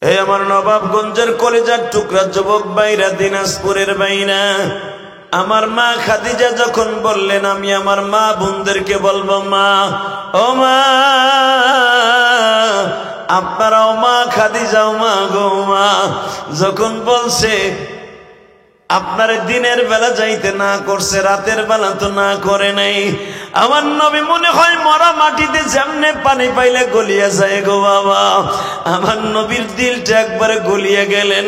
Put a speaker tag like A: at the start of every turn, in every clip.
A: এই আমার নবাবগঞ্জের কলেজার টুকরা যুবক ভাইরা, দিনাজপুরের ভাইরা, আমার মা খাদিজা যখন বললেন আমি আমার মা বোনদেরকে বলবো, মা ও মা, আপনারাও মা খাদিজাও মা গো মা, যখন বলছে আপনার দিনের বেলা যাইতে না করছে, রাতের বেলা তো না করে নাই। আমার নবী মনে হয় মরা মাটিতে যেমনে পানি পাইলে গলিয়া যায় গো বাবা, আমার নবীর দিলটা একবারে গলিয়ে গেলেন।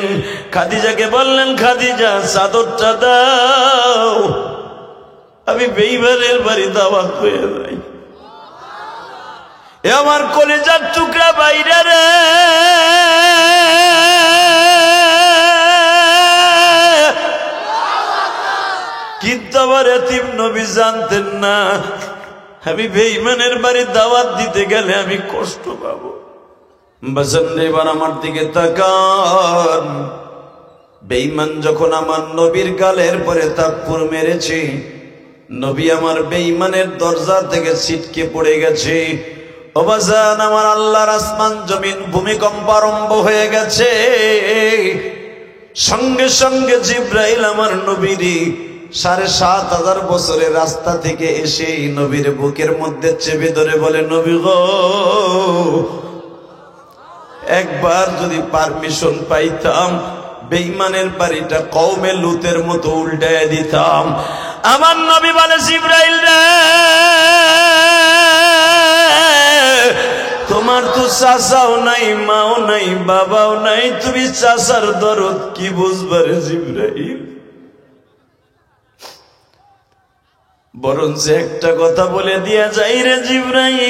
A: খাদিজাকে বললেন, খাদিজা চাদরটা দাও, আমি বেইমানের বাড়ি দাওয়াত হয়ে যাই। এ আমার কলেজার টুকরা বাইরে রে, কিন্তু আমার এতিম নবী জানতেন না আমি বেঈমানের বাড়ি দাওয়াত দিতে গেলে আমি কষ্ট পাবো। বাজান এবার আমার দিকে তাকান। বেঈমান যখন আমার নবীর গালের পরে থাপ্পড় মেরেছে, নবী আমার বেঈমানের দরজা থেকে ছিটকে পড়ে গেছে। ও বাজান, আমার আল্লাহর আসমান জমিন ভূমিকম্প আরম্ভ হয়ে গেছে। সঙ্গে সঙ্গে জিব্রাইল আমার নবীরই ৭,৫০০ বছরের রাস্তা থেকে এসে নবীর বুকের মধ্যে চেপে ধরে বলে, নবী গো, একবার যদি পারমিশন পাইতাম বেঈমানের বাড়িটা কওমে লুতের মতো উল্টায় দিতাম। আমার নবী বলে, জিব্রাইল রে, তোমার তো চাচাও নাই, মাও নাই, বাবাও নাই, তুমি চাচার দরদ কি বুঝবারে জিব্রাইল? বরঞ্চ একটা কথা বলে দিয়া যাই রে জিব্রাইল,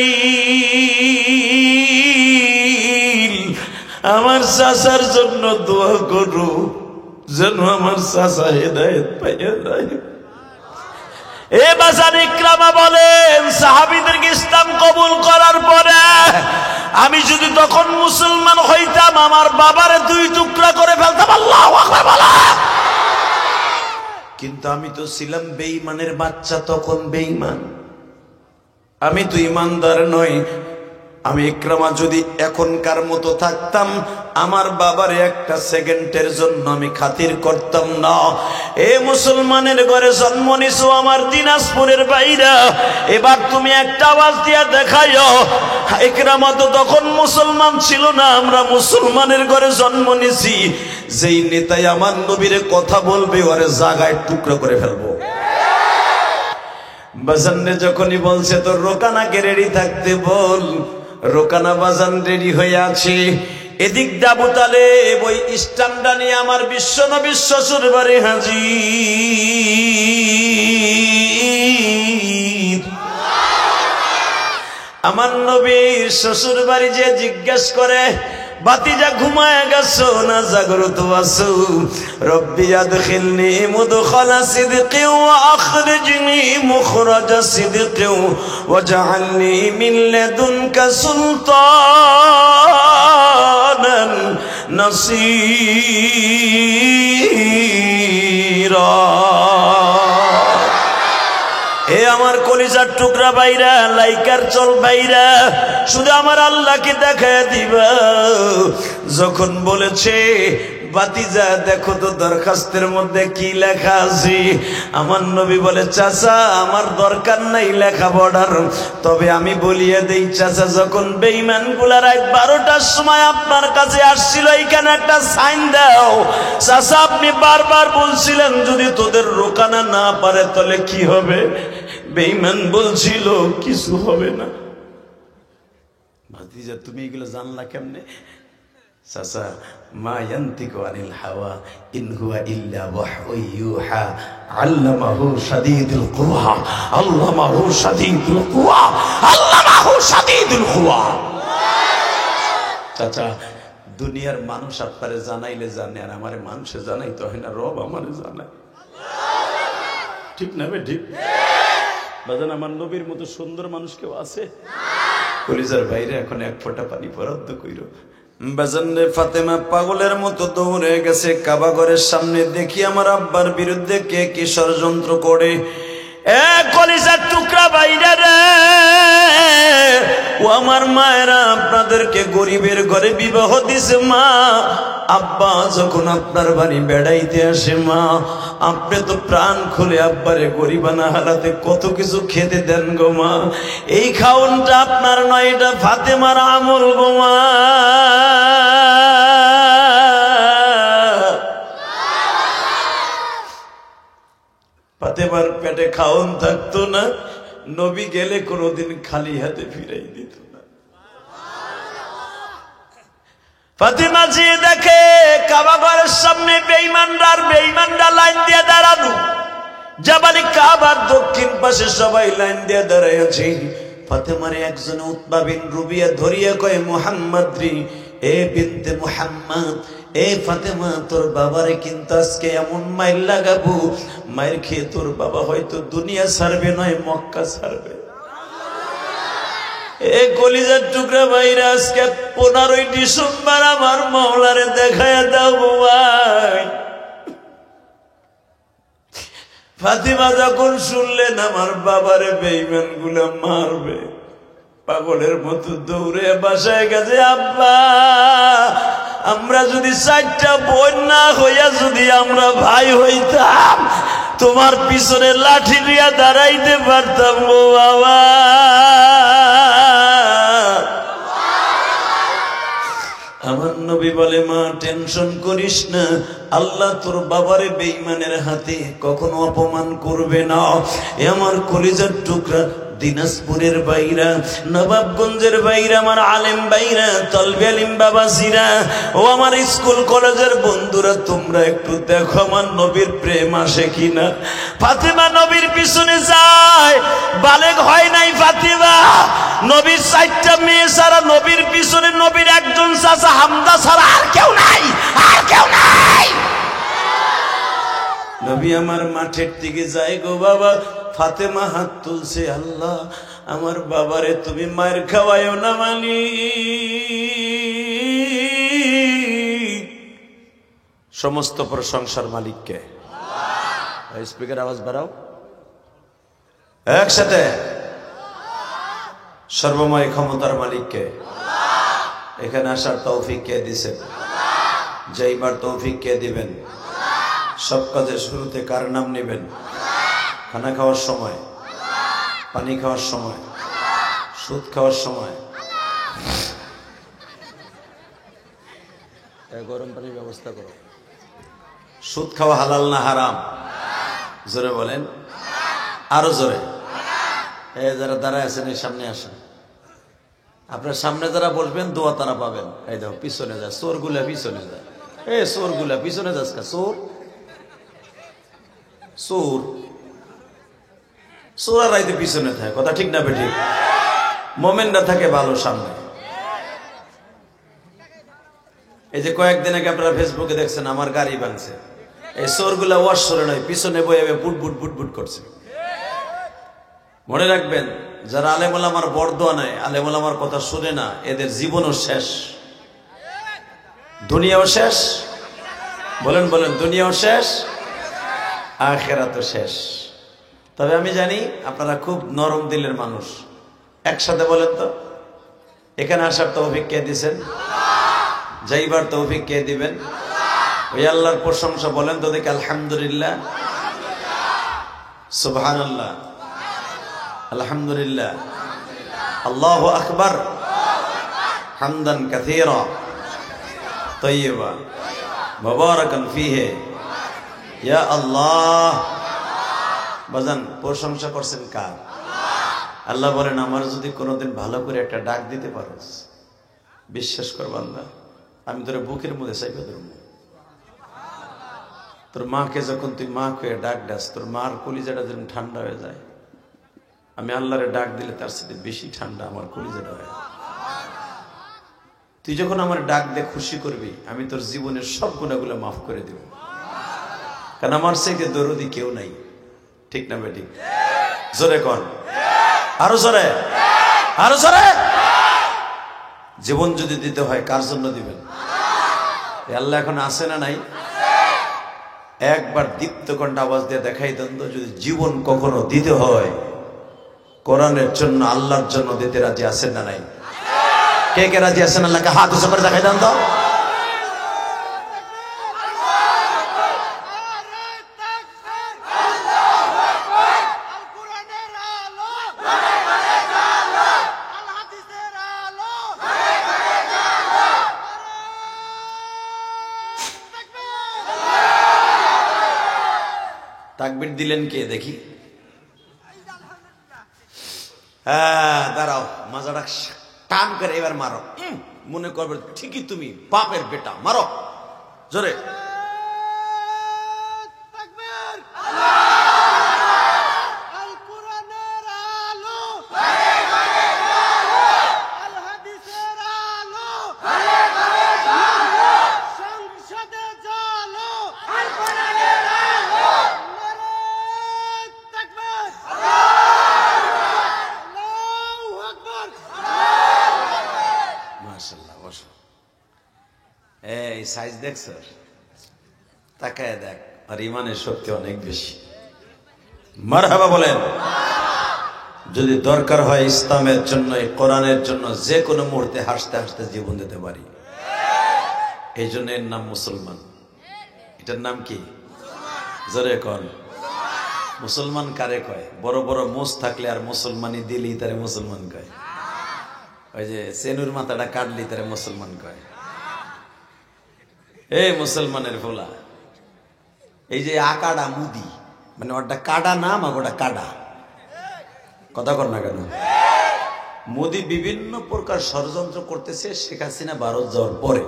A: আমার চাচার জন্য দোয়া করো যেন আমার চাচা হেদায়েত পাইয়া যায়। এ বাজার ইকরামা বলেন, সাহাবীদেরকে ইসলাম কবুল করার পরে আমি যদি তখন মুসলমান হইতাম, আমার বাবারে 2 টুকরা করে ফেলতাম। আল্লাহু আকবার বলা। কিন্তু আমি তো ছিলাম বেঈমানের বাচ্চা, তখন বেঈমান, আমি তো ইমানদার নই। আমি ইকরামা যদি এখনকার মতো থাকতাম, আমার বাবার একটা সেকেন্ডের জন্য আমি খাতির করতাম না। এ মুসলমানের ঘরে জন্ম নিছো আমার দিনাজপুরের বাইরা, এবার তুমি একটা আওয়াজ দিয়া দেখাইও, ইকরামা তো তখন মুসলমান ছিল না, আমরা মুসলমানের ঘরে জন্ম নিছি। যেই নেতাই আমার নবীর কথা বলবে ওরে জায়গায় টুকরো করে ফেলবো। বাজানে যখনই বলছে তোর রোকানাকে রেডি থাকতে বল, রোকানা বাজান রেডি হয়ে আছে। এদিক আবু তালেব ওই স্ট্যান্ডটা নিয়ে আমার বিশ্ব নবীর শ্বশুর বাড়ি হাজির। আমার নবীর শ্বশুর বাড়ি যে জিজ্ঞেস করে, বাতিজা ঘুমায় গেছো না জাগ্রত আছো? রব্বি আদখিলনি মুদখালা সিদকি ওয়া আখরিজনি মুখরাজা সিদকি ওয়াজআলনি মিন লাদুনকা সুলতানান নাসীরা। এ আমার কলিজার টুকরা ভাইরা, লাইকার চল ভাইরা, শুধু আমার আল্লাহকে দেখায় দিবা। যখন বলেছে বাতিজা দেখো তো দরখাস্তের মধ্যে কি লেখা আছে, আমার নবী বলে, চাচা আমার দরকার নাই লেখা পড়ার, তবে আমি বলিয়ে দেই চাচা, যখন বেঈমান গুলা রাত 12টার সময় আপনার কাছে আসছিল, এইখানে একটা সাইন দাও। চাচা আপনি বারবার বলছিলেন যদি তোদের রোকানা না পারে তাহলে কি হবে? বেঈমান বলছিল কিছু হবে না। ভাতিজা তুমি এগুলো জানলা কেমনে? চাচা, মা ইয়ান্তিকু আনিল হাওয়া ইন হুয়া ইল্লা ওয়াহয়ু ইউহা আল্লামাহু শাদীদুল কুওয়া আল্লামাহু শাদীদুল কুওয়া আল্লামাহু শাদীদুল কুওয়া। চাচা, দুনিয়ার মানুষ আপনারে জানাইলে জানে, আর আমারে মানুষে জানাইতে হয় না, রব আমারে জানায়। ঠিক না বে? ঠিক বাজান, আমার নবীর মতো সুন্দর মানুষ কেউ আছে? কলিজার বাইরে এখন এক ফোঁটা পানি বরাদ্দ কইরো। বাজানে ফাতেমা পাগলের মতো দৌড়ে গেছে কাবা ঘরের সামনে, দেখি আমার আব্বার বিরুদ্ধে কে কি ষড়যন্ত্র করে। এ কলিজার টুকরা টুকরা বাইরা রে, ও আমার মায়েরা, আপনাদেরকে গরিবের ঘরে বিবাহ দিছে মা। আব্বা যখন আপনার বাড়ি বেড়াইতে আসে মা, আপনি তো প্রাণ খুলে আব্বারে গরিবানা হালাতে কত কিছু খেতে দেন গো মা। এই খাওনটা আপনার নয়, এটা ফাতেমার আমল গো মা। ফাতেমার পেটে খাওন থাকতো না, নবী গেলে কোনোদিন খালি হাতে ফিরাই দিত না। ফাতেমা যে দেখে কাবা ঘরের সামনে বেঈমানরা লাইন দিয়ে দাঁড়ানো, জাবালি কাবার দক্ষিণ পাশে সবাই লাইন দিয়ে দাঁড়ায় আছে। ফাতেমারে একজন উতবা বিন রুবিয়া ধরিয়া কয়, মুহাম্মদ রে, এ বিনতে মুহাম্মদ, এ ফাতেমা, তোর বাবারে কিন্তু আজকে এমন মাইর লাগাবো, মাইর খেয়ে তোর বাবা হয়তো দুনিয়া ছাড়বে নয় মক্কা ছাড়বে। এ কলিজার টুকরা ভাইরা, আজকে 15ই ডিসেম্বর আমার মাওলারে দেখায় দাও ভাই। ফাতিমা যখন শুনলেন আমার বাবারে বেঈমান গুলা মারবে, পাগলের মতো দৌড়ে বাসায় গেছে। আব্বা, আমরা যদি 4টা বোন না হইয়া যদি আমরা ভাই হইতাম, তোমার পিছনে লাঠি নিয়ে দাঁড়াইতে পারতাম গো বাবা। আমার নবী বলে, মা টেনশন করিস না, আল্লাহ তোর বাবারে বেঈমানের হাতে কখনো অপমান করবে না। এ আমার কলিজার টুকরা দিনাজপুরের বাইরা, নবাবগঞ্জের বাইরা, আমার আলেম বাইরা, তলবে আলিম বাবাজিরা, ও আমার স্কুল কলেজের বন্ধুরা, তোমরা একটু দেখো আমার নবীর প্রেম আসে কিনা। ফাতেমা নবীর পিছনে যায়, বালেগ হয় নাই ফাতেমা। নবীর 4টা মেয়ে ছাড়া নবীর পিছনে নবীর একজন চাচা হামদা ছাড়া আর কেউ নাই, আর কেউ নাই। নবী আমার মাঠের দিকে যায় গো বাবা। ফাতেমা হাত তুলছে, আল্লাহ আমার বাবারে তুমি মায়ের খাওয়ায়ও না মালিক। সমস্ত প্রশংসার মালিককে। স্পিকার আওয়াজ বাড়াও একসাথে। সর্বময় ক্ষমতার মালিককে। এখানে আসার তৌফিক কে দিছেন? যাইবার তৌফিক কে দিবেন? সব কাজের শুরুতে কার নাম নেবেন? খানা খাওয়ার সময়, পানি খাওয়ার সময়, সুদ খাওয়ার সময়। গরম পানির ব্যবস্থা করো। সুদ খাওয়া হালাল না হারাম? জোরে বলেন, আরো জোরে। যারা দাঁড়ায় আছেন এই সামনে আসেন। আপনার সামনে যারা বসবেন দোয়া তারা পাবেন। এই দেখো পিছনে যায়, চোর গুলা পিছনে যায়। চোর গুলা পিছনে যাস কা? চোর চোর চোরা রাইতে পিছনে থাকে, কথা ঠিক না বেঠিক? মোমেনরা থাকে ভালো সামনে। এই যে কয়েকদিন আগে আপনারা ফেসবুকে দেখছেন আমার গাড়ি ভাঙছে, এই চোর গুলা ওয়াশ করে নয়, পিছনে বয়ে বুট বুট বুট বুট করছে। মনে রাখবেন, যারা আলেমুল আমার বরদোয়া নেয়, আলেমুল আমার কথা শুনে না, এদের জীবনও শেষ, দুনিয়াও শেষ। বলেন বলেন, দুনিয়াও শেষ, আখিরাতও শেষ। তবে আমি জানি আপনারা খুব নরম দিলের মানুষ। একসাথে বলেন তো, এখানে আসার তৌফিক কে দিবেন? যাইবার তৌফিক কে দিবেন? ওই আল্লাহর প্রশংসা বলেন তো দেখি। আলহামদুলিল্লাহ, সুবহানাল্লাহ, আলহামদুলিল্লাহ, আল্লাহু আকবার, হামদান কাসীরা তাইয়্যিবা মুবারাকান ফীহি। ইয়া আল্লাহ। বাজান, প্রশংসা করছেন কার? আল্লাহ বলেন, আমার যদি কোনোদিন ভালো করে একটা ডাক দিতে পারোস, বিশ্বাস কর বান্দা, আমি তোর বুকের মধ্যে চাইবে ধরবো। তোর মাকে যখন তুই মা কয়ে ডাক ডাস, তোর মার কলিজাটা যেন ঠান্ডা হয়ে যায়। আমি আল্লাহরে ডাক দিলে তার সাথে বেশি ঠান্ডা আমার কলিজাটা হয়। তুই যখন আমার ডাক দিয়ে খুশি করবি, আমি তোর জীবনের সব গুনাহগুলো মাফ করে দেব। কারণ আমার চাইতে দরদি কেউ নাই, ঠিক না বেটি? জোরে কর, আরো জোরে, আরো জোরে। জীবন যদি দিতে হয় কার জন্য দিবেন? আল্লাহ এখন আছে না নাই? একবার দীপ্ত কণ্ঠ আওয়াজ দিয়ে দেখাই দেন তো, যদি জীবন কখনো দিতে হয় কোরআনের জন্য আল্লাহর জন্য দিতে রাজি আছেন না নাই? কে কে রাজি আছেন? আল্লাহকে হাত উঁচু করে দেখাই দেন তো। তাকবীর দিলেন কে দেখি? হ্যাঁ, দাঁড়াও, মাজাটা টান করে এবার মারো। মনে করবে ঠিকই তুমি বাপের বেটা, মারো জোরে। এই সাইজ দেখছ? তাকায় দেখ, আর ইমানের শক্তি অনেক বেশি। মারহাবা বলেন। যদি দরকার হয় ইসলামের জন্য, কোরআনের জন্য যে কোনো মুহূর্তে হাসতে হাসতে জীবন দিতে পারি। এই জন্য এর নাম মুসলমান। এটার নাম কি? জোরে কন। মুসলমান কারে কয়? বড় বড় মোষ থাকলে আর মুসলমানি দিলি তারে মুসলমান কয়। ওই যে সেনুর মাথাটা কাটলি তারে মুসলমান কয়। এই মুসলমানের ফোলা, এই যে আকাডা মুদি, মানে ওটা কাডা নাম, আর ওটা কাডা। কথা কর না কেন? মোদি বিভিন্ন প্রকার ষড়যন্ত্র করতেছে শেখ হাসিনা ভারত যাওয়ার পরে।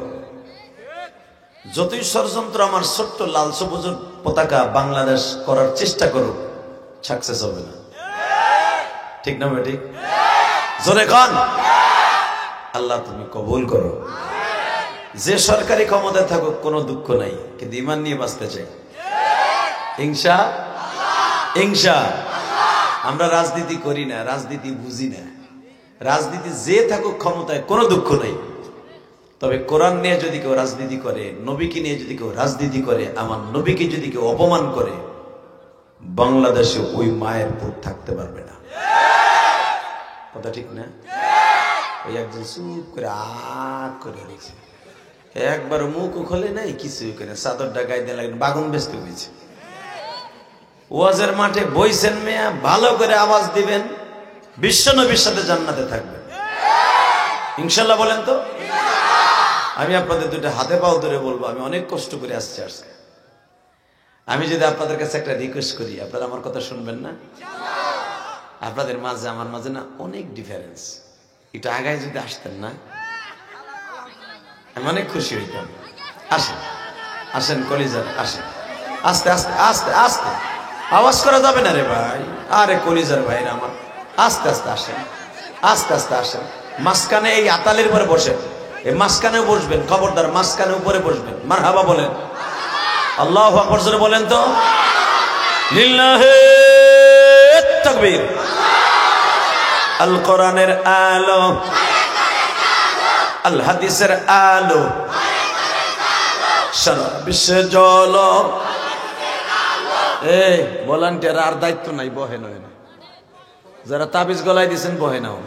A: যতই ষড়যন্ত্র আমার ছোট্ট লাল সবুজ পতাকা বাংলাদেশ করার চেষ্টা করুক, সাকসেস হবে না। ঠিক না ঠিক? জোরে কন। আল্লাহ তুমি কবুল করো। যে সরকারি ক্ষমতায় থাকুক কোনো দুঃখ নাই, কিন্তু ইমান নিয়ে বাঁচতে চাই। হিংসা হিংসা। আমরা রাজনীতি করি না, রাজনীতি বুঝি না। রাজনীতি যে থাকুক ক্ষমতায় কোনো দুঃখ নাই, তবে কোরআন নিয়ে যদি কেউ রাজনীতি করে, নবীকে নিয়ে যদি কেউ রাজনীতি করে, আমার নবীকে যদি কেউ অপমান করে, বাংলাদেশে ওই মায়ের পুত থাকতে পারবে না। কথা ঠিক না? ওই একজন চুপ করে আগ করে দিয়েছে, একবার মুখ খোলে নাই, কিছু করে চাদরটা গায়ে দিয়ে লাগেন, বাগুন বেচতে হয়েছে। ওয়াজের মাঠে বইছেন মেয়া, ভালো করে আওয়াজ দিবেন, বিশ্ব নবীর সাথে জান্নাতে থাকবেন ইনশাল্লাহ। বলেন তো। আমি আপনাদের দুটো হাতে পাও ধরে বলবো, আমি অনেক কষ্ট করে আসছি আজকে। আমি যদি আপনাদের কাছে একটা রিকোয়েস্ট করি, আপনারা আমার কথা শুনবেন না? আপনাদের মাঝে আমার মাঝে না অনেক ডিফারেন্স। এটা আগায় যদি আসতেন না, আমি অনেক খুশি হইতাম। আসেন আসেন কলিজার, আসেন। আস্তে আস্তে আস্তে আস্তে, আওয়াজ করা যাবে না রে ভাই। আরে কলিজার ভাইরা আমার, আস্তে আস্তে আসেন, আস্তে আস্তে আসেন। মাঝখানে এই আতালের উপরে বসেন, এই মাঝখানে বসবেন, খবরদার মাঝখানে উপরে বসবেন। মারহাবা বলেন। আল্লাহু আকবার জোরে বলেন তো। লিল্লাহি তাকবীর। আল কোরআনের আলো, আল হাদিসের আলো, সারা বিশ্বে জ্বলো। এই ভলান্টিয়ার আর দায়িত্ব নাই, বহে নয় না। যারা তাবিজ গলায় দিচ্ছেন বহে নাও,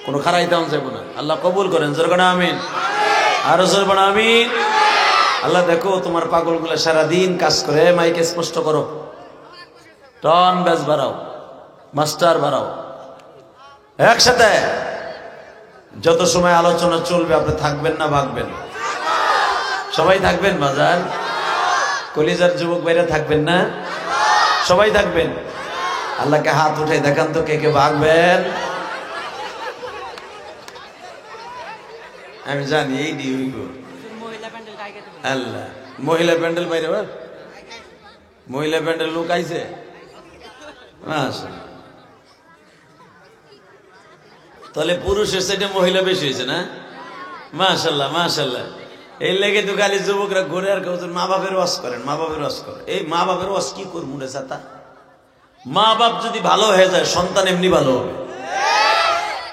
A: কোনো খারাই তেমন যাবো না। আল্লাহ কবুল করেন। জোরগণা আমিন, আরো জোরগণা আমিন। আল্লাহ দেখো তোমার পাগলগুলো সারাদিন কাজ করে, মাইকে স্পষ্ট করো, টন ব্যাস বাড়াও, মাস্টার বাড়াও, একসাথে। যত সময় আলোচনা চলবে আপনি থাকবেন না ভাগবেন? সবাই থাকবেন বাজার? কলিজার যুবক ভাইরা থাকবেন না? সবাই থাকবেন? আল্লাহকে হাত উঠে দেখান তো কে কে ভাগবেন। আমি জানি এই ডিউইব আল্লাহ। মহিলা প্যান্ডেল বাইরে, মহিলা প্যান্ডেল লোক আইছে। তাহলে পুরুষের সাইডে মহিলা বেশি হয়েছে না? মাশাল্লাহ মাশাল্লাহ। এই লেগে তো খালি যুবকরা ঘুরে আর কেউ মা বাপের ওয়াজ করেন, মা বাপের ওয়াজ করেন। এই মা বাপের ওয়াজ কি করবো রে ছাতা? মা বাপ যদি ভালো হয়ে যায়, সন্তান এমনি ভালো হবে।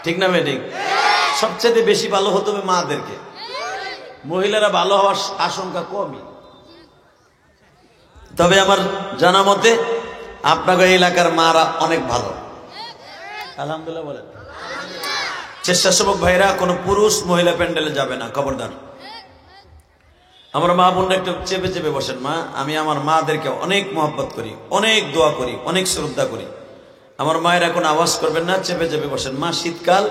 A: ঠিক না মেয়ে? ঠিক। সবচেয়ে বেশি ভালো হতে হবে মাদেরকে। মহিলারা ভালো হওয়ার আশঙ্কা কমই। তবে আমার জানা মতে আপনাদের এলাকার মারা অনেক ভালো। আলহামদুলিল্লাহ বলেন। স্বেচ্ছাসেবক ভাইরা কোনো পুরুষ মহিলা প্যান্ডেলে যাবে না, খবরদার। আমার মা বোনরা একটু চেপে চেপে বসেন। মা, আমি আমার মাদেরকে অনেক মহব্বত করি, অনেক দোয়া করি, অনেক শ্রদ্ধা করি। আমার মায়ের এখন আওয়াজ করবেন না, চেপে চেপে বসেন। মা, শীতকাল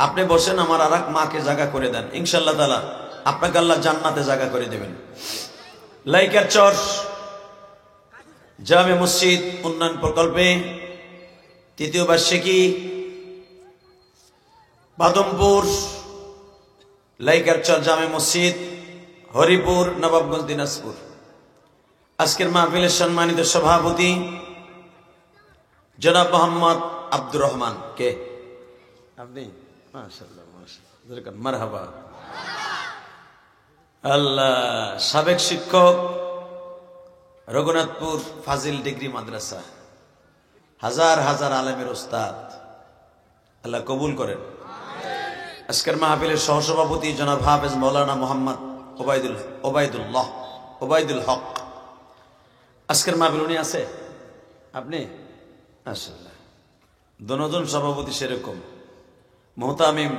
A: আপনি বসেন, আমার আর এক মাকে জায়গা করে দেন, ইনশাল্লাহ তাআলা আপনাকে আল্লাহ জান্নাতে জায়গা করে দেবেন। লাইকার চর জামে মসজিদ উন্নয়ন প্রকল্পে তৃতীয় বার্ষিকী, বাদমপুর লাইকার চর জামে মসজিদ, হরিপুর, নবাবগঞ্জ, দিনাজপুর। আজকের মাহফিলের সম্মানিত সভাপতি জনাব মোহাম্মদ আব্দুর রহমান। কে আপনি? মাশাআল্লাহ, মাশাআল্লাহ, মারহাবা। আল্লাহ। সাবেক শিক্ষক, রঘুনাথপুর ফাজিল ডিগ্রি মাদ্রাসা, হাজার হাজার আলেমের উস্তাদ, আল্লাহ কবুল করেন। আজকের মাহফিলের সহসভাপতি জনাব হাফেজ মৌলানা মোহাম্মদ ওবায়দুল হক। আজকের মাহফিল উনি আছে, আপনি? মাশাআল্লাহ। দনজন সভাপতি সেরকম। মুহতামিম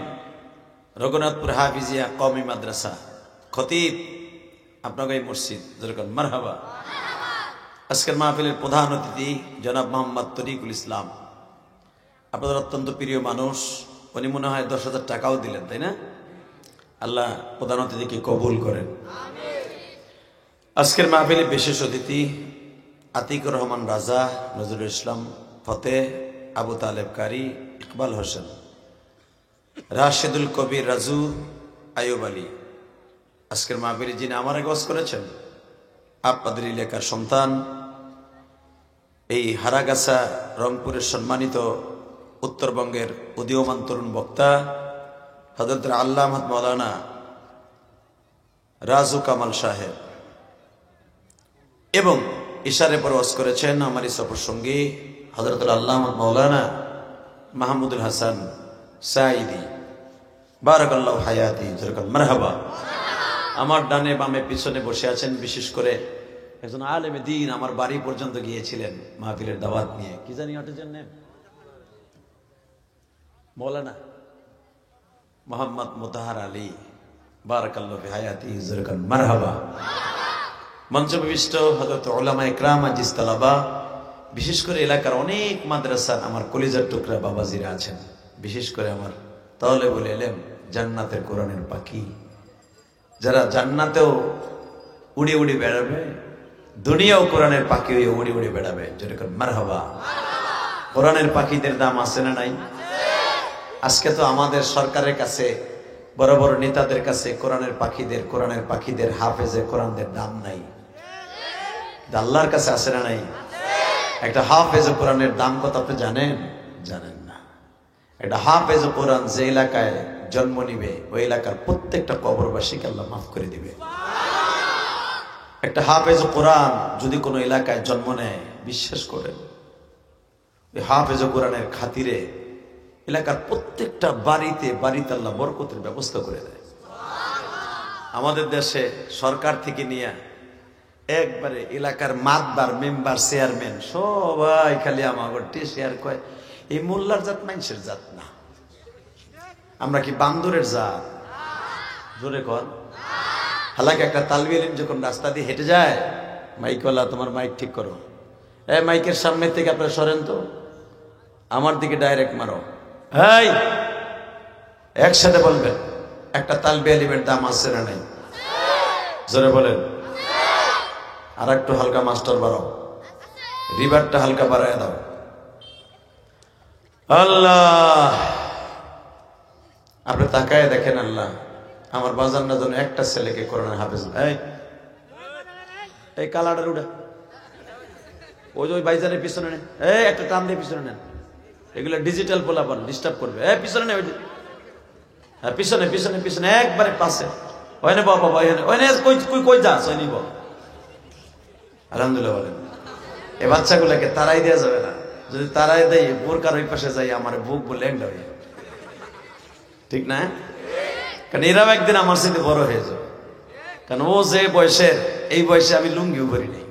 A: রঘুনাথপুর হাফিজিয়া কওমি মাদ্রাসা, খতিব আপনাকে এই মসজিদ, যেরকম মারহাবা। আজকের মাহফিলের প্রধান অতিথি জনাব মোহাম্মদ তরিকুল ইসলাম, আপনাদের অত্যন্ত প্রিয় মানুষ। উনি মনে হয় 10,000 টাকাও দিলেন, তাই না? আল্লাহ প্রধান অতিথিকে কবুল করেন। আজকের মাহফিলে বিশেষ অতিথি আতিকুর রহমান রাজা, নজরুল ইসলাম ফতেহ, আবু তালেব কারি, ইকবাল হোসেন, রাশেদুল কবির রাজু, আয়ুব আলী। আজকের মাহফিলে যিনি আমার আগজ করেছেন, আপনাদের এলাকার সন্তান, এই হারাগাছা রংপুরের সম্মানিত উত্তরবঙ্গের উদীয়মান তরুণ বক্তা হযরত আল্লামা মাওলানা রাজু কামাল সাহেব, এবং ইশারে পর ওয়াজ করেছেন আমার সফর সঙ্গী হযরত আল্লামা মাওলানা মাহমুদুল হাসান সাঈদী, বারাকাল্লাহু হায়াতি, যেরকম মারহাবা। আমার ডানে বামে পিছনে বসে আছেন বিশেষ করে একজন আলেমে দ্বীন, আমার বাড়ি পর্যন্ত গিয়েছিলেন মাহফিলের দাওয়াত নিয়ে। কি জানি ওটার জন্য, মৌলানা মোহাম্মদ মোতাহার আলী, বারাকাল্লাহু ফি হায়াতি, যেরকম মারহাবা। মঞ্চ বিশিষ্ট হযরত উলামা ইকরাম আজিজ তালাবা, বিশেষ করে এলাকার অনেক মাদ্রাসা আমার কলিজার টুকরা বাবাজিরা আছেন, বিশেষ করে আমার তালেবুল ইলম, জান্নাতের কোরআনের পাখি, যারা জান্নাতেও উড়ে উড়ে বেড়াবে, দুনিয়াও কোরআনের পাখি হয়ে উড়ে উড়ে বেড়াবে, যেরকম মারহাবা। কোরআনের পাখিদের দাম আছে না নাই? আজকে তো আমাদের সরকারের কাছে, বড় বড় নেতাদের কাছে কোরআনের পাখিদের হাফেজে কোরআনদের দাম নাই। আল্লাহর কাছে আছে না নাই? একটা হাফেজে কোরআনের দাম কত আপনি জানেন? জানেন না। একটা হাফেজে কোরআন যে এলাকায় জন্ম নিবে, ওই এলাকার প্রত্যেকটা কবরবাসীকে আল্লাহ মাফ করে দিবে। একটা হাফেজ কোরআন যদি কোনো এলাকায় জন্ম নেয়, বিশ্বাস করেন ওই হাফেজ কোরআনের খাতিরে এলাকার প্রত্যেকটা বাড়িতে বাড়িতে আল্লাহ বরকতের ব্যবস্থা করে দেয়। আমাদের দেশে সরকার থেকে নিয়ে একবারে এলাকার মাতবার, মেম্বার, চেয়ারম্যান সবাই খালি আমাকে শেয়ার কয়, এই মোল্লার জাত মানুষের জাত না, আমরা কি বান্দরের জাত? জোরে কর। হালাকি একটা তালবি ইলম যখন রাস্তা দিয়ে হেঁটে যায়, মাইকওয়ালা তোমার মাইক ঠিক করো, মাইকের সামনে থেকে আপনারা সরেন তো, আমার দিকে ডাইরেক্ট মারো, এই একসাথে বলবেন একটা তালবি ইলমের দাম আছে না নাই? জোরে বলেন। আর একটু হালকা মাস্টার বাড়াও, রিভারটা হালকা বাড়ায় দাও। আল্লাহ, আপনি তাকায় দেখেন, আল্লাহ আমার বাজার না যেন একটা ছেলেকে কোরআন হাফেজ। এই কালাডার উঠা, ওই বাইজারের পিছনে নেন, একটা টান দিয়ে পিছনে নেন, এগুলো ডিজিটাল পোলাপান ডিস্টার্ব করবে। পিছনে নেই, হ্যাঁ পিছনে পিছনে পিছনে একবারে পাশে। ওইনে বাবা, ওইনে কই যাস, ওই নিব। আলহামদুলিল্লাহ বলেন। এই বাচ্চাগুলোকে তারাই দেওয়া যাবে না, যদি তারাই দেয় বোরকার ওই পাশে যাই আমার বুক বলে ল্যাংডা হয়ে, ঠিক না? কারণ এরাও একদিন আমার সাথে বড় হয়ে যাবে। কারণ ও যে বয়সের, এই বয়সে আমি লুঙ্গিও করি নাই।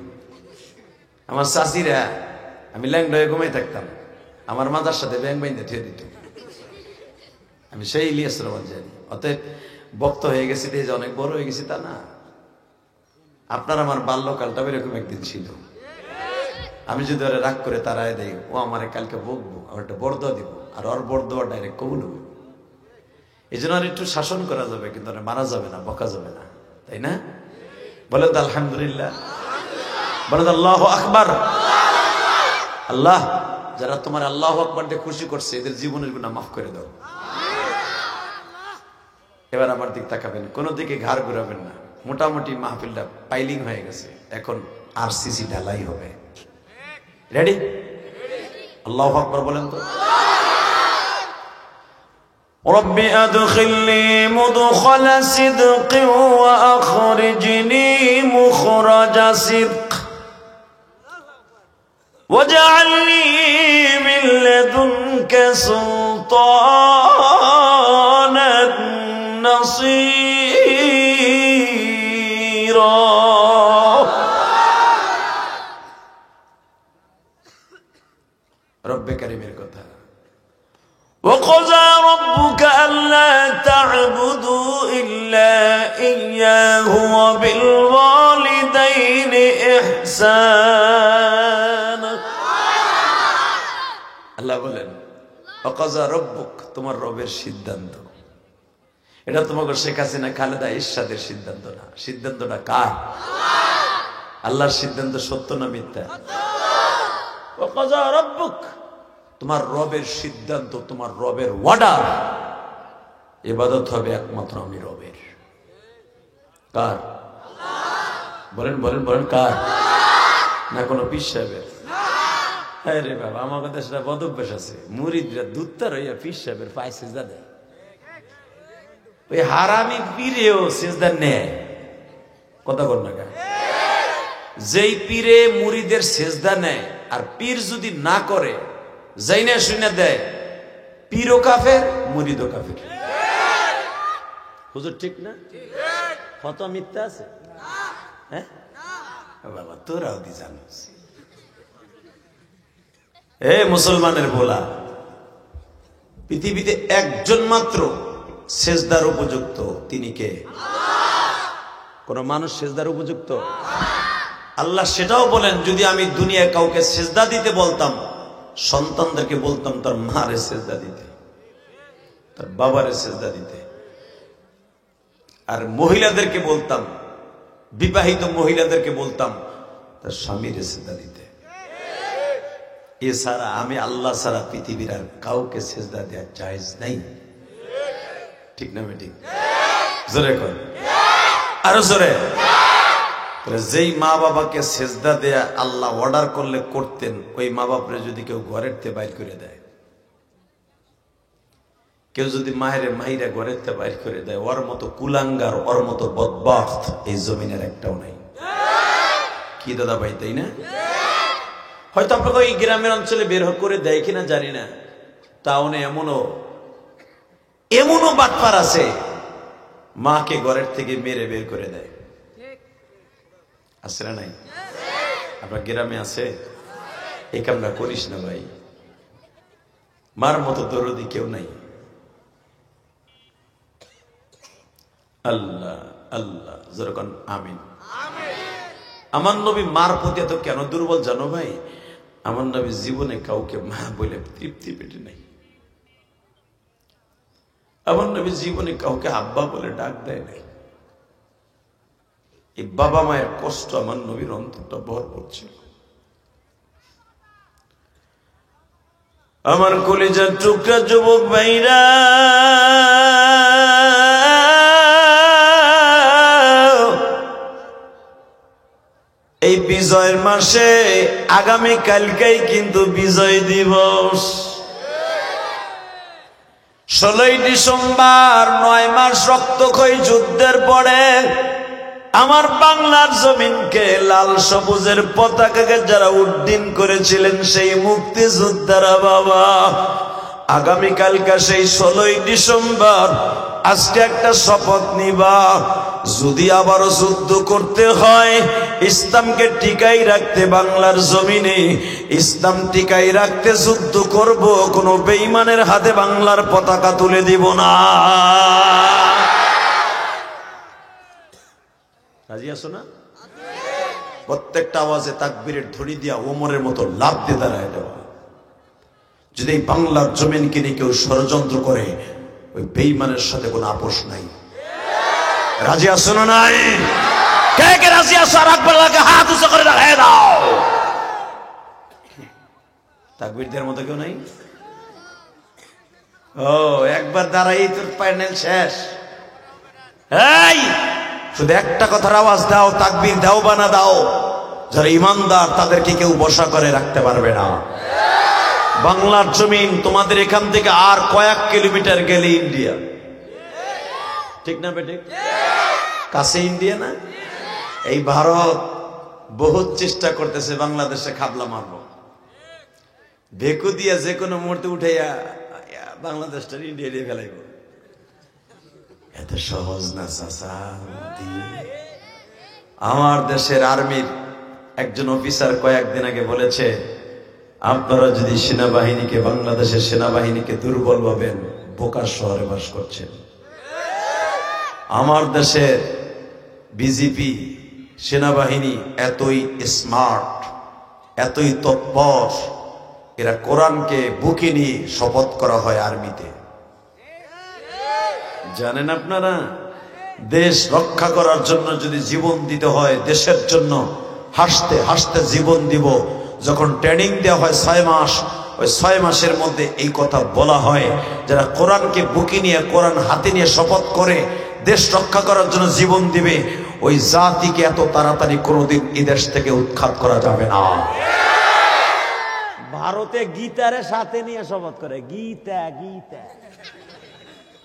A: আমার চাষিরা, আমি ল্যাংডা হয়ে ঘুমাই থাকতাম, আমার মাজার সাথে ব্যাং বাইন্দা থিয়ে দিত। আমি সেই ইলিয়াস রহমান জানি। অতএব বক্ত হয়ে গেছি যে অনেক বড় হয়ে গেছি তা না। আপনার আমার বাল্যকালটা এরকম একদিন ছিল। আমি যদি ওরা রাগ করে তারাই দেই, ও আমারে কালকে বকবো, আর একটা বরদোয়া দিব, আর ওর বরদোয়া ডাইরেক্ট কবুল হবে। এই জন্য আর একটু শাসন করা যাবে, কিন্তু মারা যাবে না, বকা যাবে না, তাই না? বলেন তো আলহামদুলিল্লাহ, বলেন তো আল্লাহু আকবার। আল্লাহ যারা তোমার আল্লাহু আকবার দিয়ে খুশি করছে, এদের জীবনের গুনাহ মাফ করে দাও। এবার আমার দিক তাকাবেন, কোনো দিকে ঘাড় ঘুরাবেন না। মোটামুটি মাহফিলটা পাইলিং হয়ে গেছে, এখন আরসিসি ঢালাই হবে। রেডি? আল্লাহু আকবার বলেন তো। রব্বি আদখিলনি মুদখালা সিদকি ওয়া আখরিজনি মুখরাজা সিদক ওয়াজআলনি মিন লাদুনকা সুলতানান নাসীরা। রব্বে কারীমের কথা। وقضى ربك ألا تعبدوا إلا إياه وبالوالدين إحسانا। আল্লাহ বলেন وقضى ربك, তোমার রবের সিদ্ধান্ত। এটা তোমাকে শেখ হাসিনা খালেদা এরশাদের সিদ্ধান্ত না, সিদ্ধান্তটা কার? আল্লাহর সিদ্ধান্ত সত্য না মিথ্যা? وقضى ربك, তোমার রবের সিদ্ধান্ত, তোমার রবের ওয়ার্ডার। ইবাদত হবে একমাত্র আমি রবের। কার? বলেন বলেন বলেন, কার? না কোনো পীর সাহেবের? হ্যাঁ রে বাবা, আমার কথা সেটা বদ অভ্যাস আছে। মুরিদরা দুধটা রইয়া পীর সাহেবের পায়ে সিজদা দেয়। ওই হারামি পীরেও সিজদা নেয়। কথা বল না কেন? যেই পীরে মুরিদের সিজদা নেয়, আর পীর যদি না করে, যাইনা শুনে দেয়, পীরও কাফের, মুরিদও কাফের। হুজুর ঠিক না? কত মিথ্যা আছে? হ্যাঁ বাবা, তোরাও দি জানিস। এ মুসলমানের বলা, পৃথিবীতে একজন মাত্র সেজদার উপযুক্ত, তিনি কে? কোন মানুষ সেজদার উপযুক্ত? আল্লাহ সেটাও বলেন, যদি আমি দুনিয়ায় কাউকে সেজদা দিতে বলতাম, সন্তানদেরকে বলতাম তার মারে সেজদা দিতে, তার বাবারে সেজদা দিতে, আর মহিলাদেরকে বলতাম, বিবাহিত মহিলাদেরকে বলতাম তার স্বামীর সেজদা দিতে। এছাড়া আমি আল্লাহ ছাড়া পৃথিবীর আর কাউকে সেজদা দেওয়া জায়েজ নাই। ঠিক না ঠিক? জোরে কর, আরো জোরে। যেই মা বাবাকে সেজদা দেয়া আল্লাহ অর্ডার করলে করতেন, ওই মা বাপরে যদি কেউ ঘরের থেকে বাইর করে দেয়, কেউ যদি মাহিরা ঘরের থেকে বাইর করে দেয়, ওর মতো কুলাঙ্গার, ওর মতো বদবখত এই জমিনের একটাও নাই। কি দাদা ভাই, তাই না? হয়তো আপনাকে ওই গ্রামের অঞ্চলে বের করে দেয় কিনা জানি না, টাউনে এমনও বাটপার আছে, মাকে ঘরের থেকে মেরে বের করে দেয়। আছে না নাই? আপনার গ্রামে আছে? এই কামটা করিস না ভাই, মার মতো দরদি কেউ নাই। আল্লাহ আল্লাহ, যেরকম আমিন। আমার নবী মার প্রতি এত কেন দুর্বল জানো ভাই? আমার নবী জীবনে কাউকে মা বলে তৃপ্তি পেটে নাই। আমার নবী জীবনে কাউকে আব্বা বলে ডাক দেয় নাই। এই বাবা মায়ের কষ্ট আমার নবীর অন্তরটা ভরপুর ছিল। আমার কলিজার টুকরা যুবক ভাইরা, এই বিজয়ের মাসে আগামী কালকেই কিন্তু বিজয় দিবস। 16ই ডিসেম্বর, 9 মাস রক্তক্ষয়ী যুদ্ধের পরে আমার বাংলার জমিনকে লাল সবুজের পতাকাকে যারা উড্ডীন করেছিলেন, সেই মুক্তিযোদ্ধারা বাবা, আগামীকালকে সেই 16ই ডিসেম্বর আজকে একটা শপথ নিবা, যদি আবারও যুদ্ধ করতে হয় ইসলামকে টিকাই রাখতে বাংলার জমিনে, ইসলাম টিকাই রাখতে যুদ্ধ করব, কোনো বেঈমানের হাতে বাংলার পতাকা তুলে দিব না। রাজি আছো না? প্রত্যেকটা আওয়াজে তাকবীরের ধ্বনি দিয়া ওমরের মতো লাফ দিয়ে দাঁড়ায় দেওয়া। যদি এই বাংলার জমিনকে নিয়ে কেউ ষড়যন্ত্র করে, ওই বেঈমানের সাথে কোনো আপোষ নাই। রাজি আছো না? নাই? কে কে রাজি আছো? আর একবার লাগে হাত উঁচু করে দেখায় দাও। তাকবীরদের মতো কেউ নাই? ও একবার দাঁড়াই তোর প্যানেল শেষ। এই শুধু একটা কথার আওয়াজ দাও, তাকবীর দাও বা না দাও, যারা ইমানদার তাদেরকে কেউ বশা করে রাখতে পারবে না। বাংলার জমিন তোমাদের এখান থেকে আর কয়েক কিলোমিটার গেলে ইন্ডিয়া, ঠিক না বেটে? কাছে ইন্ডিয়া না? এই ভারত বহুত চেষ্টা করতেছে বাংলাদেশে খাবলা মারব, ভেকু দিয়া যে কোনো মুহূর্তে উঠাইয়া বাংলাদেশটা ইন্ডিয়া দিয়ে ফেলাইব। এত সহজ না চাচা। আমার দেশের আর্মির একজন অফিসার কয়েকদিন আগে বলেছে, আপনারা যদি সেনাবাহিনীকে, বাংলাদেশের সেনাবাহিনীকে দুর্বল ভাবেন, বোকার শহরে বাস করছেন। আমার দেশের বিজেপি সেনাবাহিনী এতই স্মার্ট, এতই তৎপর, এরা কোরআনকে বুকে নিয়ে শপথ করা হয় আর্মিতে। জানেন আপনারা, দেশ রক্ষা করার জন্য যদি জীবন দিতে হয়, দেশের জন্য হাসতে হাসতে জীবন দিব। যখন ট্রেনিং দেওয়া হয় 6 মাস, ওই 6 মাসের মধ্যে এই কথা বলা হয়, যারা কোরআনকে বুকে নিয়ে, কোরআন হাতে নিয়ে শপথ করে দেশ রক্ষা করার জন্য জীবন দিবে, ওই জাতিকে এত তাড়াতাড়ি কোনোদিন এই দেশ থেকে উৎখাত করা যাবে না। ভারতে গীতারে সাথে নিয়ে শপথ করে, গীতা গীতা।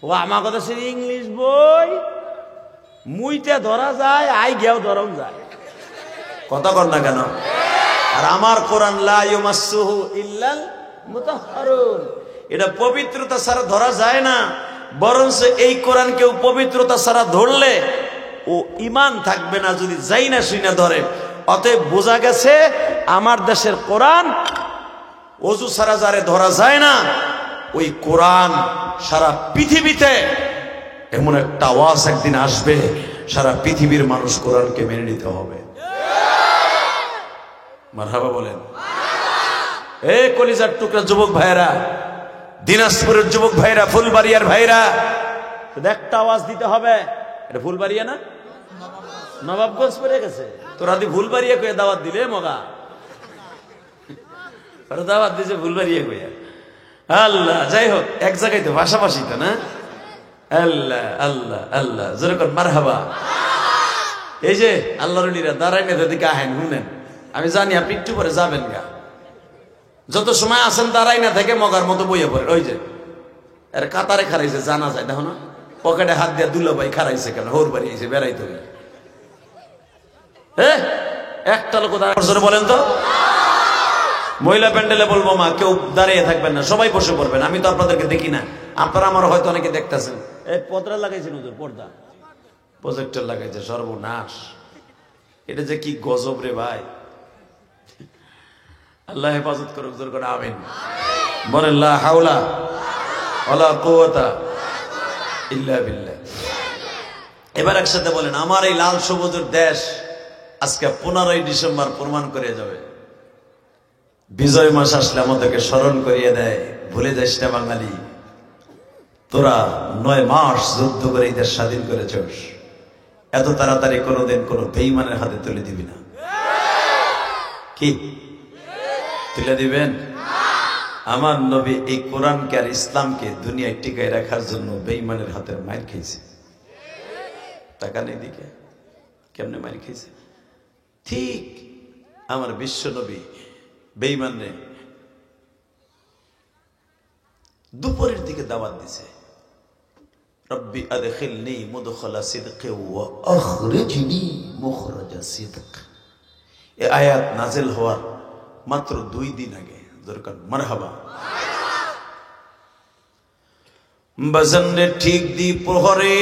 A: ও আমার দেশের ইংলিশ বই মুইতে ধরা যায়, আই গেও ধরম যায়, কথা কর না কেন? আর আমার কোরআন লা ইউমাসসুহু ইল্লাল মুতাহহারুন, এটা পবিত্রতা ছাড়া ধরা যায় না। বরঞ্চ এই কোরআন কেউ পবিত্রতা ছাড়া ধরলে ও ঈমান থাকবে না, যদি যাই না শুই না ধরে। অতএব বোঝা গেছে আমার দেশের কোরআন ওযু ছাড়া যারে ধরা যায় না, ওই কোরআন সারা পৃথিবীতে এমন একটা আওয়াজ একদিন আসবে, সারা পৃথিবীর মানুষ কোরআনকে মেনে নিতে হবে। মারহাবা বলেন। এ কলিজার টুকরা যুবক ভাইরা, দিনাজপুরের যুবক ভাইরা, ফুলবাড়িয়ার ভাইরা, একটা আওয়াজ দিতে হবে। এটা ফুলবাড়িয়া না, নবাবগঞ্জ পড়ে গেছে। তোরা দি ফুলবাড়িয়া কয়ে দাওয়াত দিলে মগা, দাওয়াত দিয়েছে ফুলবাড়িয়া কইয়া। আল্লাহ, যাই হোক, এক জায়গায় তো পাশাপাশি তো না। আল্লাহ আল্লাহ আল্লাহ, যেরকম মারহাবা। এই যে আল্লাহর ওলিরা দাঁড়াই না, দিকে আহেন শুনেন। আমি জানি আপনি একটু পরে যাবেন গা, যত সময় আসেন দাঁড়াই না থেকে মগার মতো বইয়ে পড়ে। ওই যে এর কাতারে খারাইছে, জানা যায়, দেখো না, পকেটে হাত দিয়ে দুলাভাই খারাইছে কেন, হোর বাড়ি এসে বেড়াইতে হবে। একটা লোক বলেন তো, মহিলা প্যান্ডেলে বলবো মা, কেউ দাঁড়িয়ে থাকবেন না, সবাই বসে পড়বেন। আমি তো আপনাদেরকে দেখি না, আপনারা আমার হয়তো অনেকে দেখতেছেন। এই পর্দা লাগাইছেন, হুজুর পর্দা, প্রজেক্টর লাগাইছে, সর্বনাশ। এটা যে কি গজব রে ভাই, আল্লাহ হেফাজত করুক, জোর করে আমিন বলেন। লা হাওলা ওয়ালা কুওয়াতা ইল্লা বিল্লাহ। এবার একসাথে বলেন, আমার এই লাল সবুজের দেশ আজকে 15ই ডিসেম্বর প্রমাণ করে যাবে। বিজয় মাস আসলে আমাদেরকে স্মরণ করিয়ে দেয়, ভুলে যাস না বাঙালি, তোরা 9 মাস যুদ্ধ করে এই দেশ স্বাধীন করেছিস, এত তাড়াতাড়ি কোনোদিন কোনো বেঈমানের হাতে তুলে দিবি না। কি তুলে দিবেন? আমার নবী এই কোরআনকে আর ইসলামকে দুনিয়ায় টিকায় রাখার জন্য বেঈমানের হাতের মাইর খেয়েছে। টাকা নেই দিকে কেমনে মাইর খেয়েছে? ঠিক আমার বিশ্ব নবী বেঈমানরে দুপুরের দিকে দাওয়াত দিছে, রব্বি আদখিলনি মুদখালা সিদক ওয়া আখরিজনি মুখরাজা সিদক। এই আয়াত নাজিল হওয়ার মাত্র 2 দিন আগে। দরকার মারহাবা। বাজানরে ঠিক দি প্রহরে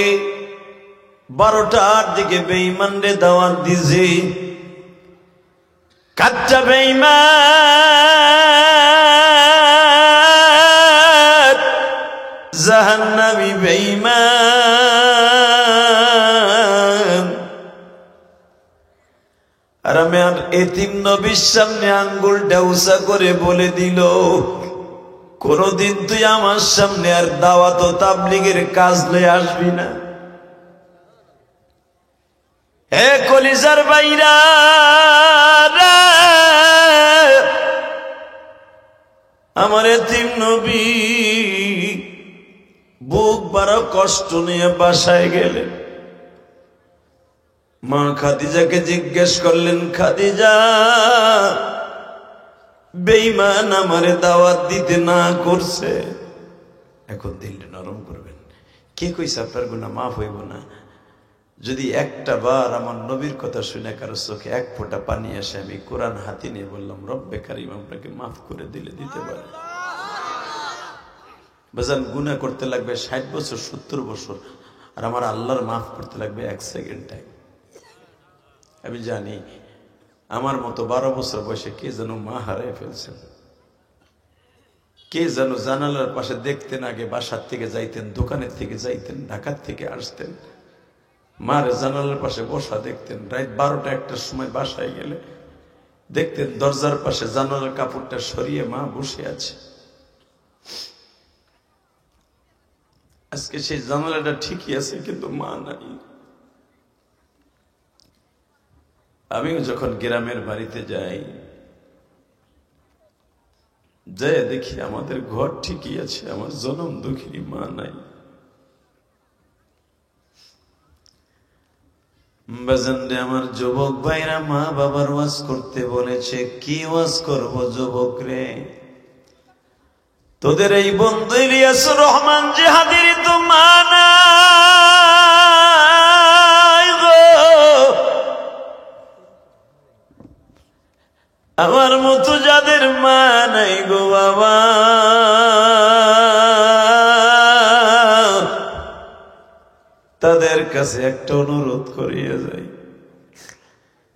A: 12টার দিকে বেঈমানরে দাওয়াত দিছে, কাচ্চা বেঈমান, জাহান্নামী বেঈমান। আর আমি আর এতিম নবীর সামনে আঙ্গুলটা উঁচা করে বলে দিল, কোনদিন তুই আমার সামনে আর দাওয়াত ও তাবলীগের কাজ লয়ে আসবি না। হে কলিজার বাইরা, আমার এতিম নবী বুক বড় কষ্ট নিয়ে বাসায় গেলেন। মা খাদিজাকে জিজ্ঞেস করলেন, খাদিজা, বেঈমান আমারে দাওয়াত দিতে না করছে। এখন দিলটা নরম করবেন। কে কইছে আপনার গুনাহ মাফ হইব না? যদি একটা বার আমার নবীর কথা শুনে কারো চোখে এক ফোঁটা পানি আসে, আমি কোরআন হাতে নিয়ে বললাম, রব্বে কারিম আপনাকে মাফ করে দিলে দিতে পারে। বাজান, গুনাহ করতে লাগবে 60 বছর 70 বছর, আর আমার আল্লাহর মাফ করতে লাগবে 1 সেকেন্ড টাইম। আমি জানি আমার মতো 12 বছর বয়সে কে যেন মা হারিয়ে ফেলছেন। কে যেন জানালার পাশে দেখতেন, আগে বাসার থেকে যাইতেন, দোকানের থেকে যাইতেন, ঢাকার থেকে আসতেন, মার জানালার পাশে বসা দেখতেন। রাত 12টা-1টার সময় বাসায় গেলে দেখতেন দরজার পাশে জানালার কাপড়টা সরিয়ে মা বসে আছে। আজকে সেই জানালাটা ঠিকই আছে, কিন্তু মা নাই। আমিও যখন গ্রামের বাড়িতে যাই, দেখি আমাদের ঘর ঠিকই আছে, আমার জনম দুঃখিনী মা নাই। বাজানরে, আমার যুবক ভাইরা মা বাবার ওয়াজ করতে বলেছে। কি ওয়াজ করব যুবক রে? তোদের এই বন্ধু ইলিয়াসুর রহমান জিহাদির তো মা নাই গো। আমার মতো যাদের মা নাই গো বাবা, তাদের কাছে একটা অনুরোধ করিয়া যাই,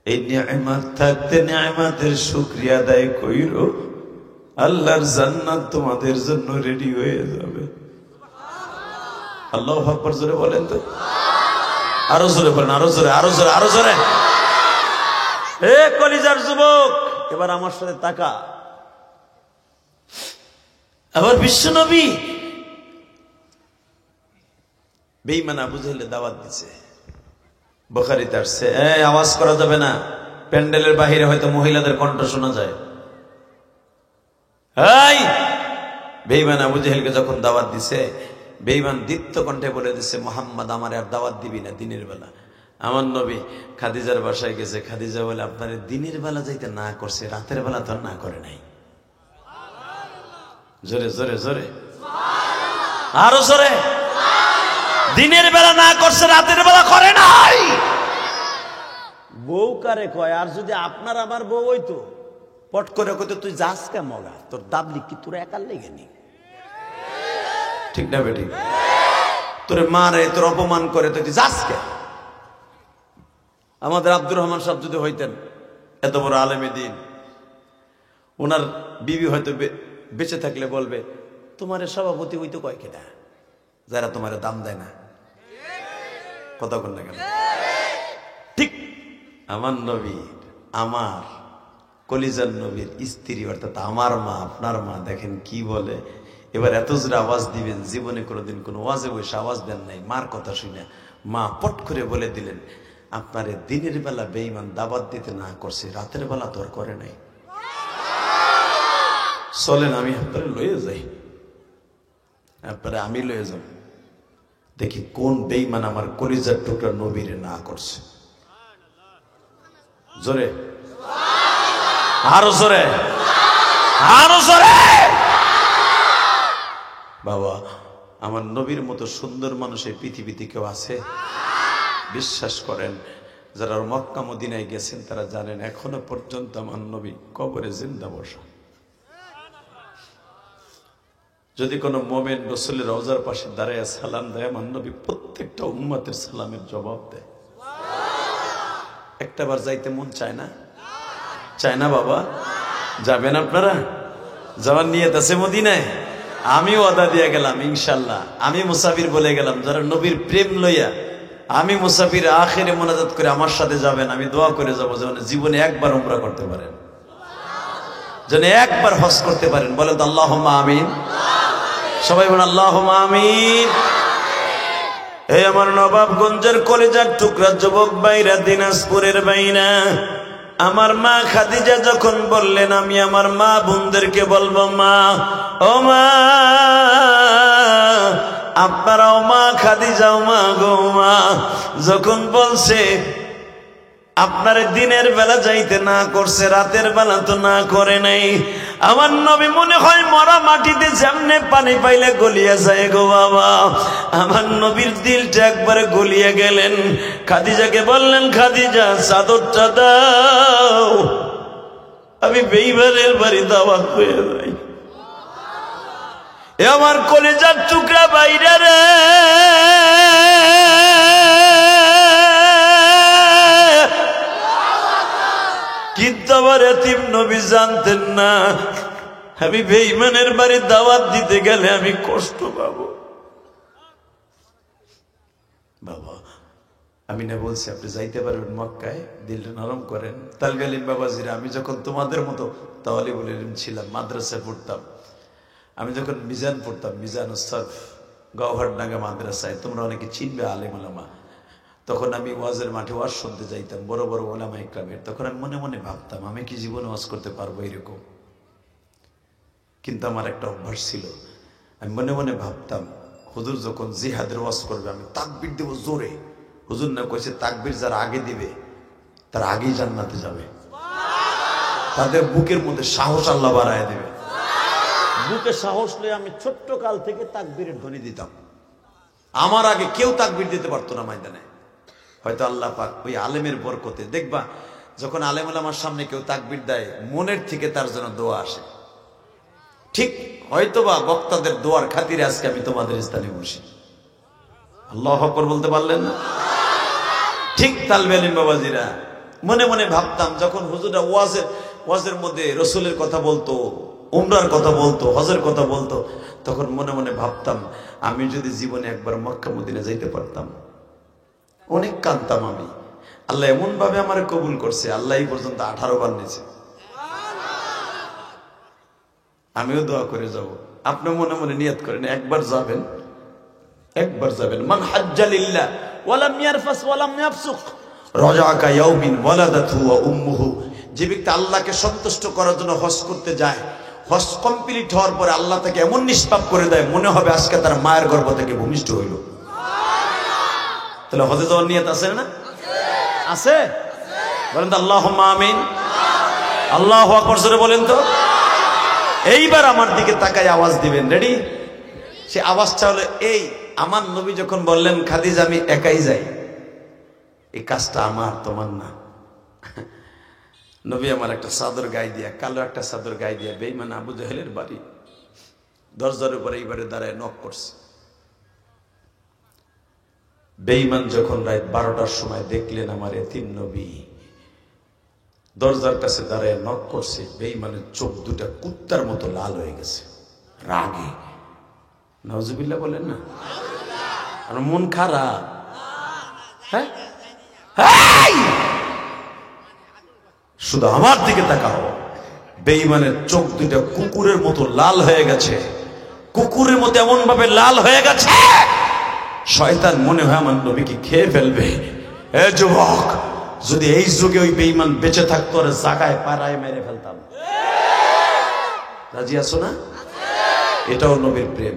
A: এই নিয়ামত থাকতে নিয়ামতের শুকরিয়া আদায় কইরো, আল্লাহর জান্নাত তোমাদের জন্য রেডি হয়ে যাবে। আল্লাহু আকবার জোরে বলেন তো, আরো জোরে বলেন, আরো জোরে, আরো জোরে, আরো জোরে। হে কলিজার যুবক, এবার আমার সাথে তাকা। আবার বিশ্বনবী বেঈমান আবু জাহেলের দাওয়াত দিছে, বুখারীতে আসছে। আওয়াজ করা যাবে না, প্যান্ডেলের বাহিরে হয়তো মহিলাদের কণ্ঠ শোনা যায়। এই বেঈমান আবু জাহেলকে যখন দাওয়াত দিছে, বেঈমান দীপ্ত কণ্ঠে বলে দিছে, মুহাম্মদ আমার আর দাওয়াত দিবি না দিনের বেলা। আমার নবী খাদিজার বাসায় গেছে, খাদিজা বলে, আপনার দিনের বেলা যাইতে না করছে, রাতের বেলা তো না করে নাই। জোরে জোরে জোরে, আরো জোরে। দিনের বেলা না করছে, রাতের বেলা করে নাই। বউ কারে কয়? আর যদি আপনার আমার বউ হইতো, পট করে কইতো, তুই যাস কে মগা, তোর দাবলি কি তোর একার লেগে নি? ঠিক না বেটি? তোর মারে, তোর অপমান করে, তুই যাস কে? আমাদের আব্দুর রহমান সাহেব যদি হইতেন এত বড় আলেমে দিন, ওনার বিবি হয়তো বেঁচে থাকলে বলবে, তোমার সভাপতি হইতে কয় কেটা, যারা তোমার দাম দেয় না। কথা বল না কেন? ঠিক আমার নবীর, আমার কলিজার নবীর স্ত্রী, অর্থাৎ আমার মা, আপনার মা, দেখেন কি বলে। এবার এত জোরে আওয়াজ দিবেন, জীবনে কোনোদিন কোনো ওয়াজে বসে আওয়াজ দেন নাই। মার কথা শুনে মা পট করে বলে দিলেন, আপনারে দিনের বেলা বেঈমান দাওয়াত দিতে না করছে, রাতের বেলা তোর করে নাই। চলেন আমি আপনারে লয়ে যাই, আপনারে আমি লয়ে যাব, দেখি কোন বেঈমান আমার কলিজার টুকরা নবীরে না করছে। জোরে, আরো জোরে, আরো জোরে। বাবা, আমার নবীর মতো সুন্দর মানুষ এই পৃথিবীতে কেউ আছে? বিশ্বাস করেন, যারা মক্কা মদিনায় গেছেন তারা জানেন, এখনো পর্যন্ত আমার নবী কবরে জিন্দা বসা। যদি কোনো মোমেন রসুলের রওজার পাশে দাঁড়ায় সালাম দেয়, আমার নবী প্রত্যেকটা উম্মতের সালামের জবাব দেয়। একটাবার যাইতে মন চায় না? চায় না বাবা? যাবেন আপনারা? যাওয়ার নিয়ত আছে মদিনায়? আমিও ওয়াদা দিয়ে গেলাম ইনশাল্লাহ। আমি মুসাফির বলে গেলাম, যারা নবীর প্রেম লইয়া আমি মুসাফির আখেরে মোনাজাত করে আমার সাথে যাবেন, আমি দোয়া করে যাবো যেন জীবনে একবার উমরা করতে পারেন, যেন একবার হজ করতে পারেন। বলে তো আল্লাহুম্মা আমিন। সবাই বলেন আল্লাহুম্মা আমিন। এই আমার নবাবগঞ্জের কলিজার টুকরা যুবক ভাইরা, দিনাজপুরের ভাইরা, আমার মা খাদিজা যখন বললেন আমি আমার মা বোনদেরকে বলবো, মা ও মা, আপনারাও মা খাদিজাও মা গো মা, যখন বলছে আপনার দিনের বেলা যাইতে না করছে, রাতের বেলা তো না করে নাই, আমার নবী মনে হয় মরা মাটিতে যেমনে পানি পাইলে গলিয়া যায় গো বাবা, আমার নবীর দিলটা একবারে গলিয়ে গেলেন। খাদিজাকে বললেন, খাদিজা চাদরটা দাও, আমি বেইমানের বাড়ি দাওয়াত হয়ে যাই। এ আমার কলিজার টুকরা বাইরে রে, কিন্তু আমার এতিম নবী জানতেন না আমি বেঈমানের বাড়ি দাওয়াত দিতে গেলে আমি কষ্ট পাবো। বাবা আমি না বলছি আপনি যাইতে পারবেন মক্কায়, দিলটা নরম করেন। তালগালিম বাবাজিরা, আমি যখন তোমাদের মতো তাওয়ালিবুল ইলম ছিলাম, মাদ্রাসায় পড়তাম, আমি যখন মিজান পড়তাম, মিজান সরফ গওহরডাঙ্গা মাদ্রাসায়, তোমরা অনেকে চিনবে আলেম ওলামা, তখন আমি ওয়াজের মাঠে ওয়াজ শুনতে যাইতাম, বড় বড় ওলামা ইকরামের। তখন আমি মনে মনে ভাবতাম আমি কি জীবনে ওয়াজ করতে পারবো এরকম? কিন্তু আমার একটা অভ্যাস ছিল, আমি মনে মনে ভাবতাম হুজুর যখন জিহাদের ওয়াজ করবে আমি তাকবীর দেব জোরে। হুজুর না কইছে তাকবীর যারা আগে দিবে তারা আগেই জান্নাতে যাবে, তাদের বুকের মধ্যে সাহস আল্লাহ বাড়ায় দেবে। বুকে সাহস নিয়ে আমি ছোট্ট কাল থেকে তাকবীরের ধ্বনি দিতাম, আমার আগে কেউ তাকবীর দিতে পারতো না ময়দানে। হয়তো আল্লাহ পাক ওই আলেমের বরকতে, দেখবা যখন আলেম ওলামার সামনে কেউ তাকবীর দেয় মনের থেকে তার জন্য দোয়া আসে। ঠিক হয়তোবা বক্তাদের দোয়ার খাতিরে আজকে আমি তোমাদের স্থানে বসি। আল্লাহু আকবার বলতে পারলেন না? ঠিক তালবে আলিম বাবাজিরা, মনে মনে ভাবতাম যখন হুজুররা ওয়াজের মধ্যে রসুলের কথা বলতো, উমরার কথা বলতো, হজের কথা বলতো, তখন মনে মনে ভাবতাম আমি যদি জীবনে একবার মক্কা মদিনা যাইতে পারতাম। অনেক কাঁদতাম আমি। আল্লাহ এমন ভাবে আমার কবুল করছে, আল্লাহ এই পর্যন্ত 18 বার নিয়েছে। আমিও দোয়া করে যাব। আপনি মনে মনে নিয়ত করেন একবার যাবেন, একবার যাবেন। মান হাজ্জা লিল্লাহ ওয়া লাম ইয়ারফাস ওয়া লাম ইয়াফসুক রাজাকা ইয়াউমিন ওয়ালাদাতহু ওয়া উম্মুহু। যে ব্যক্তি আল্লাহকে সন্তুষ্ট করার জন্য হজ করতে যায়, হজ কমপ্লিট হওয়ার পরে আল্লাহ তাকে এমন নিষ্পাপ করে দেয় মনে হবে আজকে তার মায়ের গর্ভ থেকে ভূমিষ্ঠ হইল। তাহলে হজে যাওয়ার নিয়ত আছে না? আছে? বলেন তো আল্লাহুম্মা আমিন। আল্লাহু আকবার জোরে বলেন তো। এইবার আমার দিকে তাকায় আওয়াজ দিবেন, রেডি? সে আওয়াজটা হলো এই, আমার নবী যখন বললেন খাদিজা আমি একাই যাই, এই কাজটা আমার, তোমার না। নবী আমার একটা চাদর গায়ে দিয়া, কালো একটা চাদর গায়ে দিয়া বেঈমান আবু জাহেলের বাড়ি দরজার উপরে এইবারে দাঁড়ায় নক করছে। বেঈমান যখন রাত 12টার সময় দেখলেন আমার এতিম নবী দরজার কাছে দাঁড়ায় নক করছে, বেঈমানের চোখ দুটা কুত্তার মতো লাল হয়ে গেছে রাগে। নাউজুবিল্লাহ বলেন না? আর মন খারাপ। হ্যাঁ, শুধু আমার দিকে তাকাও। বেঈমানের চোখ দুটা কুকুরের মতো লাল হয়ে গেছে, কুকুরের মতো এমন ভাবে লাল হয়ে গেছে শয়তান মনে হয় আমার নবীকে খেয়ে ফেলবে। এ যুবক, যদি এই যুগে ওই বেঈমান বেঁচে থাকতো আর জায়গায় পাড়ায় মেরে ফেলতাম। রাজি আছো না? এটাও নবীর প্রেম।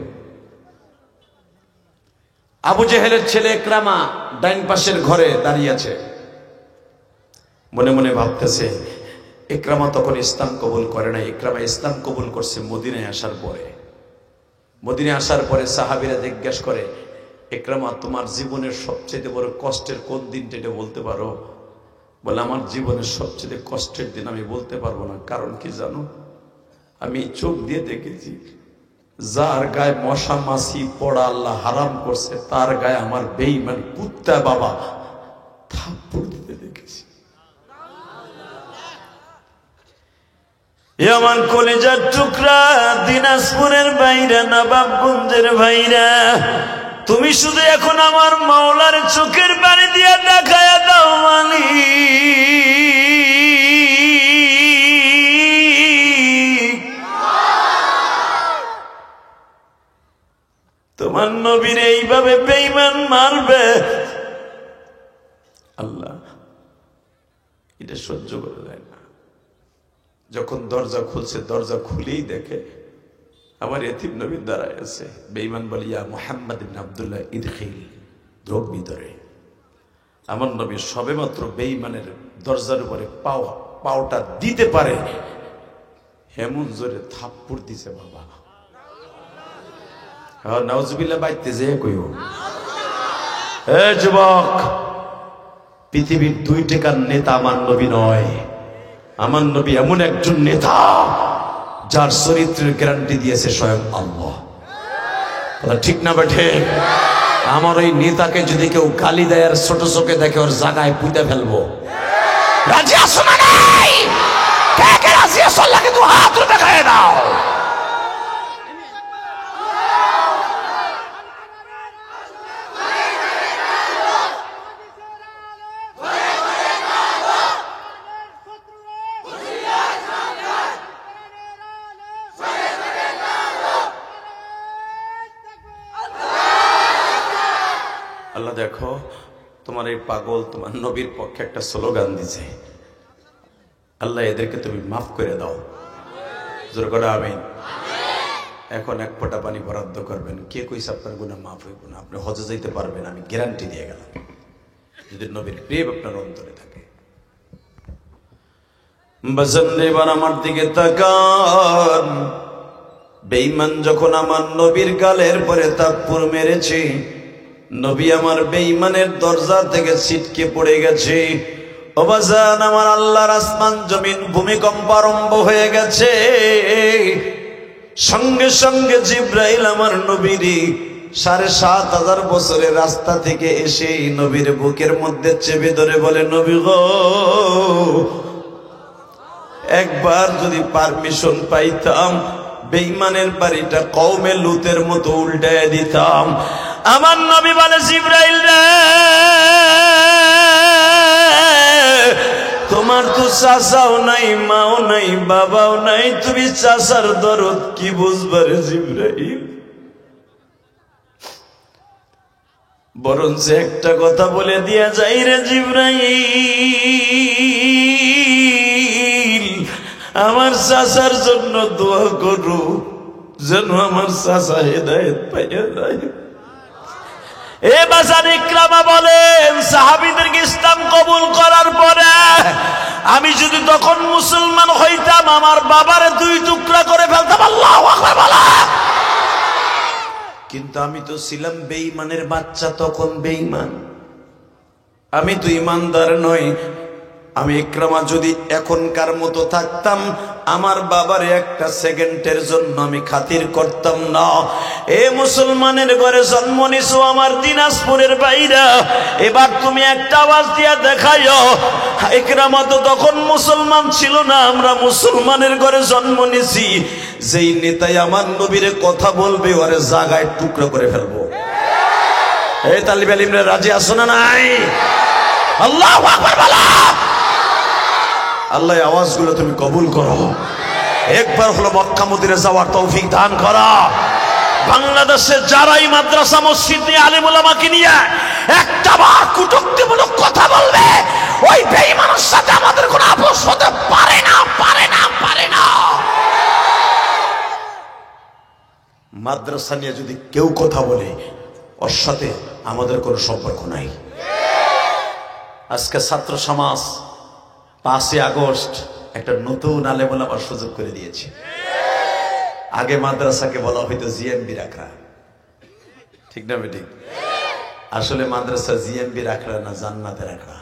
A: আবু জেহেলের ছেলে ইকরামা ডাইন পাশের ঘরে দাঁড়িয়ে আছে, মনে মনে ভাবতেছে। ইকরামা তখন ইসলাম কবুল করে না, ইকরামা ইসলাম কবুল করছে মদিনায় আসার পরে। মদিনায় আসার পরে সাহাবীরা জিজ্ঞাসা করে, ইকরামা তোমার জীবনের সবচেয়ে বড় কষ্টের কোন দিনটা এটা বলতে পারো? বলে আমার জীবনের সবচেয়ে কষ্টের দিন আমি বলতে পারবো না। কারণ কি জানো? আমি চোখ দিয়ে দেখেছি যার গায়ে মশা মাছি পড়া আল্লাহ হারাম করছে তার গায়ে আমার বেঈমান কুত্তা বাবা থাপ্পড় দিতে দেখেছি। এ আমার কলিজার টুকরা, দিনাজপুরের ভাইরা, নবাবগঞ্জের ভাইরা, তুমি শুধু এখন আমার মাওলার চোখের পানি দিয়া দেখায়া দাও মালিক। তোমার নবীর এইভাবে বেঈমান মারবে, আল্লাহ এটা সহ্য করা যায় না। যখন দরজা খুলছে, দরজা খুলেই দেখে আমার এতিম নবী দাঁড়ায় আছে। বেঈমান বলে, ইয়া মুহাম্মদ ইবনে আব্দুল্লাহ ইদখিল, ঢোক ভিতরে। আমার নবী সবেমাত্র বেঈমানের দরজার উপরে পাওটা দিতে পারে, এমন জোরে থাপ্পড় দিছে বাবা। হ্যাঁ, নাউজুবিল্লাহ বাইতে যে কইও। এ যুবক, পৃথিবীর 2 টাকার নেতা আমার নবী নয়। আমার নবী এমন একজন নেতা যার চরিত্রের গ্যারান্টি দিয়েছে স্বয়ং আল্লাহ। ঠিক না বেঠে? আমার ওই নেতাকে যদি কেউ গালি দেয় আর ছোট চোখে দেখে, ওর জায়গায় পুঁতে ফেলবো। রাজি আছো না নাই? কে কে রাজি আছো? আল্লাহকে তো হাত দেখায় দাও। আল্লাহ দেখো, তোমার এই পাগল তোমার নবীর পক্ষে একটা স্লোগান দিছে, আল্লাহ এদেরকে তুমি মাফ করে দাও। জোর করে আমিন। এখন 1 ফোঁটা পানি বরাদ্দ করবেন। কে কইছে আপনার গুনাহ মাফ হইব না? আপনি হজে যাইতে পারবেন, আমি গ্যারান্টি দিয়ে গেলাম, যদি নবীর প্রেম আপনার অন্তরে থাকে। বাজান এবার আমার দিকে তাকান। বেঈমান যখন আমার নবীর গালের পরে থাপ্পড় মেরেছে, নবী আমার বেঈমানের দরজা থেকে ছিটকে পড়ে গেছে। ও বাজান, আমার আল্লাহর আসমান জমিন ভূমিকম্প আরম্ভ হয়ে গেছে। সঙ্গে সঙ্গে জিব্রাইল আমার নবীরই ৭,৫০০ বছরের রাস্তা থেকে এসে নবীর বুকের মধ্যে চেপে ধরে বলে, নবী গো, একবার যদি পারমিশন পাইতাম, বেঈমানের বাড়িটা কওমে লুতের মতো উল্টায় দিতাম। আমার নবী বলে, জিবরাইল রে, তোমার তো চাচাও নাই, মাও নাই, বাবাও নাই, তুমি চাচার দরদ কি বুঝবা রে জিবরাইল? বরঞ্চ একটা কথা বলে দিয়া যাই রে জিবরাইল, আমার চাচার জন্য দোয়া করো, যেন আমার চাচা হেদায়েত পাইয়া যায়। এ বাজান ইকরামা বলেন, সাহাবীদেরকে ইসলাম কবুল করার পরে আমি যদি তখন মুসলমান হইতাম, আমার বাবারে 2 টুকরা করে ফেলতাম। আল্লাহু আকবার বলা। কিন্তু আমি তো ছিলাম বেঈমানের বাচ্চা, তখন বেঈমান, আমি তো ইমানদার নই। আমি ইকরামা যদি এখনকার মতো থাকতাম, আমার বাবার একটা সেকেন্ডের জন্য আমি খাতির করতাম না। এ মুসলমানের ঘরে জন্ম নিছো আমার দিনাজপুরের বাইরা, এবার তুমি একটা আওয়াজ দিয়া দেখাইও, ইকরামা তো তখন মুসলমান ছিল না, আমরা মুসলমানের ঘরে জন্ম নিছি। যেই নেতাই আমার নবীরে কথা বলবে, ওরে জায়গায় টুকরো করে ফেলবো। এই তালিব আলিমরা রাজি আছো না নাই? আল্লাহু আকবার বলা। আল্লাহ আওয়াজগুলো তুমি কবুল করো। একবার হলো মক্কা মদিনা যাওয়ার তৌফিক দান করা। বাংলাদেশে যারাই মাদ্রাসা মসজিদ নিয়ে আলেম ওলামাকে নিয়ে একটা বার কটূক্তিমূলক কথা বলবে, ওই বেঈমানের সাথে আমাদের কোনো আপোষ হতে পারে না, পারে না, পারে না। মাদ্রাসা নিয়ে যদি কেউ কথা বলে, ওর সাথে আমাদের কোনো সম্পর্ক নাই। আজকে ছাত্র সমাজ 5ই আগস্ট একটা নতুন আলেম ওলামার সুযোগ করে দিয়েছে। আগে মাদ্রাসাকে বলা হইতো জিএমবি রাখরা, ঠিক না বেটি? আসলে মাদ্রাসা জিএমবি রাখরা না, জান্নাতে রাখরা।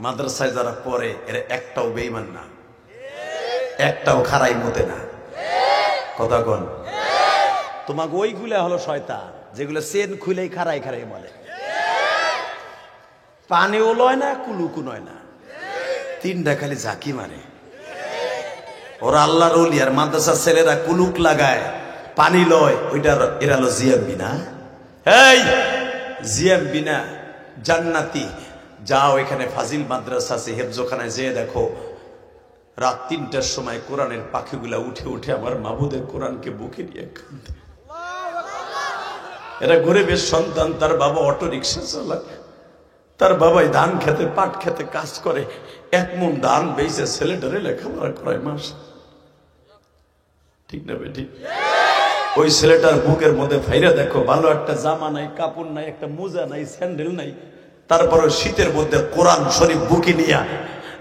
A: মাদ্রাসায় যারা পড়ে এরা একটাও বেঈমান না, একটাও খারাই মতে না। কথা কোন? তোমাকে ওইগুলা হলো শয়তান, যেগুলো চেন খুলেই খারাই খারাই বলে। পানিও লয় না, কুলুকু নয় না, 3টা খালি ঝাঁকি মারে। ওরা আল্লাহর ওলি, আর মাদ্রাসার ছেলেরা কুলুক লাগায়, পানি লয়, ওইটা এরা হলো জিএমবি না? এই জিএমবি না, জান্নাতি। যাও, এখানে ফাজিল মাদ্রাসা আছে, হেফজোখানায় যেয়ে দেখো, রাত 3টার সময় কোরআনের পাখিগুলা উঠে উঠে আমার মাবুদের কোরআনকে বুকে নিয়ে কাঁদে। এরা গরিবের সন্তান, তার বাবা অটো রিক্সা চালায়, তার বাবাই ধান খেতে পাট খেতে কাজ করে, 1 মণ ধান বেচে ছেলেটারে লেখাপড়া করায় মাস। ঠিক না বেঠিক? ওই ছেলেটার বুকের মধ্যে ফাইরা দেখো, ভালো একটা জামা নাই, কাপড় নাই, একটা মোজা নাই, স্যান্ডেল নাই, তারপরে শীতের মধ্যে কোরআন শরীফ বুকে নিয়ে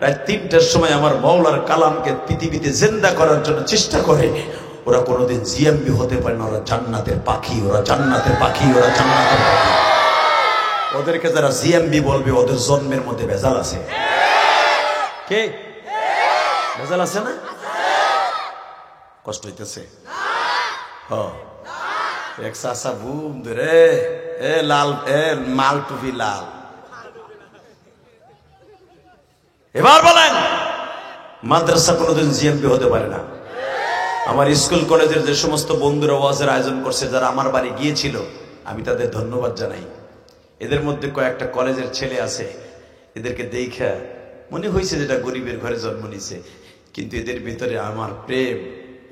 A: রাত 3টার সময় আমার মাওলার কালামকে পৃথিবীতে জিন্দা করার জন্য চেষ্টা করে। ওরা কোনোদিন জিএমবি হতে পারে না, ওরা জান্নাতের পাখি, ওরা জান্নাতের পাখি, ওরা জান্নাতের পাখি। ওদেরকে যারা জিএমবি বলবে, ওদের জন্মের মধ্যে ভেজাল আছে। কে ভেজাল আছে না? কষ্ট হইতেছে? এক চাষা বুম ধরে, এ লাল, এ মাল টুপি লাল। এবার বলেন, মাদ্রাসা কোনোদিন জিএমবি হতে পারে না। আমার স্কুল কলেজের যে সমস্ত বন্ধুরা ওয়াজের আয়োজন করছে, যারা আমার বাড়ি গিয়েছিল, আমি তাদের ধন্যবাদ জানাই। এদের মধ্যে কয়েকটা কলেজের ছেলে আছে, এদেরকে দেখা মনে হয়েছে যেটা গরিবের ঘরে জন্ম নিছে, কিন্তু এদের ভিতরে আমার প্রেম,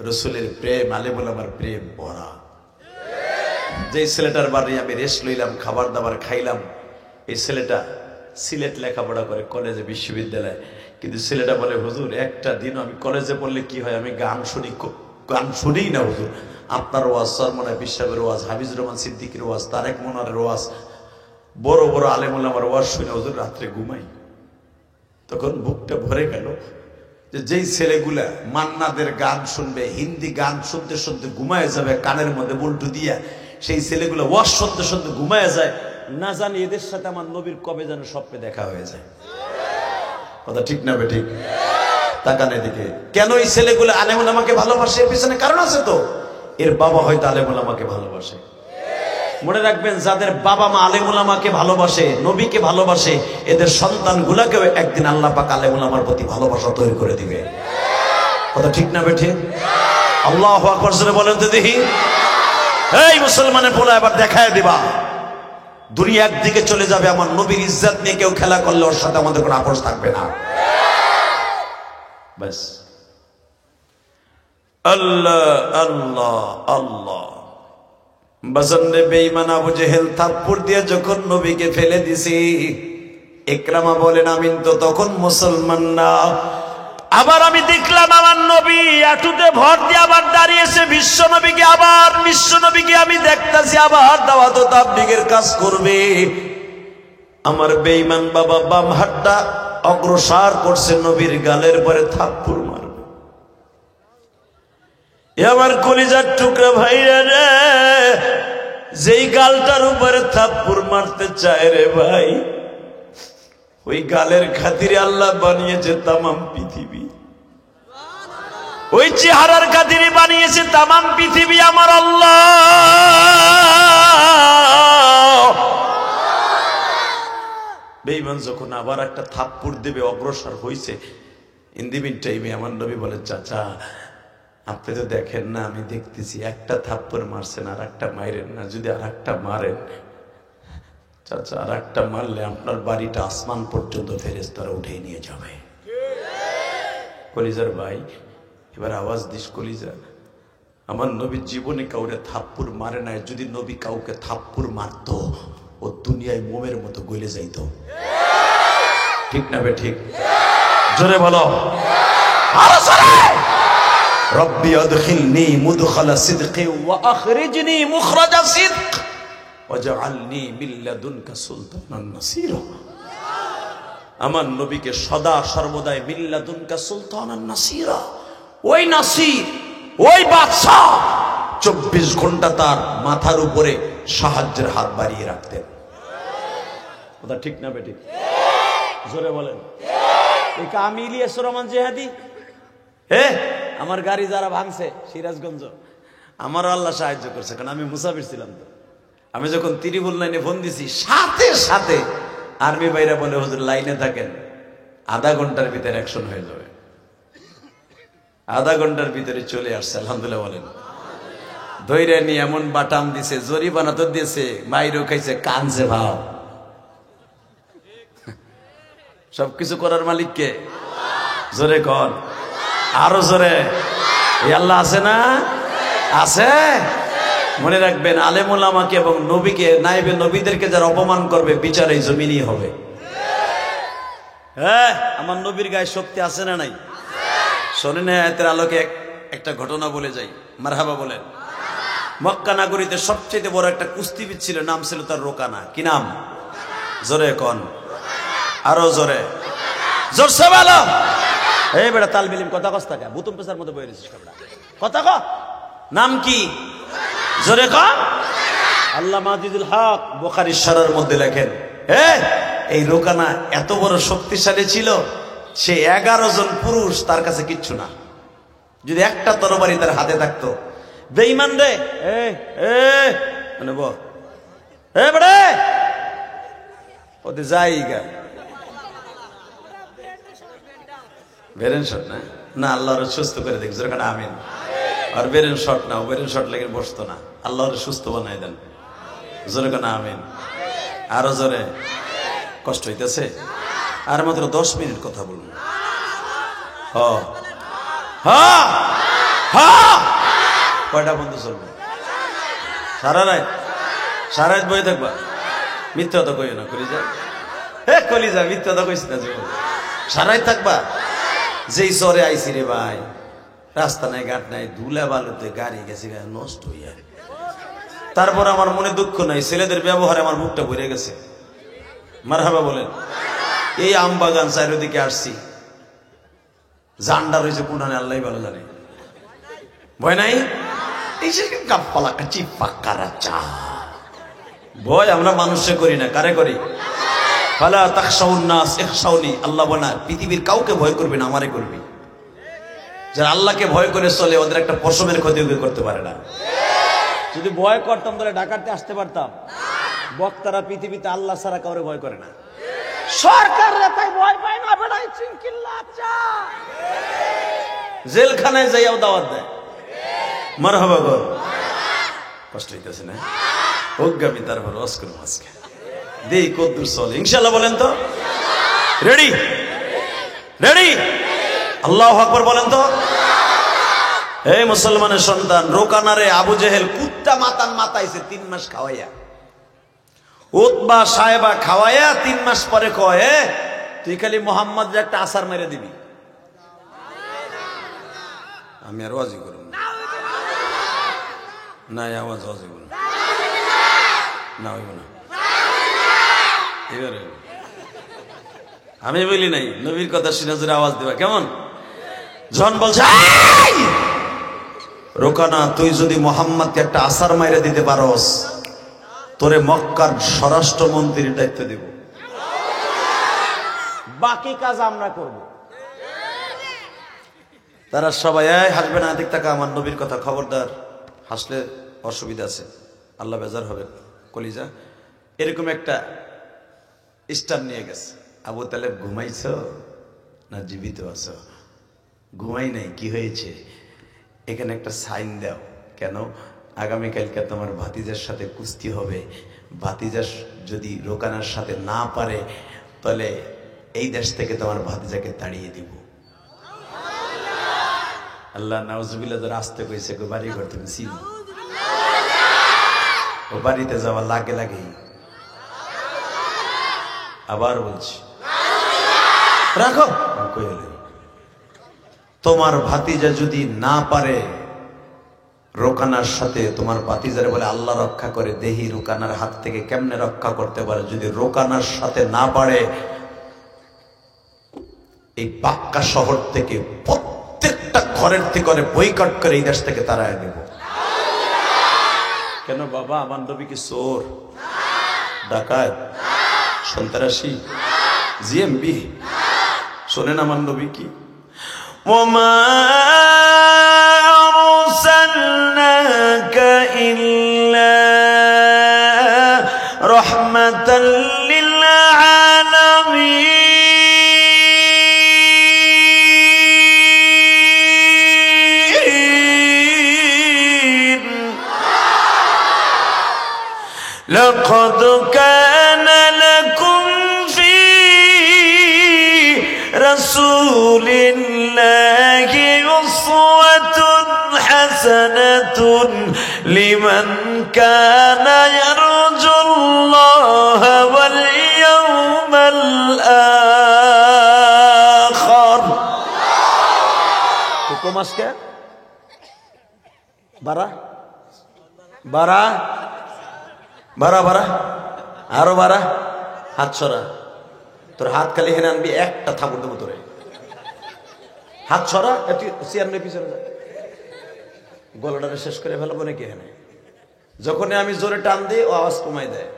A: রসুলের প্রেম, আলেমুল আমার প্রেম ভরা। যে ছেলেটার বাড়ি আমি রেস্ট লইলাম, খাবার দাবার খাইলাম, এই ছেলেটা সিলেট লেখাপড়া করে কলেজে, বিশ্ববিদ্যালয়ে, কিন্তু ছেলেটা বলে, হুজুর একটা দিন আমি কলেজে পড়লে কি হয়, আমি গান শুনিই না হুজুর। আপনার ওয়াজ, সরমনা বিশ্বাবের ওয়াজ, হাফিজুর রহমান সিদ্দিকের ওয়াজ, তারেক মোনারের ওয়াজ, বড় বড় আলেমুল আমার ওয়াজ শুনে হুজুর রাত্রে ঘুমাই। তখন বুকটা ভরে গেল যে যেই ছেলেগুলা মান্নাদের গান শুনবে, হিন্দি গান শুনতে শুনতে ঘুমায় যাবে কানের মধ্যে বল্টু দিয়া, সেই ছেলেগুলো ওয়াজ শুনতে শুনতে ঘুমায় যায়, না জানি এদের সাথে আমার নবীর কবে যেন স্বপ্নে দেখা হয়ে যায়। কথা ঠিক না বেঠিক? তাকান এদিকে। কেন এই ছেলেগুলো আলেমুল আমাকে ভালোবাসে? এর পিছনে কারণ আছে তো। এর বাবা হয়তো আলেমুল আমাকে ভালোবাসে। মনে রাখবেন, যাদের বাবা মা আলেমুল আমাকে ভালোবাসে, নবীকে ভালোবাসে, এদের সন্তান গুলাকেও একদিন আল্লাহ পাক আলেমুল আমার প্রতি ভালোবাসা তৈরি করে দিবে। কথা ঠিক না বেঠিক? আল্লাহু আকবার জোরে বলেন তো দেখি। এই মুসলমানের পোলা, এবার দেখায় দিবা, দুনিয়া একদিকে চলে যাবে, আমার নবীর ইজ্জত নিয়ে কেউ খেলা করলে ওর সাথে আমাদের কোনো আপোষ থাকবে না। ব্যাস। আল্লাহ আল্লাহ আল্লাহ। বাজারে বেঈমান আবু জেহেল থাপ্পড় দিয়ে যখন নবীকে ফেলে দিছি, ইকরামা বলেন আমিন, তো তখন মুসলমান না। আবার আমি দেখলাম আমার নবী এটুতে ভর দিয়ে আবার দাঁড়িয়েছে, বিশ্ব নবীকে, আবার বিশ্ব নবীকে আমি দেখতেছি আবার দাওয়াত ও তাবলীগের কাজ করবে। আমার বেঈমান বাবা বাম হাতটা অগ্রসর করছে নবীর গালের পরে থাপ্পড় মারবে। আমার কলিজার টুকরা ভাইরা রে, যেই গালটার উপরে থাপ্পড় মারতে চায় রে ভাই, ওই গালের খাতিরে আল্লাহ বানিয়েছে তামাম পৃথিবী, ওই চেহারার খাতিরে বানিয়েছে তামাম পৃথিবী আমার আল্লাহ। বেঈমান যখন আবার একটা থাপ্পড় দেবে, অগ্রসর হয়েছে, ইন দি মিন টাইমে আমার নবী বলে, চাচা আপনি তো দেখেন না, আমি দেখতেছি, একটা থাপ্পড় মারছেন, আর একটা মাইরেন না, যদি আর একটা মারেন চাচা, আর একটা মারলে আপনার বাড়িটা আসমান পর্যন্ত ফেরেশতারা উঠে নিয়ে যাবে। কলিজার ভাই, এবার আওয়াজ দিস কলিজা, আমার নবীর জীবনে কাউরে থাপ্পড় মারে নাই, যদি নবী কাউকে থাপ্পড় মারত, ও দুনিয়ায় মোমের মতো গলে যাইত। ঠিক না বে ঠিক? জোরে বলো। রব্বি আদখিলনি মুদখালা সিদকি ওয়া আখরিজনি মুখরাজা সিদক ওয়াজআলনি মিন লাদুনকা সুলতানান নাসীরা। আমার নবীকে সদা সর্বদাই মিন লাদুনকা সুলতানান নাসীরা, ওই নাসির, ওই বাদশা 24 ঘন্টা তার মাথার উপরে সাহায্যের হাত বাড়িয়ে রাখতেন। কথা ঠিক না বেঠিক? জোরে বলেন। আমি ইলিয়াস রহমান জেহাদি, আমার গাড়ি যারা ভাঙছে সিরাজগঞ্জ, আমারও আল্লাহ সাহায্য করছে, কারণ আমি মুসাফির ছিলাম। তো আমি যখন ত্রিপুল লাইনে ফোন দিছি, সাথে সাথে আর্মি ভাইরা বলে, হুজুর লাইনে থাকেন, আধা ঘন্টার ভিতরে অ্যাকশন হয়ে যাবে। আধা ঘন্টার ভিতরে চলে আসছে, আলহামদুলিল্লাহ বলেন। ধৈর্য নিয়ে এমন বাটাম দিছে, জরিমানা তো দিয়েছে, মাইরও খাইছে, কানছে ভাও। সবকিছু করার মালিক কে? জোরে কর, আরো জোরে। এই আল্লাহ আছে না? আছে। মনে রাখবেন, আলেমুল আমাকে এবং নবীকে, নাইবে নবীদেরকে যারা অপমান করবে, বিচার এই জমিনই হবে। হ্যাঁ, আমার নবীর গায়ে শক্তি আছে না নাই? শোনেন, আয়াতের আলোকে একটা ঘটনা বলে যাই। মারহাবা বলেন। মক্কা নগরীতে সবচেয়ে বড় একটা কুস্তিবিদ ছিল, নাম ছিল তার রোকানা। কি নাম? জোরে কন, আরো জোরে, জোরসে বলো। এই বেটা তাল মিলিম কথা কস্তা কা বুতুম পেশার মধ্যে বই রেছিস কাবড়া, কথা ক। নাম কি? জোরে ক। আল্লাহ মাজিদুল হক বুখারীর শরহের মধ্যে লেখেন, এই রোকানা এত বড় শক্তিশালী ছিল, সে 11 জন পুরুষ তার কাছে কিচ্ছু না। যদি একটা তরবারি তার হাতে থাকতো, বেঈমান রে, মানে বল বেড়ে ওদের যাইগা বেরেন শট না, না আল্লাহর সুস্থ করে দেখ, যেখানে আমিন। আর বেরেন শট না, বেরেন শট লেগে বসতো না, আল্লাহর সুস্থ বানাই দেন, যেখানে আমিন। আরো জোরে, কষ্ট হইতেছে। আর মাত্র 10 মিনিট কথা বলুন। কয়টা বন্ধু চলবে? সারা রাত, সারা রাত বই থাকবা? মিথ্যা তো কই না, কলিজা কলিজা, মিথ্যা তো কইস না। সারা রাত থাকবা? যেই চরে আইসি রে ভাই, রাস্তা নাই, ঘাট নাই, ধুলা বালুতে গাড়ি গেছে নষ্ট হইয়া। তারপর আমার মনে দুঃখ নাই, ছেলেদের ব্যবহারে আমার মুখটা ভরে গেছে। মারহাবা বলেন। এই আম বাগান চারিদিকে আসছি, জান্ডা রয়েছে পুনানে, আল্লাহ ভালো জানে। ভয় নাই? ভয় আমরা মানুষে করি না, কারে করি? ফালা তাখশাউন নাস ইখশাউনি, আল্লাহ বলে না পৃথিবীর কাউকে ভয় করবি না, আমারে করবি। যারা আল্লাহকে ভয় করে চলে, ওদের একটা পশমের ক্ষতি করতে পারে না। যদি ভয় করতাম তাহলে ঢাকাতে আসতে পারতাম। বক্তারা পৃথিবীতে আল্লাহ ছাড়া কাউরে ভয় করে না। সরকার তাই ভয় পায় না, বেড়াই চিনকিল্লা চা জেলখানায় যাইয়াও দাওয়াত দেয়। মারহাবা গো। কষ্ট হইতেছে না? অজ্ঞামী তারপর রস করুন আজকে দেই কদ্দুর চলে ইনশাআল্লাহ। বলেন তো রেডি? রেডি? আল্লাহু আকবার বলেন তো। এই মুসলমানের সন্তান, রোকানারে আবু জেহেল কুত্তা মাতান মাতাইছে 3 মাস খাওয়াইয়া। উতবা সাহেবা খাওয়াইয়া 3 মাস পরে কয়, তুই খালি মোহাম্মদ একটা আসার মেরে দিবি। আমি আর ওয়াজি করব না, আওয়াজ ওয়াজি করব না, হইব না। এবারে আমি বলি নাই, নবীর কথা শুনে জোরে আওয়াজ দিবা কেমন? জন বলছে, রোকানা তুই যদি মোহাম্মদকে একটা আসার মাইরে দিতে পারস, তোরে মক্কার স্বরাষ্ট্রমন্ত্রীর দায়িত্ব দেব, বাকি কাজ আমরা করব। তারা সবাই হাসবে না, দিক টাকা আমার নবীর কথা, খবরদার হাসলে অসুবিধা আছে, আল্লাহ বেজার হবে কলিজা। এরকম একটা স্টার নিয়ে গেছে। আবু তালেব, ঘুমাইছ না জীবিত আছো? ঘুমাই নাই। কি হয়েছে? এখানে একটা সাইন দাও। কেন? আগামীকালকে তোমার ভাতিজার সাথে কুস্তি হবে। ভাতিজা যদি রোকানার সাথে না পারে, তাহলে এই দেশ থেকে তোমার ভাতিজাকে তাড়িয়ে দিব। আল্লাহ নাউজুবিল্লাহ যারা আসতে কইছে, বাড়ি ঘর তুমি চিনো, ও বাড়িতে যাওয়া লাগে লাগেই। আবার বলছি, রাখো। তোমার ভাতিজা যদি না পারে রোকানার সাথে, তোমার ভাতিজারে বলে আল্লাহ রক্ষা করে, দেহি রোকানার হাত থেকে কেমনে রক্ষা করতে পারে। যদি রোকানার সাথে না পারে, এই বাক্কা শহর থেকে প্রত্যেকটা ঘরের থেকে করে বয়কট করে এই দেশ থেকে তাড়ায় দেব। কেন বাবা? আমার নবী কি চোর, ডাকাত, সন্ত্রাসী, জিএমবি? শোনেন আমার নবী কি, ওমা আরসালনাকা ইল্লা রাহমাতাল লিল আলামিন। লাকাদ কানা লাকুম ফি রাসূলিল্লাহি উসওয়াতুন হাসানাতুন লিমান কানা ইয়ারজুল্লাহা ওয়াল ইয়াউমাল আখির। তো কমাসকে বাড়া বাড়া বাড়া বাড়া আরো বাড়া। হাত ছড়া, তোর হাত খালি হেনে আনবি, একটা থাপড় দেবো তোরে। হাত ছড়া, একটু চেয়ার নিয়ে পিছনে যা, গলাটা শেষ করে ফেলবো নাকি হেনে। যখনই আমি জোরে টান দিই ও আওয়াজ কমাই দেয়।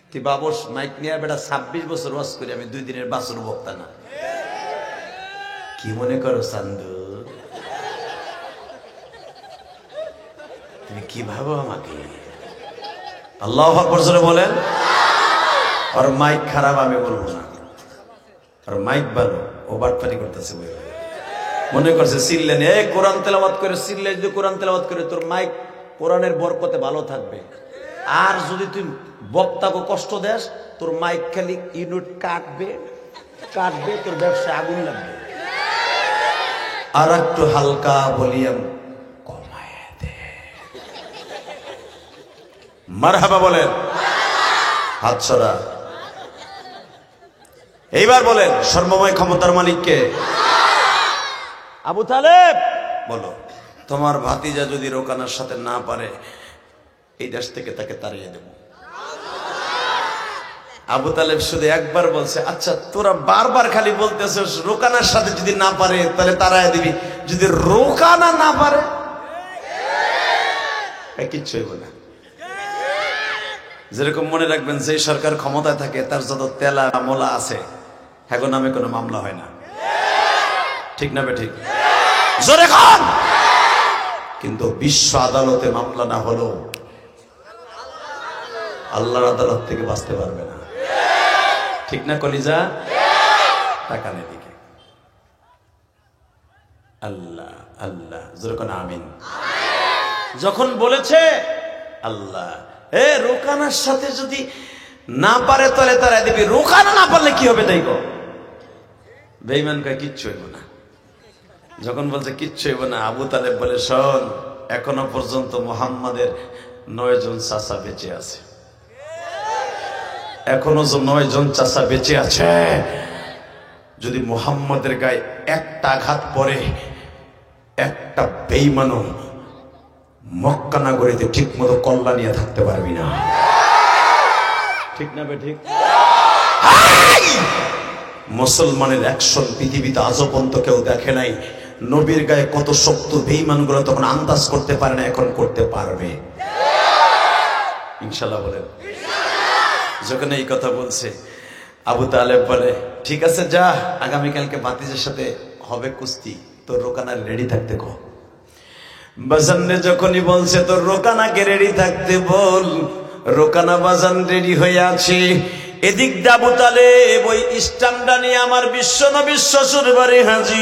A: তুই বাবস মাইক নিয়ে বেটা 26 বছর ওয়াজ করি আমি, 2 দিনের বাসুর বক্তা না। কি মনে করো চান্দু, তুমি কি ভাবো আমাকে? আল্লাহু আকবার জোরে বলেন। আর মাইক খারাপ আমি বলবো না, আর মাইক ভালো, ও বাটপাটি করতেছে। মনে করছে চিল্লেন, এই কোরআন তেলাওয়াত করে চিল্লে, যদি কোরআন তেলাওয়াত করে তোর মাইক কোরআনের বরকতে ভালো থাকবে। আর যদি তুই বক্তাকে কষ্ট দেস, তোর মাইক খালি ইউনিট কাটবে কাটবে, তোর ব্যবসা আগুন লাগবে। আর একটু হালকা ভলিউম কমায় দে। মারহাবা বলেন। হাত ছড়া। এইবার বলেন সর্বময় ক্ষমতার মালিককে। আবু তালেব বলো, তোমার ভাতিজা যদি রোকানার সাথে না পারে, এই দেশ থেকে তাকে তাড়িয়ে দেব। আবু তালেব শুধু একবার বলছে, আচ্ছা তোরা বারবার খালি বলতেছিস রোকানার সাথে যদি না পারে তাহলে তাড়ায় দিবি, যদি রোকানা না পারে কিচ্ছু হইব না। যেরকম মনে রাখবেন, যে সরকার ক্ষমতায় থাকে তার যত তেলা মোলা আছে, এখন নামে কোনো মামলা হয় না। ঠিক না ঠিক? জোরে খান। কিন্তু বিশ্ব আদালতে মামলা না হলেও আল্লাহর আদালত থেকে বাঁচতে পারবে না। ঠিক না কলিজা? টাকা নেই দিকে। আল্লাহ আল্লাহ জোরে কোন আমিন। যখন বলেছে আল্লাহ, এ রোকানার সাথে যদি না পারে তাহলে তারা দিবি, রোকানা না পারলে কি হবে? তাই গো বেঈমান কয় কিচ্ছু হইব না। যখন বলছে কিচ্ছু হইব না, আবু তালেব বলে, শোন, এখনো পর্যন্ত মুহাম্মাদের 9 জন চাচা বেঁচে আছে, এখনো 9 জন চাচা বেঁচে আছে। যদি মুহাম্মাদের গায়ে একটা আঘাত পড়ে, একটা বেঈমানও মক্কা নগরীতে ঠিক মতো কল্লা নিয়ে থাকতে পারবি না। ঠিক না ঠিক? মুসলমানের অ্যাকশন পৃথিবীতে আজও পর্যন্ত কেউ দেখে নাই। নবীর গায়ে কত শক্ত বেঈমানগুলো তখন আন্দাজ করতে পারে না, এখন করতে পারবে ইনশাআল্লাহ বলেন। যখন এই কথা বলছে, আবু তালেব বলে, ঠিক আছে যা, আগামীকালকে ভাতিজার সাথে হবে কুস্তি, তোর রোকানার রেডি থাকতে কো। বাজানে যখনই বলছে তোর রোকানাকে রেডি থাকতে বল, রোকানা বাজান রেডি হয়ে আছে। এদিক দিয়ে আবু তালেব ওই স্ট্যান্ডটা নিয়ে আমার বিশ্ব নবীর শ্বশুর বাড়ি হাজির।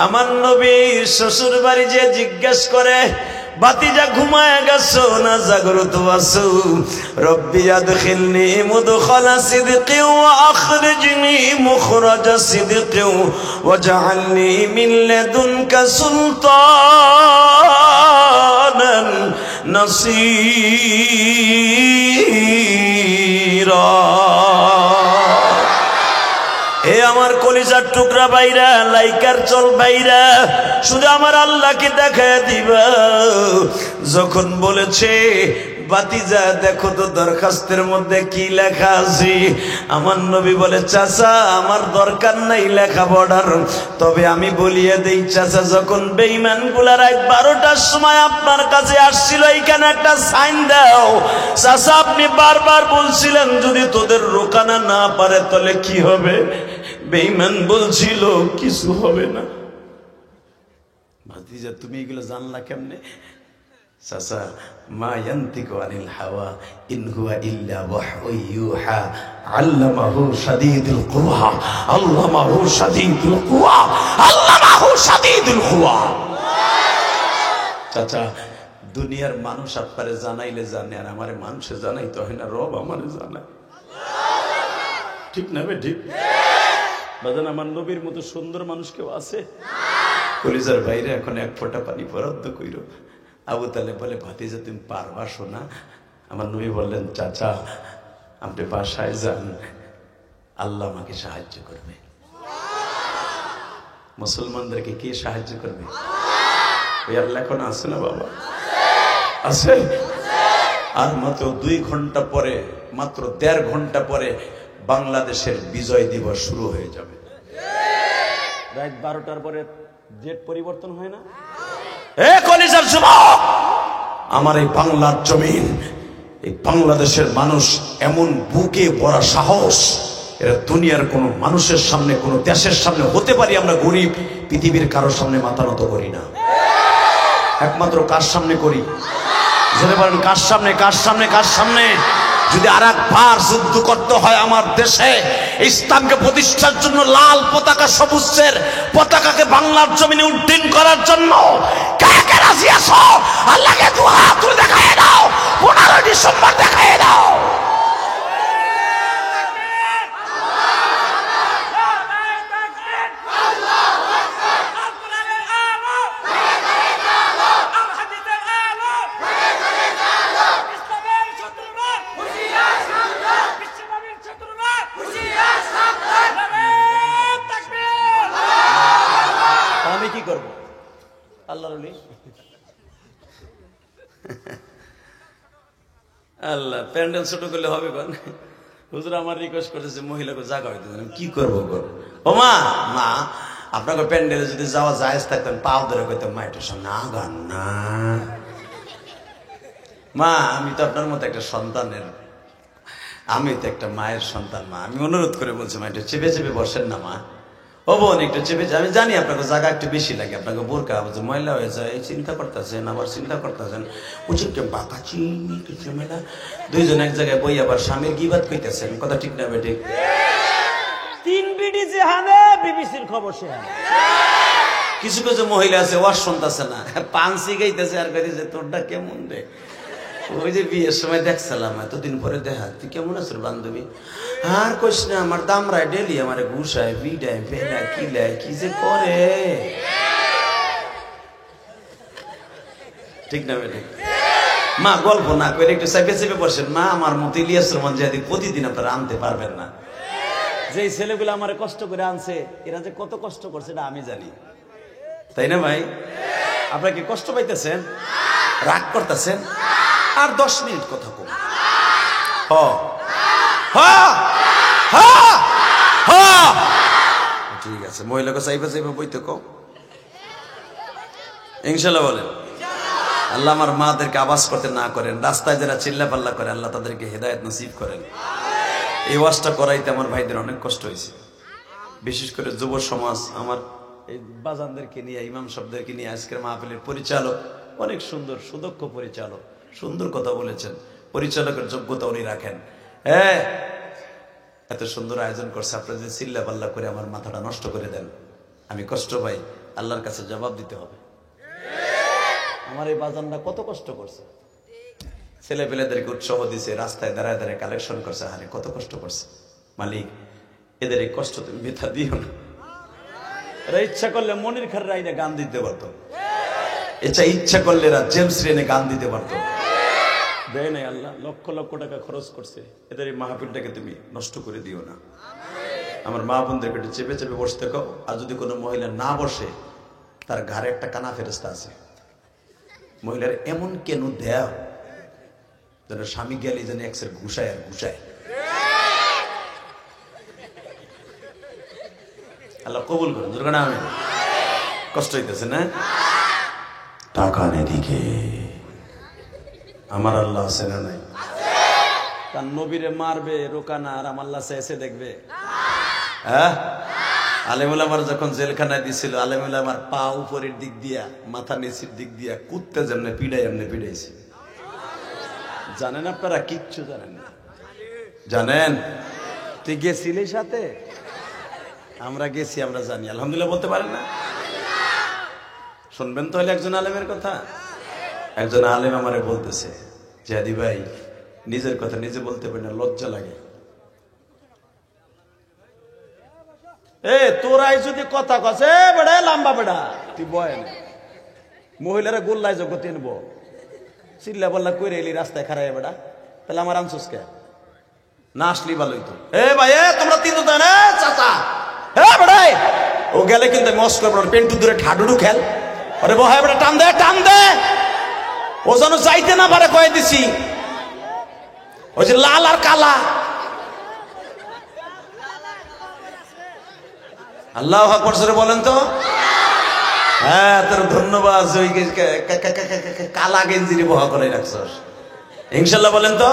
A: আমার নবীর শ্বশুর বাড়ি যে জিজ্ঞেস করে, ভাতিজা ঘুমায় গেছো না জাগ্রত আছো? রব্বি আদখিলনি মুদখালা সিদকিন ওয়া আখরিজনি মুখরাজা সিদকিন ওয়াজআলনি মিন লাদুনকা সুলতানান নাসীরা। এ আমার কলিজার টুকরা বাইরা, লাইকার চল বাইরা, শুধু আমার আল্লাহকে দেখায় দিবা। যখন বলেছে ভাতিজা দেখো তো দরখাস্তের মধ্যে কি লেখা আছে, আমার নবী বলে, চাচা আমার দরকার নাই লেখাপড়ার, তবে আমি বলিয়ে দেই চাচা, যখন বেঈমানগুলা রাত 12টার সময় আপনার কাছে আসছিল, এইখানে একটা সাইন দাও। চাচা আপনি বারবার বলছিলেন যদি তোদের রোকানা না পারে তাহলে কি হবে? বেঈমান বলছিল কিছু হবে না। ভাতিজা তুমি এগুলো জানলা কেমনে? চাচা, মা ইয়ান্তিকু আনিল হাওয়া ইন হুয়া ইল্লা ওয়াহয়ুন ইউহা আল্লামাহু শাদীদুল কুওয়া আল্লামাহু শাদীদুল কুওয়া আল্লামাহু ইন্নাহু শাদীদুল কুওয়া। চাচা, দুনিয়ার মানুষ আপনারে জানাইলে জানে, আর আমারে মানুষে জানাইতে হয় না, রব আমারে জানায়। ঠিক না বে ঠিক? বাজান, আমার নবীর মতো সুন্দর মানুষ কেউ আছে? কলিজার বাইরে এখন এক ফোঁটা পানি বরাদ্দ কইরো। আবু তালেব বলে, ভাতিজা তুমি পারবা শোনা? আমার নবী বললেন, চাচা আপনি বাসায় যান, আল্লাহ আমাকে সাহায্য করবে। মুসলমানদেরকে কে সাহায্য করবে? ওই আল্লাহ এখন আছে না বাবা? আছে। আর মাত্র 2 ঘন্টা পরে, মাত্র 1.5 ঘন্টা পরে বাংলাদেশের বিজয় দিবস শুরু হয়ে যাবে। রাত 12টার পরে ডেট পরিবর্তন হয় না? এ কলিজার যুবক, আমার এই বাংলার জমিন, এই বাংলাদেশের মানুষ এমন বুকে ভরা সাহস, এরা দুনিয়ার কোন মানুষের সামনে, কোন দেশের সামনে হতে পারি আমরা গরিব, পৃথিবীর কারোর সামনে মাথা নত করি না। একমাত্র কার সামনে করি? যদি বলেন কার সামনে, কার সামনে, কার সামনে? যদি আর একবার যুদ্ধ করতে হয় আমার দেশে ইসলামকে প্রতিষ্ঠার জন্য, লাল পতাকা সবুজের পতাকাকে বাংলার জমিনে উড্ডীন করার জন্য, কে কে রাজি আছো? আল্লাহকে 2 হাত তুলে দেখায় দাও, 15 ডিসেম্বর দেখায় দাও। আমি কি করবো? আল্লাহর ওলি। আল্লাহ, প্যান্ডেল ছোট করলে হবে? হুজুর আমার রিকোয়েস্ট করেছে মহিলাকে জায়গা হইতে, কি করবো? ও মা, মা আপনাকে প্যান্ডেলে যদি যাওয়া জায়েজ থাকতেন, পাও ধরে কইতাম, মা এটা না গান না। মা, আমি তো আপনার মতো একটা সন্তানের, আমি তো একটা মায়ের সন্তান। মা, আমি অনুরোধ করে বলছি, মা একটু চেপে চেপে বসেন না। মা, ও বোন একটু চেপে, আমি জানি আপনাকে জায়গা একটু বেশি লাগে, আপনাকে বোরকা ময়লা হয়ে যায়, চিন্তা করতেছেন, আবার চিন্তা করতেছেন উচিত বাঁকা চিনি কিছু মেলা, 2 জন এক জায়গায় বই আবার স্বামীর গিবাত কইতেছেন, কথা ঠিক না বেঠিক?
B: 3 বিডি যেহানে বিবিসির খবর সেহানে।
A: কিছু কিছু মহিলা আছে ওয়াজ শুনতেছে না, পানসি গাইতেছে আর কইতেছে তোরটা কেমন রে। ওই যে বিয়ের সময় দেখছিলাম, এতদিন পরে দেখা, তুই কেমন আছিস বান্ধবী? আর কইস না, আমার দামরায় ডেলি আমার ঘুষায়, বিডায়, পেলায়, কিলায়, কি যে করে। ঠিক না বেঠিক? মা, গল্প না করে একটু চেপে চেপে বসেন। মা, আমার মতো ইলিয়াস রহমান জিহাদি প্রতিদিন আপনারা আনতে পারবেন না।
B: যেই ছেলেগুলো আমার কষ্ট করে আনছে, এরা যে কত কষ্ট করছে এটা আমি জানি,
A: তাই না ভাই? আপনারা কি কষ্ট পাইতেছেন? রাগ করতেছেন? আর 10 মিনিট কথা কম। ঠিক আছে, মহিলাকে চাইবে চাইবে বইতে কম, ইনশাল্লাহ বলেন। আল্লাহ আমার মাদেরকে আওয়াজ করতে না করেন, রাস্তায় যারা চিল্লা পাল্লা করে আল্লাহ তাদেরকে হেদায়েত নসিব করেন। এই ওয়াজটা করাইতে আমার ভাইদের অনেক কষ্ট হয়েছে, বিশেষ করে যুব সমাজ। আমার এই বাজানদেরকে নিয়ে, ইমাম সাহেবদেরকে নিয়ে আজকের মাহফিলের পরিচালক অনেক সুন্দর, সুদক্ষ পরিচালক, সুন্দর কথা বলেছেন, পরিচালকের যোগ্যতা উনি রাখেন। হ্যাঁ, এত সুন্দর আয়োজন করছে, আপনারা যদি চিল্লা পাল্লা করে আমার মাথাটা নষ্ট করে দেন, আমি কষ্ট পাই, আল্লাহর কাছে জবাব দিতে হবে।
B: আমার এই বাজানরা কত কষ্ট করছে,
A: ছেলে পেলেদেরকে উৎসাহ দিছে, রাস্তায় দাঁড়ায় দাঁড়ায় কালেকশন করছে, আরে কত কষ্ট করছে। মালিক, এদের এই কষ্ট তুমি বৃথা দিও না।
B: এরা ইচ্ছা করলে মনির খার রাইনে গান দিতে পারতো,
A: এটা ইচ্ছা করলে এরা জেমস রেনে গান দিতে পারতো,
B: দেয় নাই। আল্লাহ লক্ষ লক্ষ টাকা খরচ করছে,
A: এদের এই মাহফিলটাকে তুমি নষ্ট করে দিও না। আমার মা বোনদেরকে একটু চেপে চেপে বসতে কও। আর যদি কোনো মহিলা না বসে, তার ঘাড়ে একটা কানা ফেরেস্তা আছে, মহিলার এমন কেন দেয় যেন স্বামী গেলে যেন এক্সের ঘুষায় আর ঘুষায়। আল্লাহ কবুল করুন। দুর্ঘটনা আমি কষ্ট হইতেছে না? টাকা এদিকে আমার আল্লাহ আছে না নাই?
B: তার নবীরে মারবে রোকানা, আর আমার আল্লাহ এসে দেখবে?
A: হ্যাঁ, আলেমুল আমার যখন জেলখানায় দিছিল, আলেমুল আমার পা উপরের দিক দিয়া, মাথা নিচের দিক দিয়া কুত্তে যেমনে পিড়াই এমনি পিড়াইছে।
B: জানেন আপনারা? কিচ্ছু জানেন না।
A: জানেন?
B: তুই গেছিলি সাথে?
A: আমরা গেছি, আমরা জানি। আলহামদুলিল্লাহ বলতে পারেন না? শুনবেন তো একজন আলেমের কথা। একজন আলেম আমারে বলতেছে যে আদি ভাই নিজের কথা নিজে বলতে পারি না, লজ্জা লাগে।
B: তোরাই যদি কথা কছে বেড়া লম্বা বেড়া তুই বয় না, মহিলারা গোল্লায় জগতে নেব চিল্লা বল্লা কইরে এলি রাস্তায় খারাই বেড়া, তাহলে আমার আনসুস কে না আসলি ভালোই তো। ভাই তোমরা তিন চাচা বেড়াই ও গেলে কিন্তু মস্ক পেন্টু দূরে ঠাডুডু খেল। আরে বহাই বেড়া টান দে টান দে, ও যেন যাইতে না পারে কয়ে দিছি। ওই যে লাল আর কালা, আল্লাহু আকবার জোরে বলেন তো। হ্যাঁ তোর ধন্যবাদ, ওই কালা গেঞ্জিরি বহা করে রাখছস ইনশাআল্লাহ বলেন তো।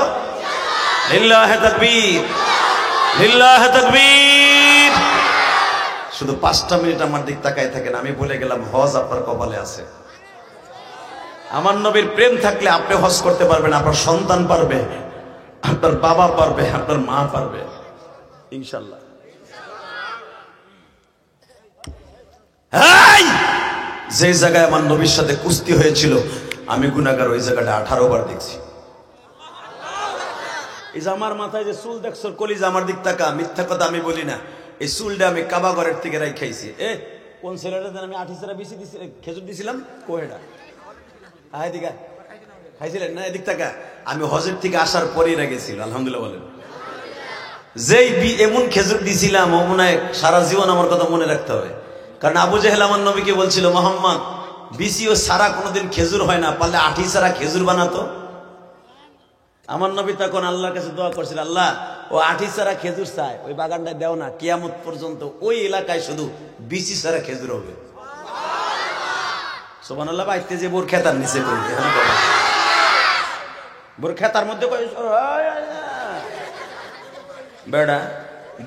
B: লিল্লাহি তাকবীর, লিল্লাহি তাকবীর। শুধু 5টা মিনিট আমার দিক তাকায় থাকেন, আমি বলে গেলাম হজ আপনার কপালে আছে। আমার নবীর প্রেম থাকলে আপনি হজ করতে পারবেন, আপনার সন্তান পারবে, আপনার বাবা পারবে, আপনার মা পারবে ইনশাআল্লাহ। যে জায়গায় আমার নবীর সাথে কুস্তি হয়েছিল আমি গুনাহগার, ওই জায়গাটা 18 বার দেখছি। এই যে আমার মাথায় যে চুল দেখছো কলিজা আমার দিক তাকা, মিথ্যা কথা আমি বলি না। এই চুলটা আমি কাবা ঘরের থেকে রাই খাইছি। কোন ছেলেটা আমি 28 বেশি দিছি খেজুর দিছিলাম কোহেডা দিকা খাইছিলেন না? এদিক তাকা, আমি হজের থেকে আসার পরেই রেগেছিল আলহামদুলিল্লাহ বলেন। যেই এমন খেজুর দিছিলাম ও মনে হয় সারা জীবন আমার কথা মনে রাখতে হবে। কারণ আবু জেহেল আমার নবীকে বলছিল মোহাম্মদ বিসি ও সারা কোনোদিন খেজুর হয় না, পারলে 28 সারা খেজুর বানাতো। আমার নবী তখন আল্লাহর কাছে দোয়া করছিল, আল্লাহ ও 28 সারা খেজুর চায়, ওই বাগানটা দেও না, কিয়ামত পর্যন্ত ওই এলাকায় শুধু বিসি সারা খেজুর হবে। সুবহানাল্লাহ। বাইতে যে বোর খেতার নিচে করি বোর খেতার মধ্যে বেড়া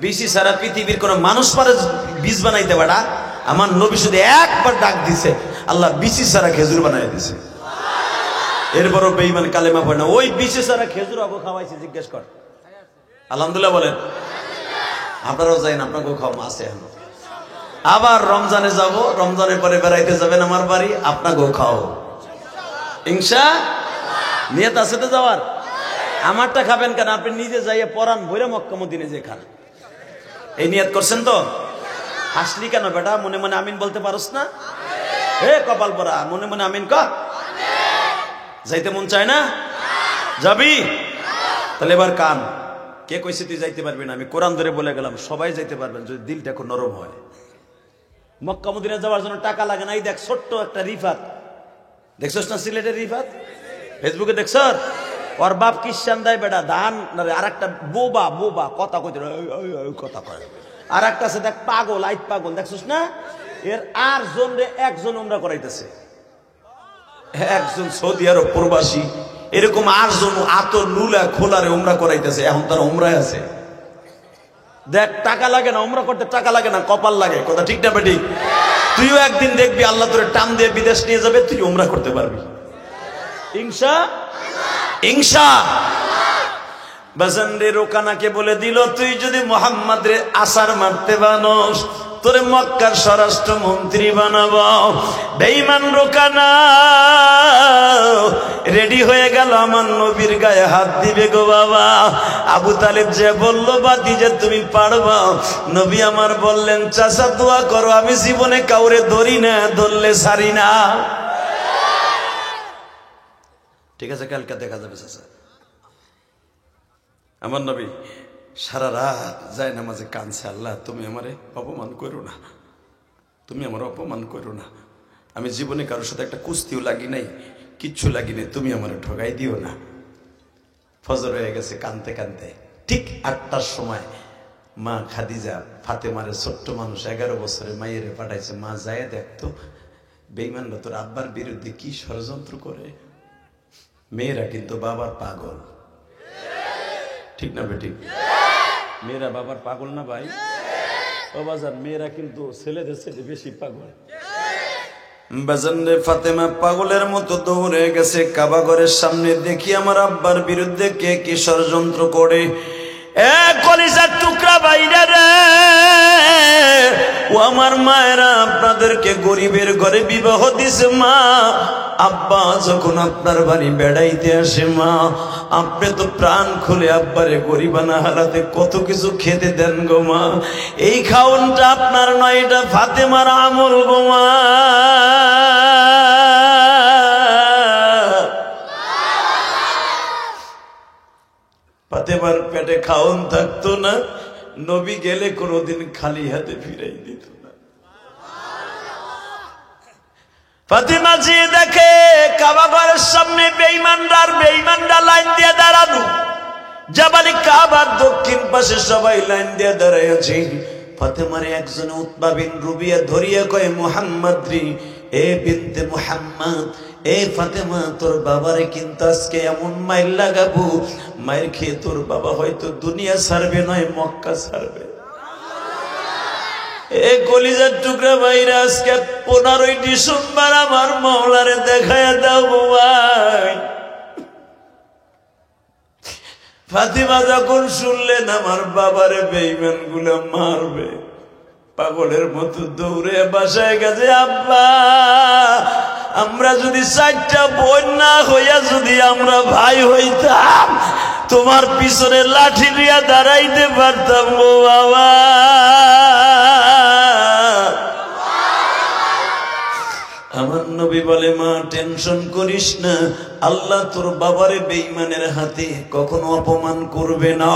B: বিসি সারা পৃথিবীর কোন মানুষ পারে বীজ বানাইতে বেড়া। আমার নবী শুধু একবার ডাক দিছে, আল্লাহ বিসি সারা খেজুর বানাই দিছে। এরপরও বেঈমান কালেমা পড়ে না, ওই বিসি সারা খেজুর আবু খাওয়াইছে, জিজ্ঞেস কর। আলহামদুলিল্লাহ বলেন। আপনারাও যাই না, আপনাকেও খাওয়া আছে। আবার রমজানে যাব, রমজানের পরে বেড়াইতে যাবেন আমার বাড়ি, আপনাকেও খাও ইনশা। নিয়ত আছে তো যাওয়ার? আমারটা খাবেন কেন? আপনি নিজে যাইয়ে পরান ভৈরা মক্কা মদিনে যে খান, এই নিয়ত করছেন তো? হাসলি কেন বেটা? মনে মনে আমিন বলতে পারোস না? কপাল পরা, মনে মনে আমিন ক। যাইতে মন চায় না? যাবি? তাহলে এবার কান। কে কইছে তুই যাইতে পারবি না? আমি কোরআন ধরে বলে গেলাম সবাই যাইতে পারবেন যদি দিলটা খুব নরম হয়। মক্কা মদিনা যাওয়ার জন্য টাকা লাগে না। এই দেখ ছোট্ট একটা রিফাত, দেখছস না সিলেটের রিফাত? ফেসবুকে দেখছ? ওর বাপ খ্রিস্টান দেয় বেটা ধান, আর একটা বোবা বোবা কথা কইতে কথা কয়। আর একটা আছে দেখ পাগল, আইত পাগল, দেখছস না? এর আর জন রে একজন উমরা করাইতেছে, একজন সৌদি আরব প্রবাসী, এরকম 8 জন আত লুলা খোলারে উমরা করাইতেছে। এখন তারা উমরায় আছে। দেখ টাকা লাগে না উমরা করতে, টাকা লাগে না, কপাল লাগে। কথা ঠিক না বেটি? তুইও একদিন দেখবি আল্লাহ তোরে টান দিয়ে বিদেশ নিয়ে যাবে, তুই উমরা করতে পারবি ইনশা ইনশা। বাজান রে রোকানাকে বলে দিল, তুই যদি মোহাম্মদ রে আসার মারতে বানস তোরে মক্কার স্বরাষ্ট্র মন্ত্রী বানাবো। বেঈমান রোকানা রেডি হয়ে গেল, আমার নবীর গায়ে হাত দিবে গো বাবা। আবু তালেব যে বলল বাতি যে তুমি পারবা। নবী আমার বললেন চাচা দোয়া করো, আমি জীবনে কাউরে ধরি না, ধরলে ছাড়ি না। ঠিক আছে, কালকে দেখা যাবে চাচা। আমার নবী সারা রাত যায় নামাজে কাঁদছে, আল্লাহ তুমি আমারে অপমান করো না, তুমি আমার অপমান করো না। আমি জীবনে কারোর সাথে একটা কুস্তিও লাগি নাই, কিচ্ছু লাগি নাই, তুমি আমার ঠগাই দিও না। ফজর হয়ে গেছে, কানতে কানতে ঠিক 8টার সময় মা খাদিজা ফাতেমারে, ছোট্ট মানুষ 11 বছরের মাইয়েরে পাঠাইছে, মা যায় দেখতো বেঈমানরা তোর আব্বার বিরুদ্ধে কি ষড়যন্ত্র করে। মেয়েরা কিন্তু বাবার পাগল, ঠিক না বেটি? মেয়েরা বাবার পাগল না ভাই? ও বাজার, মেয়েরা কিন্তু ছেলেদের চেয়ে বেশি পাগল। বাজান রে ফাতেমা পাগলের মতো দৌড়ে গেছে কাবা ঘরের সামনে, দেখি আমার আব্বার বিরুদ্ধে কে কি ষড়যন্ত্র করে। কলিজার
A: টুকরা বাইরা রে, ও আমার মায়েরা, আপনাদেরকে গরিবের ঘরে বিবাহ দিছে মা। আব্বা যখন আপনার বাড়ি বেড়াইতে আসে মা, আপনি তো প্রাণ খুলে আব্বারে গরিবানা হালাতে কত কিছু খেতে দেন গো মা। এই খাওনটা আপনার নয়, এটা ফাতেমার আমল গো মা। ফাতেমার পেটে খাওন থাকতো না, নবী গেলে কোনোদিন খালি হাতে ফিরাই দিত না। ফাতেমা যে দেখে কাবা ঘরের সামনে বেঈমানরা লাইন দিয়ে দাঁড়ানো, জাবালে কাবার দক্ষিণ পাশে সবাই লাইন দিয়ে দাঁড়ায় আছে। ফাতেমারে একজন উতবা বিন রুবিয়া ধরিয়া কয়, মুহাম্মদ রে, এ বিনতে মুহাম্মদ, এ ফাতেমা, তোর বাবারে কিন্তু আজকে এমন মাইর লাগাবো, মায়ের খেয়ে তোর বাবা হয়তো দুনিয়া ছাড়বে নয় মক্কা ছাড়বে। এ কলিজার টুকরা ভাইরা, আজকে 15ই ডিসেম্বর আমার মওলারে দেখায় দাও ভাই। ফাতিমা যখন শুনলেন আমার বাবারে বেঈমান গুলা মারবে, পাগলের মতো দৌড়ে বাসায় গেছে। আব্বা, আমরা যদি 4টা বোন না হইয়া যদি আমরা ভাই হইতাম, তোমার পিছনে লাঠি নিয়ে দাঁড়াইতে পারতাম গো বাবা। আমার নবী বলে, মা টেনশন করিস না, আল্লাহ তোর বাবারে বেঈমানের হাতে কখনো অপমান করবে না।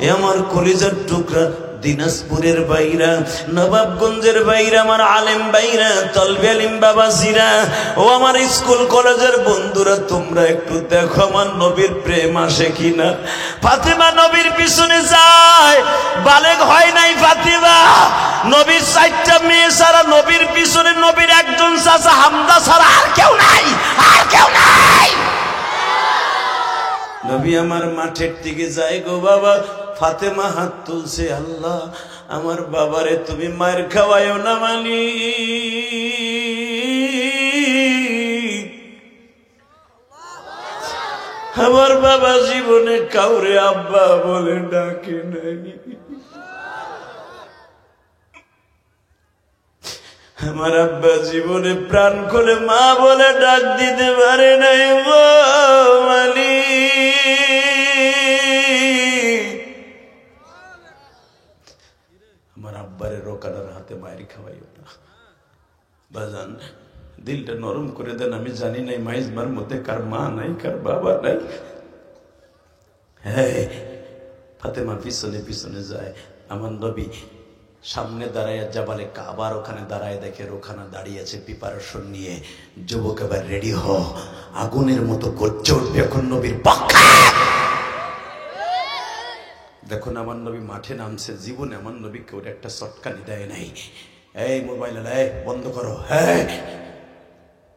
A: এ আমার কলিজার টুকরা দিনাজপুরের বাইরা, নবাবগঞ্জের বাইরা, আমার আলেম বাইরা, তলবে আলিম বাবাজিরা, ও আমার স্কুল কলেজের বন্ধুরা, তোমরা একটু দেখো আমার নবীর প্রেম আসে কিনা। ফাতেমা নবীর পিছনে যায়, বালেগ হয় নাই ফাতেমা। নবীর 4টা মেয়ে ছাড়া নবীর পিছনে নবীর একজন চাচা হামদা ছাড়া আর কেউ নাই, আর কেউ নাই। নবী আমার মাঠের দিকে যায় গো বাবা। ফাতেমা হাত তুলছে, আল্লাহ আমার বাবারে তুমি মায়ের খাওয়ায়ও না মালিক। আমার বাবা জীবনে কাউরে আব্বা বলে ডাকে নাই, আমার আব্বা জীবনে প্রাণ খুলে মা বলে ডাক দিতে পারে নাই গো মালিক। আমার আব্বারে রোকানার হাতে মায়ের খাওয়াইও না বাজান, দিলটা নরম করে দেন। আমি জানি নাই মাইজমার মধ্যে কার মা নাই, কার বাবা নাই। হ্যাঁ, ফাতেমা পিছনে পিছনে যায়। আমার নবী সামনে দাঁড়ায় জাবালে কাবার ওখানে দাঁড়ায়, দেখে রোখানা দাঁড়িয়ে আছে প্রিপারেশন নিয়ে। যুবক এবার রেডি হ, আগুনের মতো গর্জে উঠবে এখন নবীর পক্ষে। দেখুন আমার নবী মাঠে নামছে, জীবনে আমার নবী কেউ একটা চটকানি দেয় নাই। এই মোবাইল বন্ধ করো। হ্যাঁ,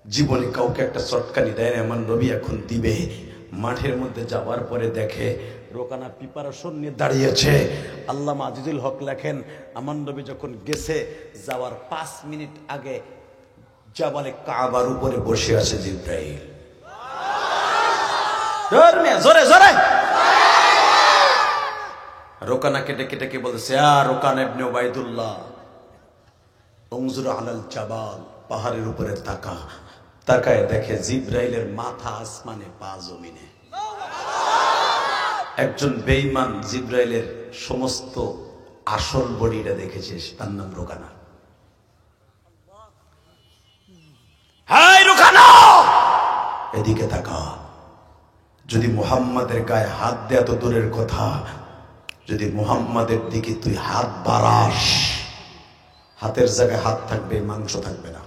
A: জীবনে কাউকে একটা চটকানি দেয় না, আমার নবী এখন দিবে। মাঠের মধ্যে যাওয়ার পরে দেখে রোকানা প্রিপারেশন নিয়ে দাঁড়িয়েছে। আল্লামা আজিজুল হক লেখেন, আমার নবী যখন গেছে, যাওয়ার 5 মিনিট আগে জাবালে কাবার উপরে বসে আছে জিব্রাইল। জোরে জোরে রোকানাকে ডেকে ডেকে বলছে, রোকানা ইবনে উবাইদুল্লাহ, উনজুর আলাল জাবাল, পাহাড়ের উপরে তাকা। তাকায় দেখে জিব্রাইলের মাথা আসমানে, পা জমিনে। একজন বেঈমান জিব্রাইলের সমস্ত আসল বডিটা দেখেছে, তার নাম রোকানা। হাই রোকানা, এদিকে তাকা। যদি মুহাম্মাদের গায়ে হাত দেয়া তো দূরের কথা, যদি মুহাম্মাদের দিকে তুই হাত বাড়াস, হাতের জায়গায় হাত থাকবে, মাংস থাকবে না।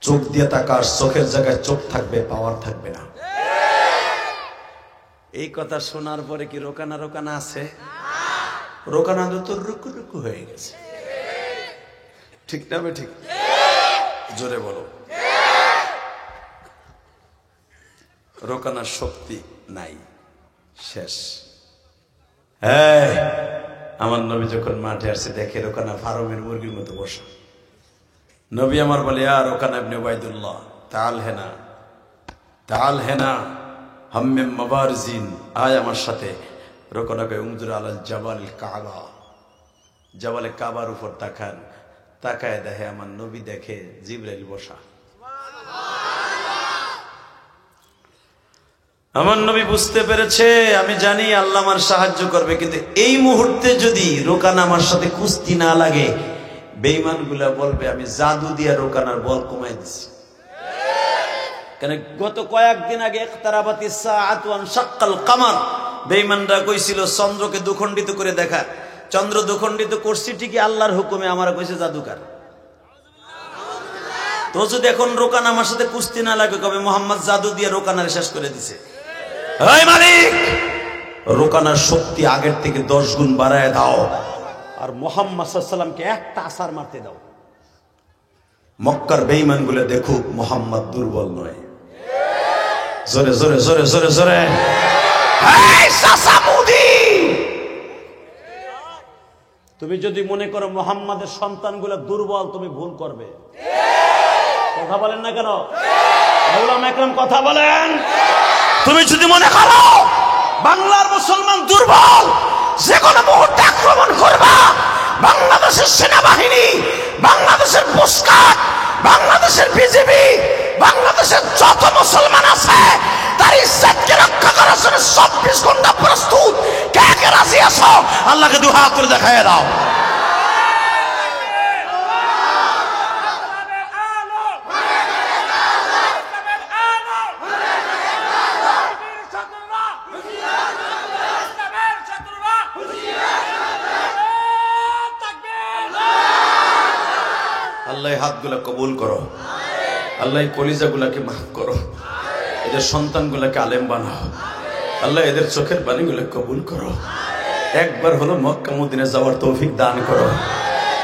A: চোখ দিয়ে তাকাস, চোখের জায়গায় চোখ থাকবে, পাওয়ার থাকবে না। এই কথা শোনার পরে কি রোকানা রোকানা আছে? রোকানা তো রুকু রুকু হয়ে গেছে। ঠিক না? ঠিক, জোরে বলো। রোকানার শক্তি নাই, শেষ। হ্যাঁ, আমার নবী যখন মাঠে আসছে, দেখে রোকানা ফার্মের মুরগির মতো বসা। নবী আমার বলে, রোকানা ইবনে উবাইদুল্লাহ, তাল হেনা, তাল হেনা, হাম্মে মাবারজিন, আয় আমার সাথে।
B: রোকনা কয় উনজুর আলাল জাবাল কাবা, জাবালে কাবার উপর তাকান, তাকায় দেখে আমার নবী, দেখে জিবরাইল বসা। আমার নবী বুঝতে পেরেছে আমি জানি আল্লাহ আমার সাহায্য করবে, কিন্তু এই মুহূর্তে যদি রোকানা আমার সাথে কুস্তি না লাগে, বেঈমান গুলা বলবে আমি জাদু দিয়া রোকানার বল কমাই দিছি। কেন গত কয়েকদিন আগে ইকতারাবাতিস সাআতু ওয়া শাক্কাল কামার, বেঈমানরা কইছিল চন্দ্রকে দুখণ্ডিত করে দেখা। চন্দ্র দুখণ্ডিত করছি ঠিকই, আল্লাহর হুকুমে, আমার কইছে জাদুকার। তো যদি এখন রোকানা আমার সাথে কুস্তি না লাগে, কবে মোহাম্মদ জাদু দিয়ে রোকানারে শেষ করে দিছে। এই মালিক, রোকানার শক্তি আগের থেকে 10 গুণ বাড়ায় দাও, আর মুহাম্মদ সাল্লাল্লাহু আলাইহি ওয়াসাল্লামকে একটা আছাড় মারতে দাও। মক্কার বেঈমান গুলো দেখুক মুহাম্মদ দুর্বল নয়। জোরে জোরে জোরে জোরে জোরে। এই সাসামুদি, তুমি যদি মনে করো মুহাম্মাদের সন্তানগুলো দুর্বল, তুমি ভুল করবে। কথা বলেন না কেন? উলামা একরাম কথা বলেন। তুমি যদি মনে করো বাংলার মুসলমান দুর্বল, যে কোনো মুহূর্তে আক্রমণ করবা, বাংলাদেশের সেনাবাহিনী, বাংলাদেশের পুস্কার, বাংলাদেশের বিজেপি, বাংলাদেশের যত মুসলমান আছে তার ইজ্জতকে রক্ষা করার জন্য 24 ঘন্টা প্রস্তুত। কে কে রাজি আছো? আল্লাহকে দুই হাত করে দেখায় দাও। আল্লাহ হাতগুলা কবুল করো, আল্লাহ কলিজাগুলাকে মাফ করো, এদের সন্তানগুলাকে আলেম বানাও, আল্লাহ এদের চোখের পানিগুলো কবুল করো। একবার হলো মক্কা মদিনা যাওয়ার তৌফিক দান করো,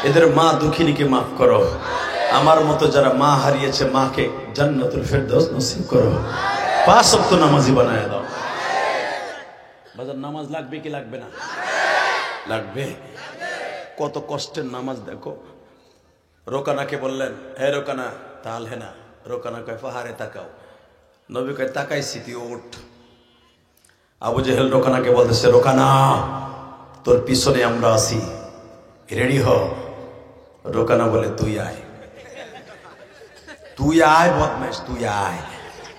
B: এদের মা দুঃখিনীকে মাফ করো, আমার মতো যারা মা হারিয়েছে মাকে জান্নাতুল ফেরদৌস নসিব করো। 5 ওয়াক্ত নামাজি বানায় দাও। বাজার নামাজ লাগবে কি লাগবে না? লাগবে। কত কষ্টের নামাজ দেখো। রোকানাকে বললেন, হে রোকানা, তাল হে না। রোকানা কয় পাহাড়ে তাকাও। নবী কয় তাকাইছি, তুই ওঠ। আবু জেহেল রোকানাকে বলতেছে, রোকানা তোর পিছনে আমরা আছি, রেডি হ। রোকানা বলে, তুই আয়, তুই আয় বদমাইশ, তুই আয়।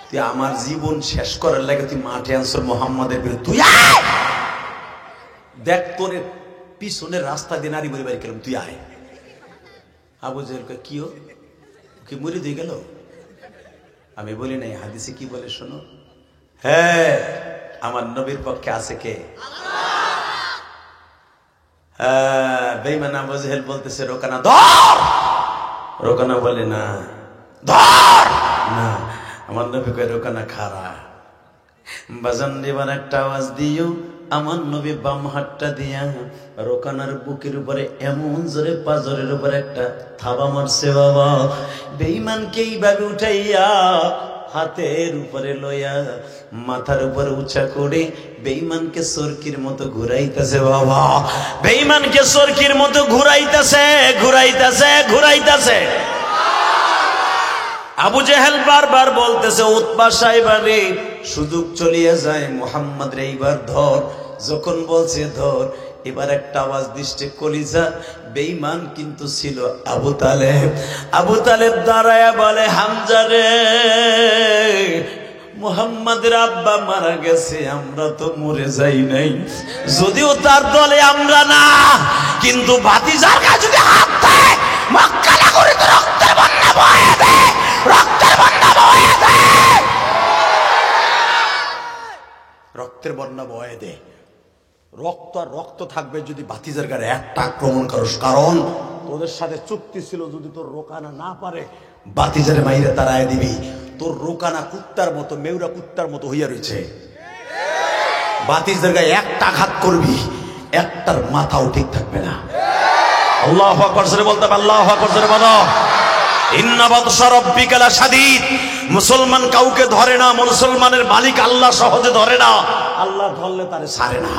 B: তুই আমার জীবন শেষ করার লাগে তুই মাঠে আনছর মোহাম্মদের বিরুদ্ধে, তুই আয়। দেখ তোর পিছনের রাস্তা দিয়ে নারী বাড়ি বাড়ি গেলাম, তুই আয়। আবু জেহেল কয়, কি কি মরে দিয়ে গেল? আমি বলি নাই, হাদিসে কি বলে শোনো। হ্যাঁ, আমার নবীর পক্ষে আছে কে? হ্যাঁ, বেঈমান আবু জেহেল বলতেছে, রোকানা ধর। রোকানা বলে, না ধর না। আমার নবী কয়, রোকানা খারা। বাজান দিবার একটা আওয়াজ দিও। আমার নবী বাম হাতটা দিয়া রোকানার বুকের উপরে এমন জোরে পাজরের উপরে একটা থাবা মারছে বাবা। বেঈমানকে এইভাবে উঠাইয়া হাতের উপরে লইয়া মাথার উপরে উঁচা করে বেঈমানকে সরকির মতো ঘুরাইতেছে বাবা। বেঈমানকে সরকির মতো ঘুরাইতেছে, ঘুরাইতেছে, ঘুরাইতেছে। আবু জেহেল বারবার বলতেছে, উতবা সাহেবারে সুযোগ চলিয়ে যায়, মুহাম্মদ রে এইবার ধর। যখন বলছে ধর, এবার একটা আওয়াজ দিচ্ছে কলিজা। বেঈমান কিন্তু ছিল আবু তালেব। আবু তালেব দাঁড়ায়া বলে, হামজা রে, মুহাম্মাদের আব্বা মারা গেছে, আমরা তো মরে যাই নাই। যদিও তার দলে আমরা না, কিন্তু ভাতিজার গায়ে যদি হাত দেয়, মক্কা নগরী তো রক্তের বন্যা বয়ে দেয়, রক্তের বন্যা বয়ে দেয়, রক্তের বন্যা বয়ে দেয়। রক্ত আর রক্ত থাকবে যদি ভাতিজার গায়ে একটা আক্রমণ করস। কারণ তোদের সাথে চুক্তি ছিল, যদি তোর রোকানা না পারে ভাতিজারে মাইরে তাড়ায় দিবি। তোর রোকানা কুত্তার মতো, মেউরা কুত্তার মতো হইয়া রয়েছে। ভাতিজার গায়ে একটা আঘাত করবি, একটার মাথাও ঠিক থাকবে না। আল্লাহু আকবার জোরে বলতে হবে, আল্লাহু আকবার জোরে বলো। ইন্না বাতশা রাব্বিকা লাশাদীদ। মুসলমান কাউকে ধরে না, মুসলমানের মালিক আল্লাহ সহজে ধরে না। আল্লাহ ধরলে তারে ছাড়ে না।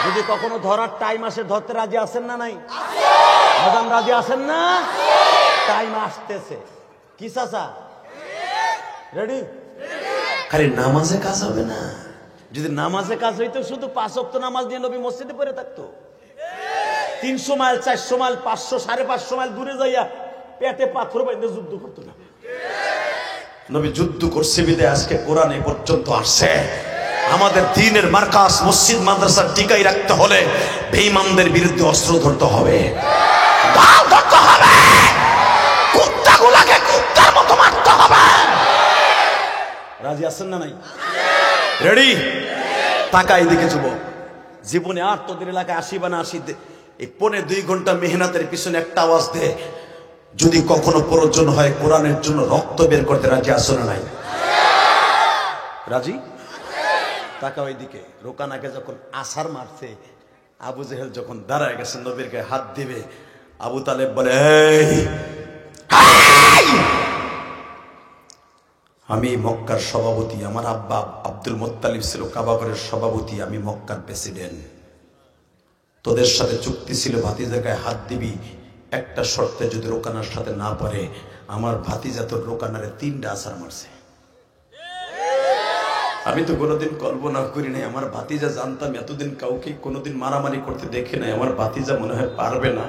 B: যদি কখনো ধরার টাইম আসে, ধরতে রাজি আছেন না? নাই আছেন? রাজি আছেন না? টাইম আসতেছে। কি চাচা রেডি? খালি নামাজে কাজ হবে না, যদি নামাজে কাজ হইতো শুধু 5 ওয়াক্ত নামাজ দিয়ে নবী মসজিদে পড়ে থাকতো। 300 মাইল 400 মাইল 500 550 মাইল দূরে যাইয়া পেটে পাথর বাইন্ধে যুদ্ধ করতো না। নবী যুদ্ধ করছে বিদে আজকে কোরআন এই পর্যন্ত আসছে। আমাদের দ্বীনের মার্কাজ মসজিদ মাদ্রাসা টিকাই রাখতে হলে বেঈমানদের বিরুদ্ধে অস্ত্র ধরতে হবে, ঢাল ধরতে হবে, কুত্তাগুলাকে কুত্তার মতো মারতে হবে। রাজি আছেন না নাই? রেডি? টাকা এদিকে যুবক, জীবনে আর তোদের এলাকায় 80 বা 80 এই 1.5-2 ঘন্টা মেহনতের পিছনে একটা আওয়াজ দে, যদি কখনো প্রয়োজন হয় কোরআনের জন্য রক্ত বের করতে রাজি আছো না নাই? রাজি? টাকা ওইদিকে। রোকানাকে যখন আসার মারছে, আবু জেহেল যখন দাঁড়ায় গেছে নবীর গায়ে হাত দিবে, আবু তালেব বলে, আমি মক্কার সভাপতি, আমার আব্বা আব্দুল মুত্তালিব ছিল কাবাগরের সভাপতি, আমি মক্কার প্রেসিডেন্ট, তোদের সাথে চুক্তি ছিল ভাতিজার গায়ে হাত দিবি, একটা শর্তে যদি রোকানার সাথে না পারে, আমার ভাতিজা তোর রোকানারে 3টা আছাড় মারছে। আমি তো কোনোদিন কল্পনা করি নাই, আমার ভাতিজা জানতাম এতদিন কাউকে কোনোদিন মারামারি করতে দেখে নাই, আমার ভাতিজা মনে হয় পারবে না,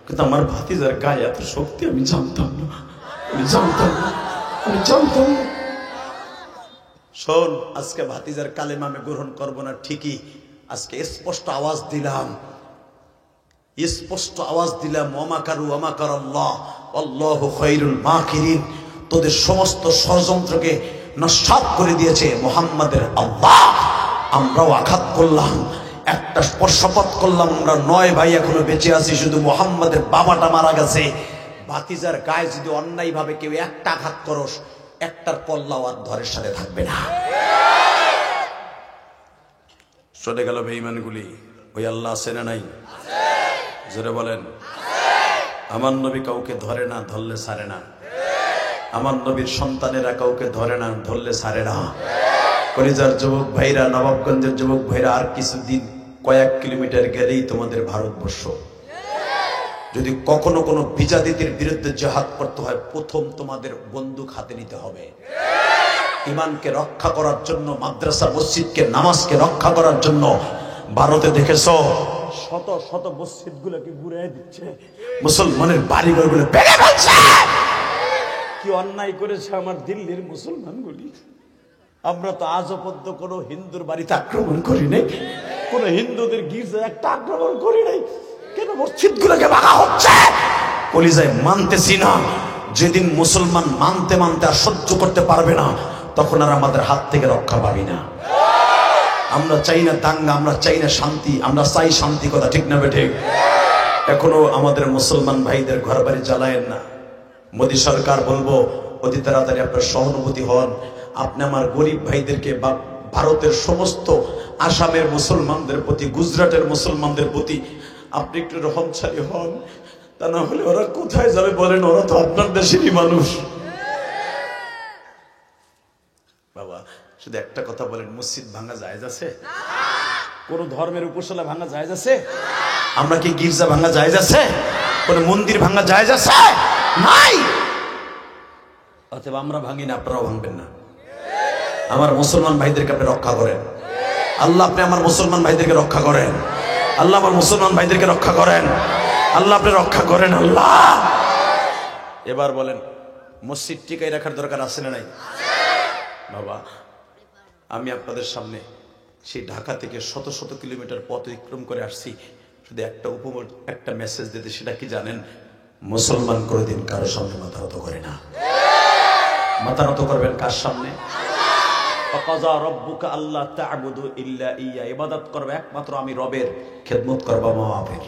B: কিন্তু আমার ভাতিজার গায়ে এত শক্তি আমি জানতাম না, আমি জানতাম না, আমি জানতাম না। শোন, আজকে ভাতিজার কালেমা আমি গ্রহণ করবো না ঠিকই, আজকে স্পষ্ট আওয়াজ দিলাম, স্পষ্ট আওয়াজ দিলাম, ওয়ামাকারু ওয়ামাকার আল্লাহ আল্লাহু খায়রুল মাকিরিন। তোদের সমস্ত ষড়যন্ত্রকে নস্যাৎ করে দিয়েছে মুহাম্মাদের আল্লাহ। আমরাও আঘাত করলাম, একটা শপথ করলাম, আমরা 9 ভাই এখনো বেঁচে আছি, শুধু মুহাম্মাদের বাবাটা মারা গেছে। ভাতিজার গায়ে যদি অন্যায় ভাবে কেউ একটা আঘাত করস, একটার পল্লাও আর ধরের সাথে থাকবে না। চলে গেল বেঈমানগুলি। ওই আল্লাহ আছে না নাই? জোরে বলেন। আমার নবী কাউকে ধরে না, ধরলে ছাড়ে না। আমার নবীর সন্তানেরা কাউকে ধরে না, ধরলে ছাড়ে না। কলিজার যুবক ভাইরা, নবাবগঞ্জের যুবক ভাইরা, আর কিছুদিন কয়েক কিলোমিটার গেলেই তোমাদের ভারতবর্ষ। যদি কখনো কোনো বিজাতিদের বিরুদ্ধে জিহাদ করতে হয়, প্রথম তোমাদের বন্দুক হাতে নিতে হবে। ইমানকে রক্ষা করার জন্য, মাদ্রাসা মসজিদকে নামাজকে রক্ষা করার জন্য ভারতে দেখেছ শত শত মসজিদ গুলোকে ঘুরিয়ে দিচ্ছে, মুসলমানের বাড়িঘর গুলো ভেঙে ফেলছে। কি অন্যায় করেছে আমার দিল্লির মুসলমানগুলি। আমরা তো আজও পর্যন্ত কোনো হিন্দুর বাড়িতে আক্রমণ করি নাই, কোন হিন্দুদের গির্জা একটা আক্রমণ করি নাই, কেন মসজিদ গুলোকে ভাঙা হচ্ছে? কলিজায় মানতেছি না। যেদিন মুসলমান মানতে মানতে আর সহ্য করতে পারবে না, তখন আর আমাদের হাত থেকে রক্ষা পাবি না। আমরা চাই না দাঙ্গা, আমরা চাই না শান্তি, আমরা চাই শান্তি। কথা ঠিক না বেঠিক? এখনো আমাদের মুসলমান ভাইদের ঘর বাড়ি জ্বালায়েন না। মোদী সরকার বলবো অতি তাড়াতাড়ি আপনার সহানুভূতি হন। আপনি আমার গরিব ভাইদেরকে বা ভারতের সমস্ত আসামের মুসলমানদের প্রতি, গুজরাটের মুসলমানদের প্রতি আপনি একটু রহমশালী হন। তা না হলে ওরা কোথায় যাবে বলেন? ওরা তো আপনার দেশেরই মানুষ। বাবা, শুধু একটা কথা বলেন, মসজিদ ভাঙা জায়েজ আছে? কোন ধর্মের উপাসনা ভাঙা জায়েজ আছে? আমরা কি গির্জা ভাঙা জায়েজ আছে? কোন মন্দির ভাঙা জায়েজ আছে? নাই। অতএব আমরা ভাঙি না, আপনারাও ভাঙবেন না। আমার মুসলমান ভাইদেরকে আপনি রক্ষা করেন। আল্লাহ, আপনি আমার মুসলমান ভাইদেরকে রক্ষা করেন। আল্লাহ, আমার মুসলমান ভাইদেরকে রক্ষা করেন। আল্লাহ, আপনি রক্ষা করেন। আল্লাহ। এবার বলেন, মসজিদ টিকাই রাখার দরকার আছে না নাই? বাবা, আমি আপনাদের সামনে সেই ঢাকা থেকে শত শত কিলোমিটার পথ অতিক্রম করে আসছি শুধু একটা মেসেজ দিতে। সেটা কি জানেন? মুসলমান কোনোদিন কারোর সামনে মাথা নত করে না। মাথা নত করবেন কার সামনে? ওয়াকাযা রাব্বুকা আল্লা তা'বুদু ইল্লা ইয়্যা। ইবাদত করবে একমাত্র আমি রবের, খেদমত করবা মা বাবার।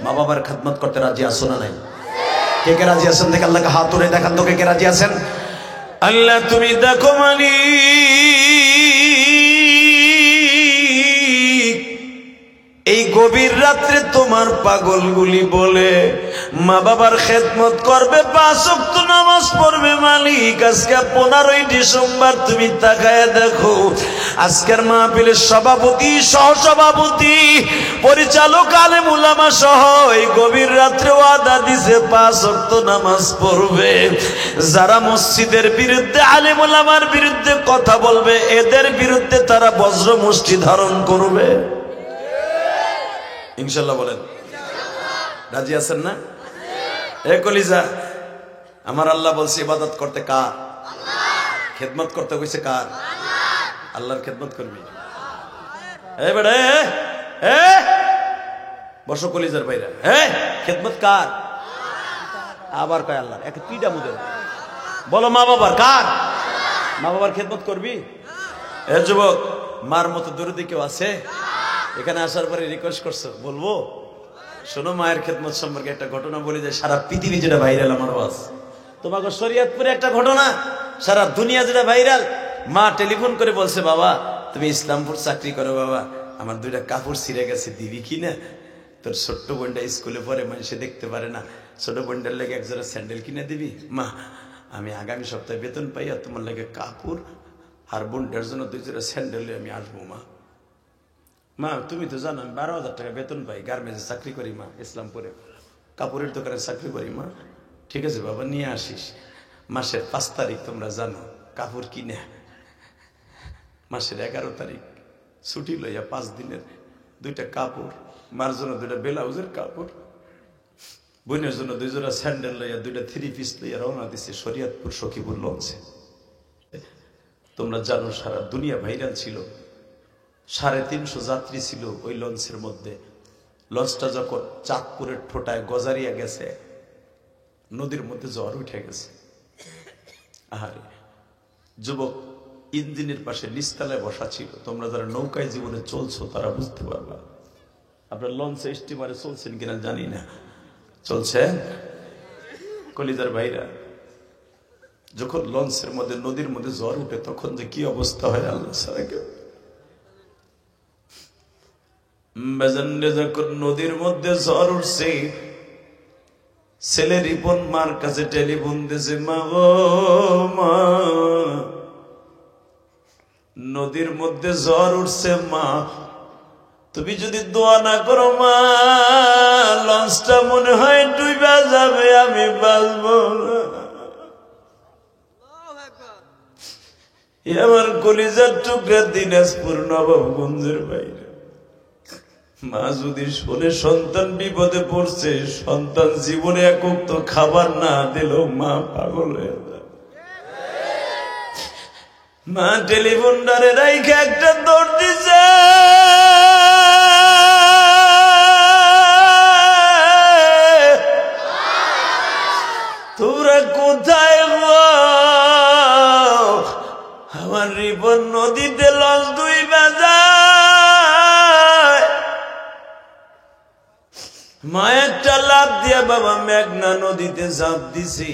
B: মা বাবার খেদমত করতে রাজি আছো না নাই? কে কে রাজি আছেন? দেখে আল্লাহকে হাত তুলে দেখান তো কে কে রাজি আছেন। আল্লাহ, তুমি দেখো মালিক, এই গভীর রাত্রে তোমার পাগলগুলি বলে
A: মা বাবার খেদমত করবে, 5 ওয়াক্ত নামাজ পড়বে। মালিক আজকে 15ই ডিসেম্বর, তুমি তাকায় দেখো আজকের মাহফিলের সভাপতি, সহসভাপতি, পরিচালক, আলেম উলামা সহ এই গভীর রাত্রে ওয়াদা দিছে 5 ওয়াক্ত নামাজ পড়বে। যারা মসজিদের বিরুদ্ধে, আলেম উলামার বিরুদ্ধে কথা বলবে, এদের বিরুদ্ধে তারা বজ্র মুষ্টি ধারণ করবে। ইনশাআল্লাহ বলেন, রাজি আছেন না? এ কলিজা, আমার আল্লাহ বলছে ইবাদত করতে কার? খেদমত করতে কইছে কার? আল্লাহর খেদমত করবি। এ বেড়া, বসো কলিজার ভাইরা, খেদমত কার? আবার কয় আল্লাহর। এক পিডা মুদের বলো মা বাবার কার? মা বাবার খেদমত করবি? এ যুবক, মার মতো দরদি কেউ আছে? এখানে আসার পরে রিকোয়েস্ট করছো, বলবো? শোনো, মায়ের খেদমত সম্পর্কে একটা ঘটনা বলি যে সারা পৃথিবী যেটা ভাইরাল আমার ওয়াজ, তোমাকে শরীয়তপুরে একটা ঘটনা সারা দুনিয়া যেটা ভাইরাল। মা টেলিফোন করে বলছে, বাবা তুমি ইসলামপুর চাকরি করো, বাবা আমার 2টা কাপড় ছিঁড়ে গেছে, দিবি কি না? তোর ছোট্ট বোনটা স্কুলে পড়ে, মানুষে দেখতে পারে না, ছোট বোনটার লেগে 1 জোড়া স্যান্ডেল কিনে দিবি? মা আমি আগামী সপ্তাহে বেতন পাই, আর তোমার লাগে কাপড় আর বোনটার জন্য 2 জোড়া স্যান্ডেল আমি আসবো। মা মা তুমি তো জানো আমি 12,000 টাকা বেতন পাই, গার্মেন্টসে চাকরি করি মা, ইসলামপুরে কাপড়ের দোকানে চাকরি করি। মা ঠিক আছে বাবা, নিয়ে আসিস। মাসের 5 তারিখ তোমরা জানো কাপড় কিনে, মাসের 11 তারিখ ছুটি লইয়া 5 দিনের 2টা কাপড়, মার জন্য 2টা ব্লাউজের কাপড়, বোনের জন্য 2 জোড়া স্যান্ডেল লইয়া 2টা 3 পিস লইয়া রওনা দিছে শরীয়তপুর সখীপুর লঞ্চে। তোমরা জানো সারা দুনিয়া ভাইরাল ছিল, 350 যাত্রী ছিল ওই লঞ্চের মধ্যে। লঞ্চটা যখন চাঁদপুরের ঠোঁটায় গজারিয়া গেছে, নদীর মধ্যে ঝড় উঠে গেছে। আহারে যুবক ইঞ্জিনের পাশে নিচতলায় বসা ছিল। তোমরা যারা নৌকায় জীবনে চলছো তারা বুঝতে পারবা। আপনার লঞ্চে স্টিমারে চলছেন কিনা জানি না, চলছে কলিজার ভাইরা। যখন লঞ্চের মধ্যে নদীর মধ্যে ঝড় উঠে তখন যে কি অবস্থা হয় আল্লাহ ছাড়া কেউ। যখন নদীর মধ্যে ঝড় উঠছে, ছেলে রিপন মার কাছে টেলিফোন দিয়েছে, মা গো মা, নদীর মধ্যে ঝড় উঠছে, মা তুমি যদি দোয়া না করো মা, লঞ্চটা মনে হয় ডুবে যাবে, আমি বাঁচবো না। আমার কলিজার টুকরা দিনাজপুর নবাবগঞ্জের বাইরে। মা যদি শোনে সন্তান বিপদে পড়ছে, সন্তান জীবনে একক তো খাবার না দিলেও মা পাগল হয়ে যায়। মা টেলিফোনটারে রাইখে একটা দৌড় দিছে, তোমরা কোথায় গো? আমার রিপন নদীতে লঞ্চ ডুইবা যায়। মা একটা লাফ দিয়া বাবা মেঘনা নদীতে ঝাঁপ দিছি,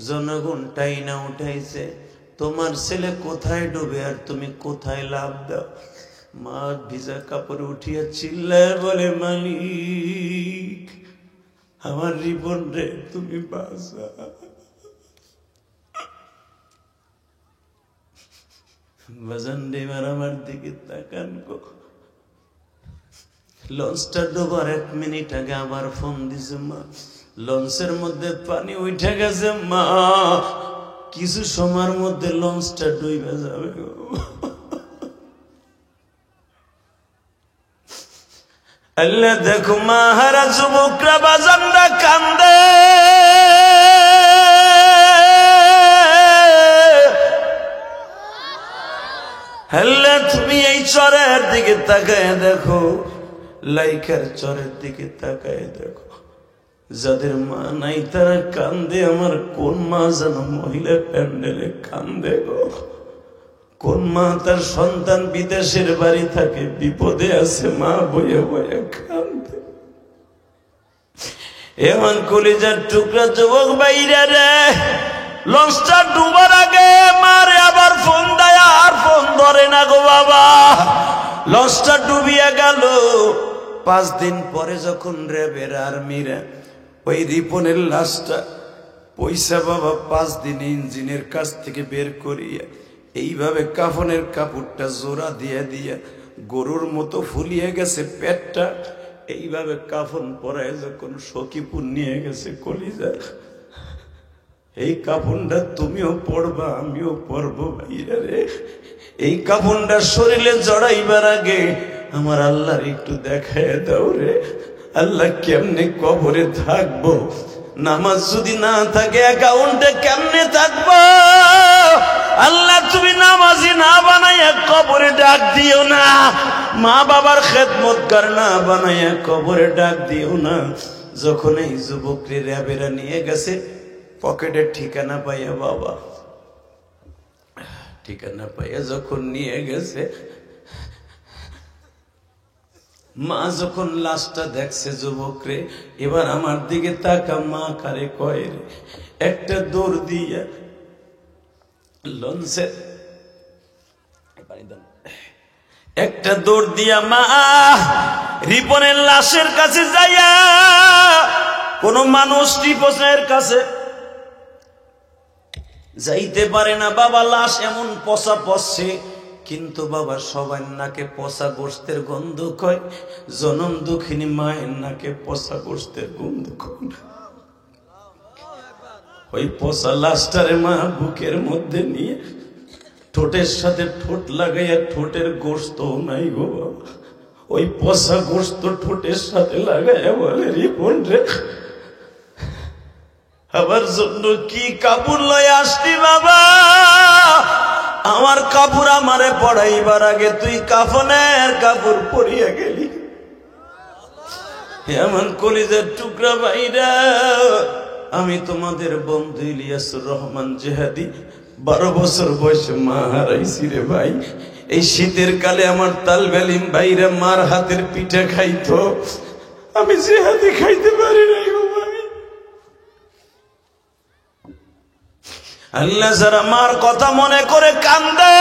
A: জনগণ টাইনা উঠাইছে, তোমার ছেলে কোথায় ডুবে আর তুমি কোথায় লাফ দাও? মা ভিজা কাপড় উঠিয়া চিল্লায় বলে, মালিক আমার রিপন রে তুমি বাঁচা। বাজান ডেমার আমার দিকে তাকান গো। লঞ্চটা ডোবার 1 মিনিট আগে আবার ফোন দিছে, মা লঞ্চের মধ্যে পানি উঠে গেছে, মা কিছু সময়ের মধ্যে লঞ্চটা ডুবে যাবে গো। আল্লাহ দেখো মা হারা যুবকরা বাজানরা কান্দে। আল্লাহ তুমি এই চরের দিকে তাকায় দেখো, লাইকার চরের দিকে তাকায় দেখো, যাদের মা নাই তারা কান্দে। আমার কোন মা যেন মহিলা প্যান্ডেলে কান্দে গো। কোন মা তার সন্তান বিদেশের বাড়ি থাকে, বিপদে আছে, মা বয়ে বয়ে কান্দে। এমন কলিজার টুকরা যুবক বাইরে রে, লঞ্চটা ডুবার আগে মারে আবার ফোন দেয়, আর ফোন ধরে না গো বাবা। লঞ্চটা ডুবিয়া গেল। 5 দিন পরে যখন র্যাবের আর্মিরা ওই রিপনের লাশটা পয়সা বাবা 5 দিন ইঞ্জিনের কাছ থেকে বের করিয়া এইভাবে কাফনের কাপড়টা জোড়া দিয়ে দিয়া গরুর মতো ফুলিয়ে গেছে পেটটা, এইভাবে কাফন পরায় যখন সখীপুর নিয়ে গেছে কলিজা, এই কাফনটা তুমিও পড়বা আমিও পড়বো ভাইরা রে। এই কাফনটা শরীরে জড়াইবার আগে আমার আল্লাহর একটু দেখায় দাও রে। আল্লাহ কেমনে কবরে থাকবো, নামাজ যদি না থাকে অ্যাকাউন্টে কেমনে থাকবো? আল্লাহ তুমি নামাজি না বানাইয়া কবরে ডাক দিও না, মা বাবার খেদমতগার না বানাইয়া কবরে ডাক দিও না। যখন এই যুবকরে র্যাবেরা নিয়ে গেছে পকেটের ঠিকানা পাইয়া, বাবা ঠিকানা পাইয়া যখন নিয়ে গেছে, মা যখন লাশটা দেখছে যুবকরে, এবার আমার দিকে তাকা, মা কারে কয় রে, একটা দৌড় দিয়া লঞ্চের একটা দৌড় দিয়া মা রিপনের লাশের কাছে যাইয়া, কোন মানুষ রিপনের কাছে যাইতে পারে না বাবা, লাশ এমন পচা পচছে, কিন্তু বাবা সবার নাকে পচা গোস্তের গন্ধ কয়, জনম দুঃখিনী মায়ের নাকে পচা গোস্তের গন্ধ কয়। ওই পচা লাশটারে মা বুকের মধ্যে নিয়ে ঠোঁটের সাথে ঠোঁট লাগাইয়া, ঠোঁটের গোস্ত নাই গো বাবা, ওই পচা গোস্ত ঠোঁটের সাথে লাগাইয়া বলে, রিপন রে আমার জন্য কি কাপড় লয়ে আসলি বাবা? আমার কাপড় আমারে পড়াইবার আগে তুই কাফনের কাপড় পরিয়া গেলি। এমন কলিজার টুকরা ভাইরা, আমি তোমাদের বন্ধু ইলিয়াসুর রহমান জেহাদি, 12 বছর বয়সে মা হারাইছি রে ভাই। এই শীতের কালে আমার তালবেলিম ভাইরা মার হাতের পিঠা খাইতো, আমি জেহাদি খাইতে পারি নাই গো ভাই। আল্লাহ যারা মার কথা মনে করে কান্দে,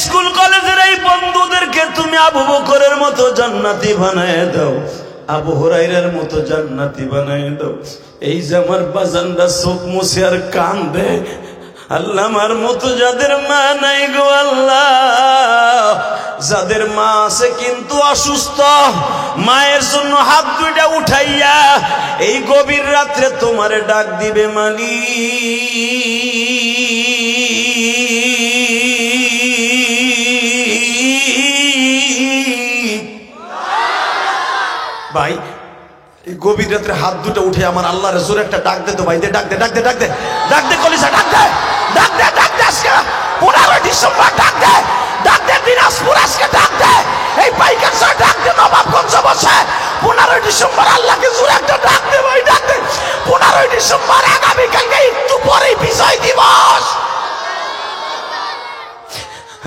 A: স্কুল কলেজের এই বন্ধুদেরকে তুমি আবু বকরের মতো জান্নাতি বানায় দাও, আবু হুরায়রার মতো জান্নাতি বানায় দাও। এই যে আমার বাজানরা চোখ মুছে আর কান্দে, আল্লাহ আমার মতো যাদের মা নাই গো আল্লাহ, যাদের মা আছে কিন্তু অসুস্থ, মায়ের জন্য হাত দুইটা উঠাইয়া এই গভীর রাত্রে তোমারে ডাক দিবে মালিক। ভাই এই গভীর রাত্রে হাত দুটো উঠে আমার আল্লাহর জোরে একটা ডাক দে তো ভাই, দে ডাক দে, ডাক দে, ডাক দে, ডাক দে কলিজা, ডাক দে, ডাক দে, ডাক দে, আজকে 15 ডিসেম্বর ডাক দে, ডাক দে দিনাজপুর আজকে ডাক দে, এই বাইকের সাথে ডাক দে, নবাবগঞ্জ বসে 15 ডিসেম্বর আল্লাহকে জোরে একটা ডাক দে ভাই, ডাক দে। 15 ডিসেম্বর আগামীকালকে একটু পরেই বিজয় দিবস।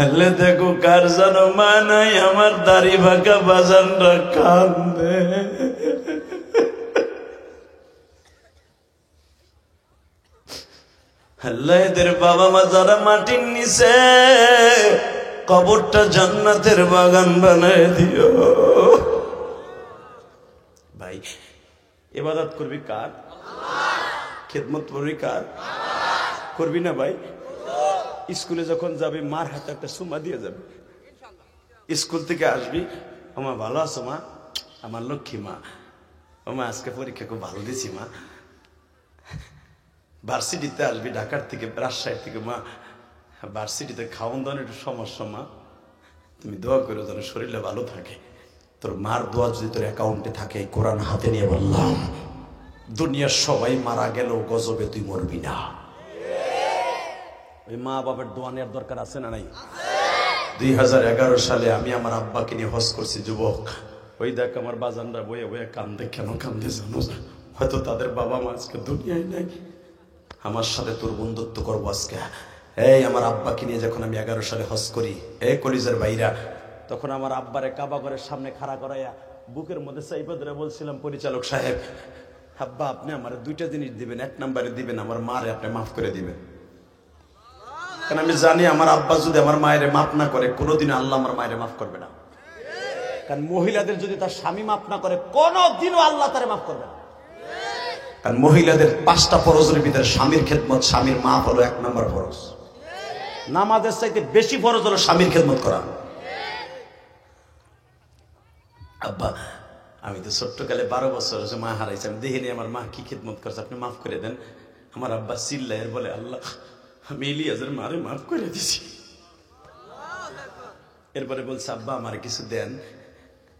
A: আল্লাহ দেখো কার যেন মা নাই, আমার দাড়ি বাঁকা বাজানরা কান্দে। আল্লাহ এদের বাবা মা যারা মাটির নিচে, কবরটা জান্নাতের বাগান বানায় দিও ভাই। ইবাদত করবি কার? খেদমত করবি কার? করবি না ভাই? স্কুলে যখন যাবি মার হাতে একটা সুমা দিয়ে যাবে, স্কুল থেকে আসবি, আমার ভালো আছো মা, আমার লক্ষ্মী মা, ও মা আজকে পরীক্ষা খুব ভালো দিছি মা। ভার্সিটিতে আসবি ঢাকার থেকে, রাজশাহী থেকে, মা ভার্সিটিতে খাওয়ান দাওয়ার একটু সমস্যা মা, তুমি দোয়া করো যেন শরীরটা ভালো থাকে। তোর মার দোয়া যদি তোর অ্যাকাউন্টে থাকে, কোরআন হাতে নিয়ে বললাম, দুনিয়ার সবাই মারা গেল গজবে তুই মরবি না। ওই মা বাবার দোয়া নেওয়ার দরকার আছে না নাই? 2011 সালে আমি আমার আব্বাকে নিয়ে হজ করছি যুবক, ওই দেখ আমার বাজানরা বয়ে বয়ে কান্দে। কেন কান্দে জানো? হয়তো তাদের বাবা মা আজকে দুনিয়ায় নাই। আমার সাথে তোর বন্ধুত্ব করবো আজকে। এই আমার আব্বাকে নিয়ে যখন আমি 11 সালে হজ করি, এই কলিজার ভাইরা, তখন আমার আব্বারে কাবা ঘরের সামনে খাড়া করাইয়া বুকের মধ্যে চাইপা ধরে বলছিলাম, পরিচালক সাহেব, আব্বা আপনি আমার 2টা জিনিস দিবেন, 1 নম্বরে দিবেন আমার মারে আপনি মাফ করে দিবেন। কারণ আমি জানি আমার আব্বা যদি আমার মায়ের মাফ না করে, কোনোদিন আল্লাহ আমার মায়ের মাফ করবে না। কারণ মহিলাদের যদি তার স্বামী মাফ না করে, কোনোদিনও আল্লাহ তারে মাফ করবে না।
B: কারণ মহিলাদের 5টা ফরজের ভিতরে স্বামীর খেদমত, স্বামীর মা হলো 1 নম্বর ফরজ। নামাজের চাইতে বেশি ফরজ হলো স্বামীর খেদমত করা। আব্বা আমি তো ছোট্টকালে 12 বছর হয়েছে মা হারাইছে, আমি দেখিনি আমার মা কি খেদমত করছে, আপনি মাফ করে দেন। আমার আব্বা চিল্লায় বলে, আল্লাহ আমি ইলিয়াসের মারে মাফ করে দিছি। এরপরে বলছে, আব্বা আমার কিছু দেন।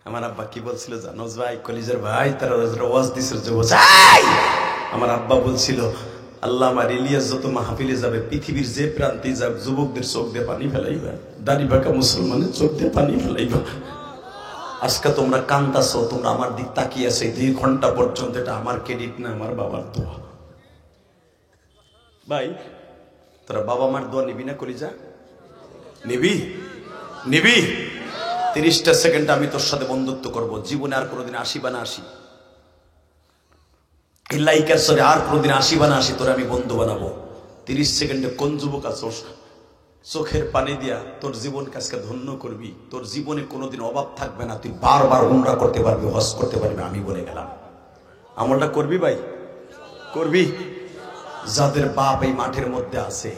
B: আমার আব্বা কি বলছিল জানোস ভাই, কলিজার ভাই, তারা ওয়াজ দিছিল যে আমার আব্বা বলছিল, আল্লাহ আমার ইলিয়াস যত মাহফিলে যাবে, পৃথিবীর যে প্রান্তে যাক, যুবকদের চোখ দিয়ে পানি ফেলাইবা, দাড়ি বাঁকা মুসলমানের চোখ দিয়ে পানি ফেলাইবা। আজকে তোমরা কান্দাছো, তোমরা আমার দিক তাকিয়ে আছো 2 ঘন্টা পর্যন্ত, এটা আমার ক্রেডিট না, আমার বাবার দোয়া। ভাই তোরা বাবা মার দোয়া নিবি না কলিজা? নিবি? নিবি? 30টা সেকেন্ড আমি তোর সাথে বন্ধুত্ব করব, জীবনে আর কোনোদিন আসিবা না আসি, এই লাইকার সরে আর কোনোদিন আসিবা না আসি, তোর আমি বন্ধু বানাবো। 30 সেকেন্ডে কোন যুবক আছোস চোখের পানি দিয়া তোর জীবন কাজকে ধন্য করবি, তোর জীবনে কোনোদিন অভাব থাকবে না, তুই বারবার উমরা করতে পারবি, হজ করতে পারবি। আমি বলে গেলাম, আমলটা করবি ভাই, করবি। যাদের বাপ এই মাঠের মধ্যে আছে,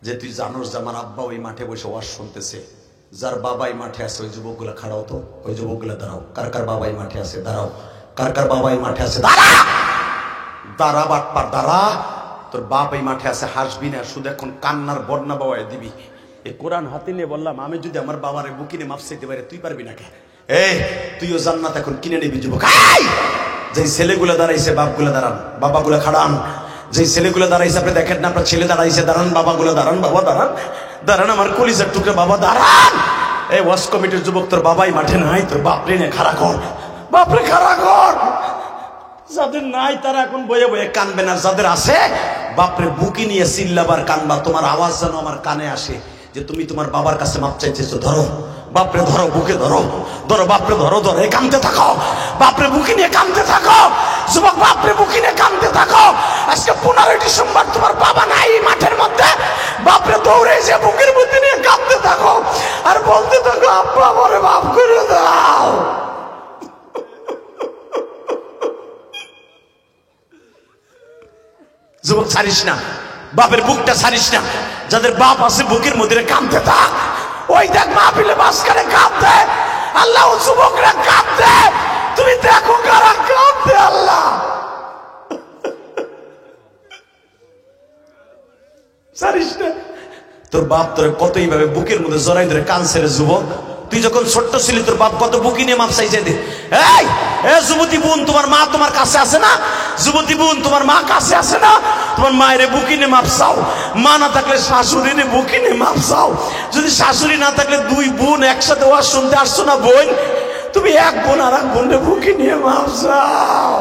B: যে তুই জানোস যে আমার আব্বা ওই মাঠে বসে ওয়াজ শুনতেছে, যার বাবাই মাঠে আছে, ওই যুবকগুলা খাড়াও তো, ওই যুবকগুলা দাঁড়াও। কার কার বাবাই মাঠে আছে দাঁড়াও, কার কার বাবাই মাঠে আছে দাঁড়া, দাঁড়া বাটপার দাঁড়া। তোর বাপ এই মাঠে আছে, হাসবি না, শুধু এখন কান্নার বন্যা বাবায় দিবি। এই কোরআন হাতে নিয়ে বললাম, আমি যদি আমার বাবার বুকিনে মাপ চাইতে পারি, তুই পারবি না কে? তুইও জান্নাত এখন কিনে নিবি যুবক। যে ছেলেগুলো দাঁড়াইছে, বাপগুলো দাঁড়ান, বাবাগুলো খাড়ান। যে ছেলেগুলো দাঁড়াইছে আপনি দেখেন না, আপনার ছেলে দাঁড়াইছে, দাঁড়ান, বাবাগুলো দাঁড়ান, বাবা দাঁড়ান, দাঁড়ান, আমার কলিজার টুকরা বাবা দাঁড়ান। এই ওয়াজ কমিটির যুবক, তোর বাবাই মাঠে নাই, তোর বাপরে নে খাড়া কর, বাপরে খাড়া কর। যাদের নাই তারা এখন বয়ে বয়ে কানবে না, যাদের আছে বাপরে বুকি নিয়ে চিল্লাবার কানবা। তোমার আওয়াজ যেন আমার কানে আসে যে তুমি তোমার বাবার কাছে মাপ চাইতেছো। ধরো বাপরে, ধরো বুকে, ধরো ধরো বাপরে, ধরো ধরো, কানতে থাকো, বাপরে বুকি নিয়ে কানতে থাকো যুবক, বাপরে বুকি নিয়ে কানতে থাকো। আজকে 15 ডিসেম্বর তোমার বাবা নাই মাঠের মধ্যে, বাপরে দৌড়ে যে বুকের মধ্যে নিয়ে কানতে থাকো আর বলতে থাকো, আব্বা আমারে মাফ করে দাও। যুবক ছাড়িস না, বাপের বুকটা ছাড়িস না। যাদের বাপ আছে বুকের মধ্যে কাঁদতে থাক। ওই দেখ মাহফিলে মাঝখানে কাঁদতে, আল্লাহ যুবকরা কাঁদতে, তুমি দেখো কারা কাঁদতে। আল্লাহ ছাড়িস না। তোর বাপ তোর কতই ভাবে বুকের মধ্যে জড়াই ধরে কাঁদছে রে যুবক। তুই যখন ছোট্ট ছিলি তোর বাপ কত বুকি নিয়ে মাপ চাইছে দে। এই যুবতী বোন, তোমার মা তোমার কাছে আছে না? যুবতী বোন, তোমার মা কাছে আছে না? তোমার মায়ের বুকি নিয়ে মাপ চাও। মা না থাকলে শাশুড়ি নিয়ে বুকি নিয়ে মাপ চাও। যদি শাশুড়ি না থাকলে 2 বোন একসাথে ওয়াজ শুনতে আসছো না বোন, তুমি এক বোন আর এক বোনের বুকি নিয়ে মাপ চাও।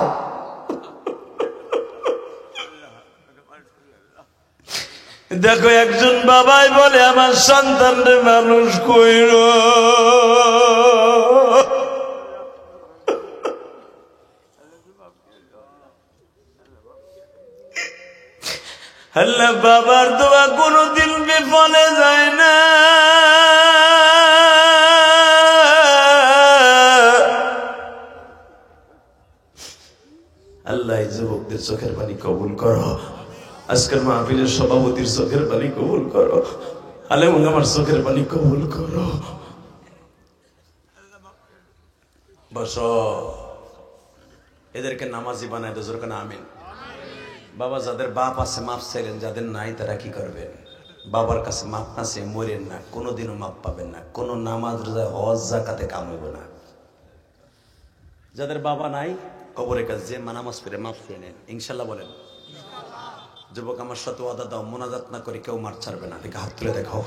B: দেখো একজন বাবাই বলে, আমার সন্তানরে মানুষ কইর, আল্লাহ বাবার দোয়া কোনদিন বিফলে যায় না। আল্লাহ যুবকদের চোখের পানি কবুল করো। আজকের মাহফিলের সভাপতির চোখের পানি কবুল করো। আলেম আমার চোখের পানি কবুল করো। বসো, এদেরকে নামাজি বানায় তো জোরকানা আমিন। বাবা যাদের বাপ আছে মাপ চাইলেন, যাদের নাই তারা কি করবেন? বাবার কাছে মাপ না চেয়ে মরেন না, কোনোদিনও মাপ পাবেন না। কোনো নামাজ রোজা হজ যাকাতে কাম হইব না। যাদের বাবা নাই কবরের কাছে যে নামাজ পড়ে মাপ চেয়ে নেন, ইনশাল্লাহ বলেন। যুবক আমার সাথে ওয়াদা দাও, মোনাজাত না করে কেউ মার ছাড়বে না। দেখে হাত তুলে দেখাও।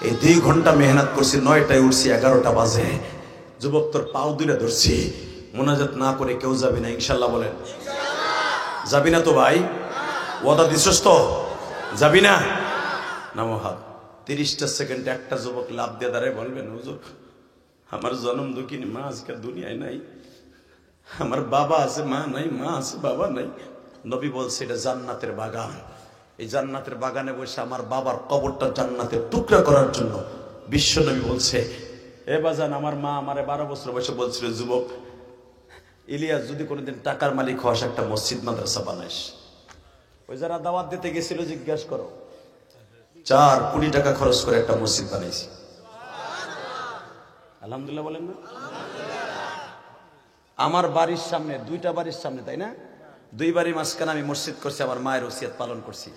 B: এই 2 ঘন্টা মেহনত করছি, 9টায় উঠছি, 11টা বাজে। যুবক তোর পাও দুইটা ধরছি, মোনাজাত না করে কেউ যাবে না, ইনশাল্লাহ বলেন। যাবি না তো ভাই? ওয়াদা দিছস তো? যাবি না? নামো হাত। 30টা সেকেন্ডে একটা যুবক লাভ দিয়ে দাঁড়ায় বলবেন, হুজুর আমার জন্ম দুঃখিনী মা আজকে দুনিয়ায় নাই, আমার বাবা আছে মা নাই, মা আছে বাবা নাই। নবী বলছে এটা জান্নাতের বাগান। এই জান্নাতের বাগানে বসে আমার বাবার কবরটা জান্নাতের টুকরা করার জন্য বিশ্ব নবী বলছে, এ বাজান আমার মা আমারে 12 বছর বয়সে বলছিল, যুবক ইলিয়াস যদি কোনোদিন টাকার মালিক হস একটা মসজিদ মাদ্রাসা বানাইস। ওই যারা দাওয়াত দিতে গেছিল জিজ্ঞাসা করো, 4 কোটি টাকা খরচ করে একটা মসজিদ বানাইছি। আলহামদুলিল্লাহ বলেন না? আমার বাড়ির সামনে, 2টা বাড়ির সামনে, তাই না, 2 বাড়ির মাঝখানে আমি মসজিদ করছি, আমার মায়ের ওসিয়ত পালন করছি।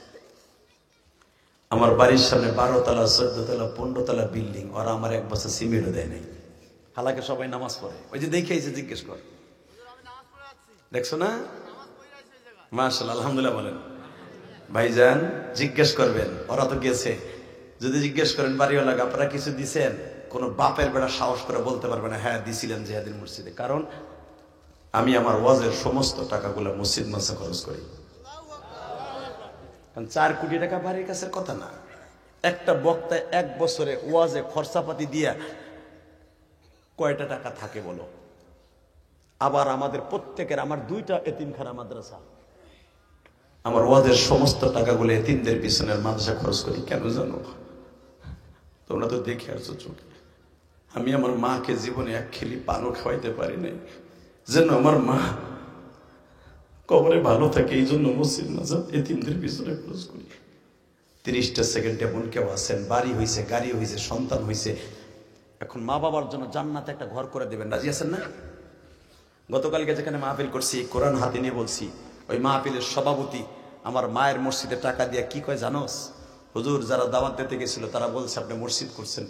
B: আমার বাড়ির সামনে 12 তলা 14 তলা 15 তলা বিল্ডিং, ওরা আমার 1 বছর সিমেন্টও দেয় নাই। হালাকে সবাই নামাজ পড়ে, ওই যে দেখে এসে জিজ্ঞেস কর, দেখছো না? মাশাআল্লাহ, আলহামদুলিল্লাহ বলেন। ভাইজান জিজ্ঞেস করবেন, ওরা তো গেছে, যদি জিজ্ঞেস করেন বাড়িওয়ালা আপনারা কিছু দিছেন, কোন বাপের বেড়া সাহস করে বলতে পারবে না হ্যাঁ দিছিলেন জিহাদের মসজিদে। কারণ আমি আমার ওয়াজের সমস্ত টাকাগুলো মসজিদ মাসে খরচ করি। কারণ 4 কোটি টাকা বাড়ির কাছের কথা না। একটা বক্তা 1 বছরে ওয়াজে খরচাপাতি দিয়া কয়টা টাকা থাকে বলো? আবার আমাদের প্রত্যেকের, আমার 2টা এতিমখানা মাদ্রাসা, আমার ওয়াজের সমস্ত টাকাগুলো এতিমদের পিছনের মাদ্রাসা খরচ করি। কেন জানো? তোমরা তো দেখে আসছো চোখে। আমি আমার মাকে জীবনে 1 খিলি পানও খাওয়াইতে পারি নাই, যেন আমার মা কবরে ভালো থাকে, এই জন্য মসজিদ মাজার এতিমদের পিছনে খরচ করি। 30টা সেকেন্ড এমন কেউ আছেন, বাড়ি হয়েছে, গাড়ি হয়েছে, সন্তান হয়েছে, এখন মা বাবার জন্য জান্নাতে একটা ঘর করে দেবেন, রাজি আছেন না? গতকালকে যেখানে মাহফিল করছি, কোরআন হাতে নিয়ে বলছি, ওই মাহফিলের সভাপতি আমার মায়ের মসজিদে টাকা দিয়ে কি কয় জানোস? হুজুর, যারা দাওয়াত দিতে গেছিল তারা বলছে আপনি মসজিদ করছেন,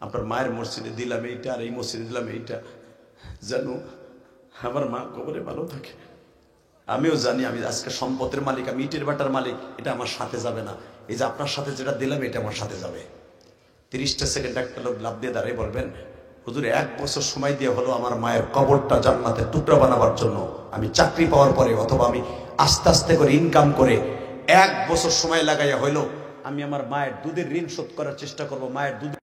B: আপনার মায়ের মসজিদে দিলাম এইটা আর এই মসজিদে দিলাম এইটা, জানো আমার মা কবরে ভালো থাকে। আমিও জানি আমি আজকে সম্পদের মালিক, আমি ইটের বাটার মালিক, এটা আমার সাথে যাবে না। এই যে আপনার সাথে যেটা দিলাম এটা আমার সাথে যাবে। 30টা সেকেন্ড একটা লোক লাভ দিয়ে দাঁড়িয়ে বলবেন, হুজুর 1 বছর সময় দিয়ে হলো আমার মায়ের কবরটা জান্নাতের টুকরা বানাবার জন্য, আমি চাকরি পাওয়ার পরে অথবা আমি আস্তে আস্তে করে ইনকাম করে 1 বছর সময় লাগাইয়া হইলো আমি আমার মায়ের দুধের ঋণ শোধ করার চেষ্টা করব। মায়ের দুধ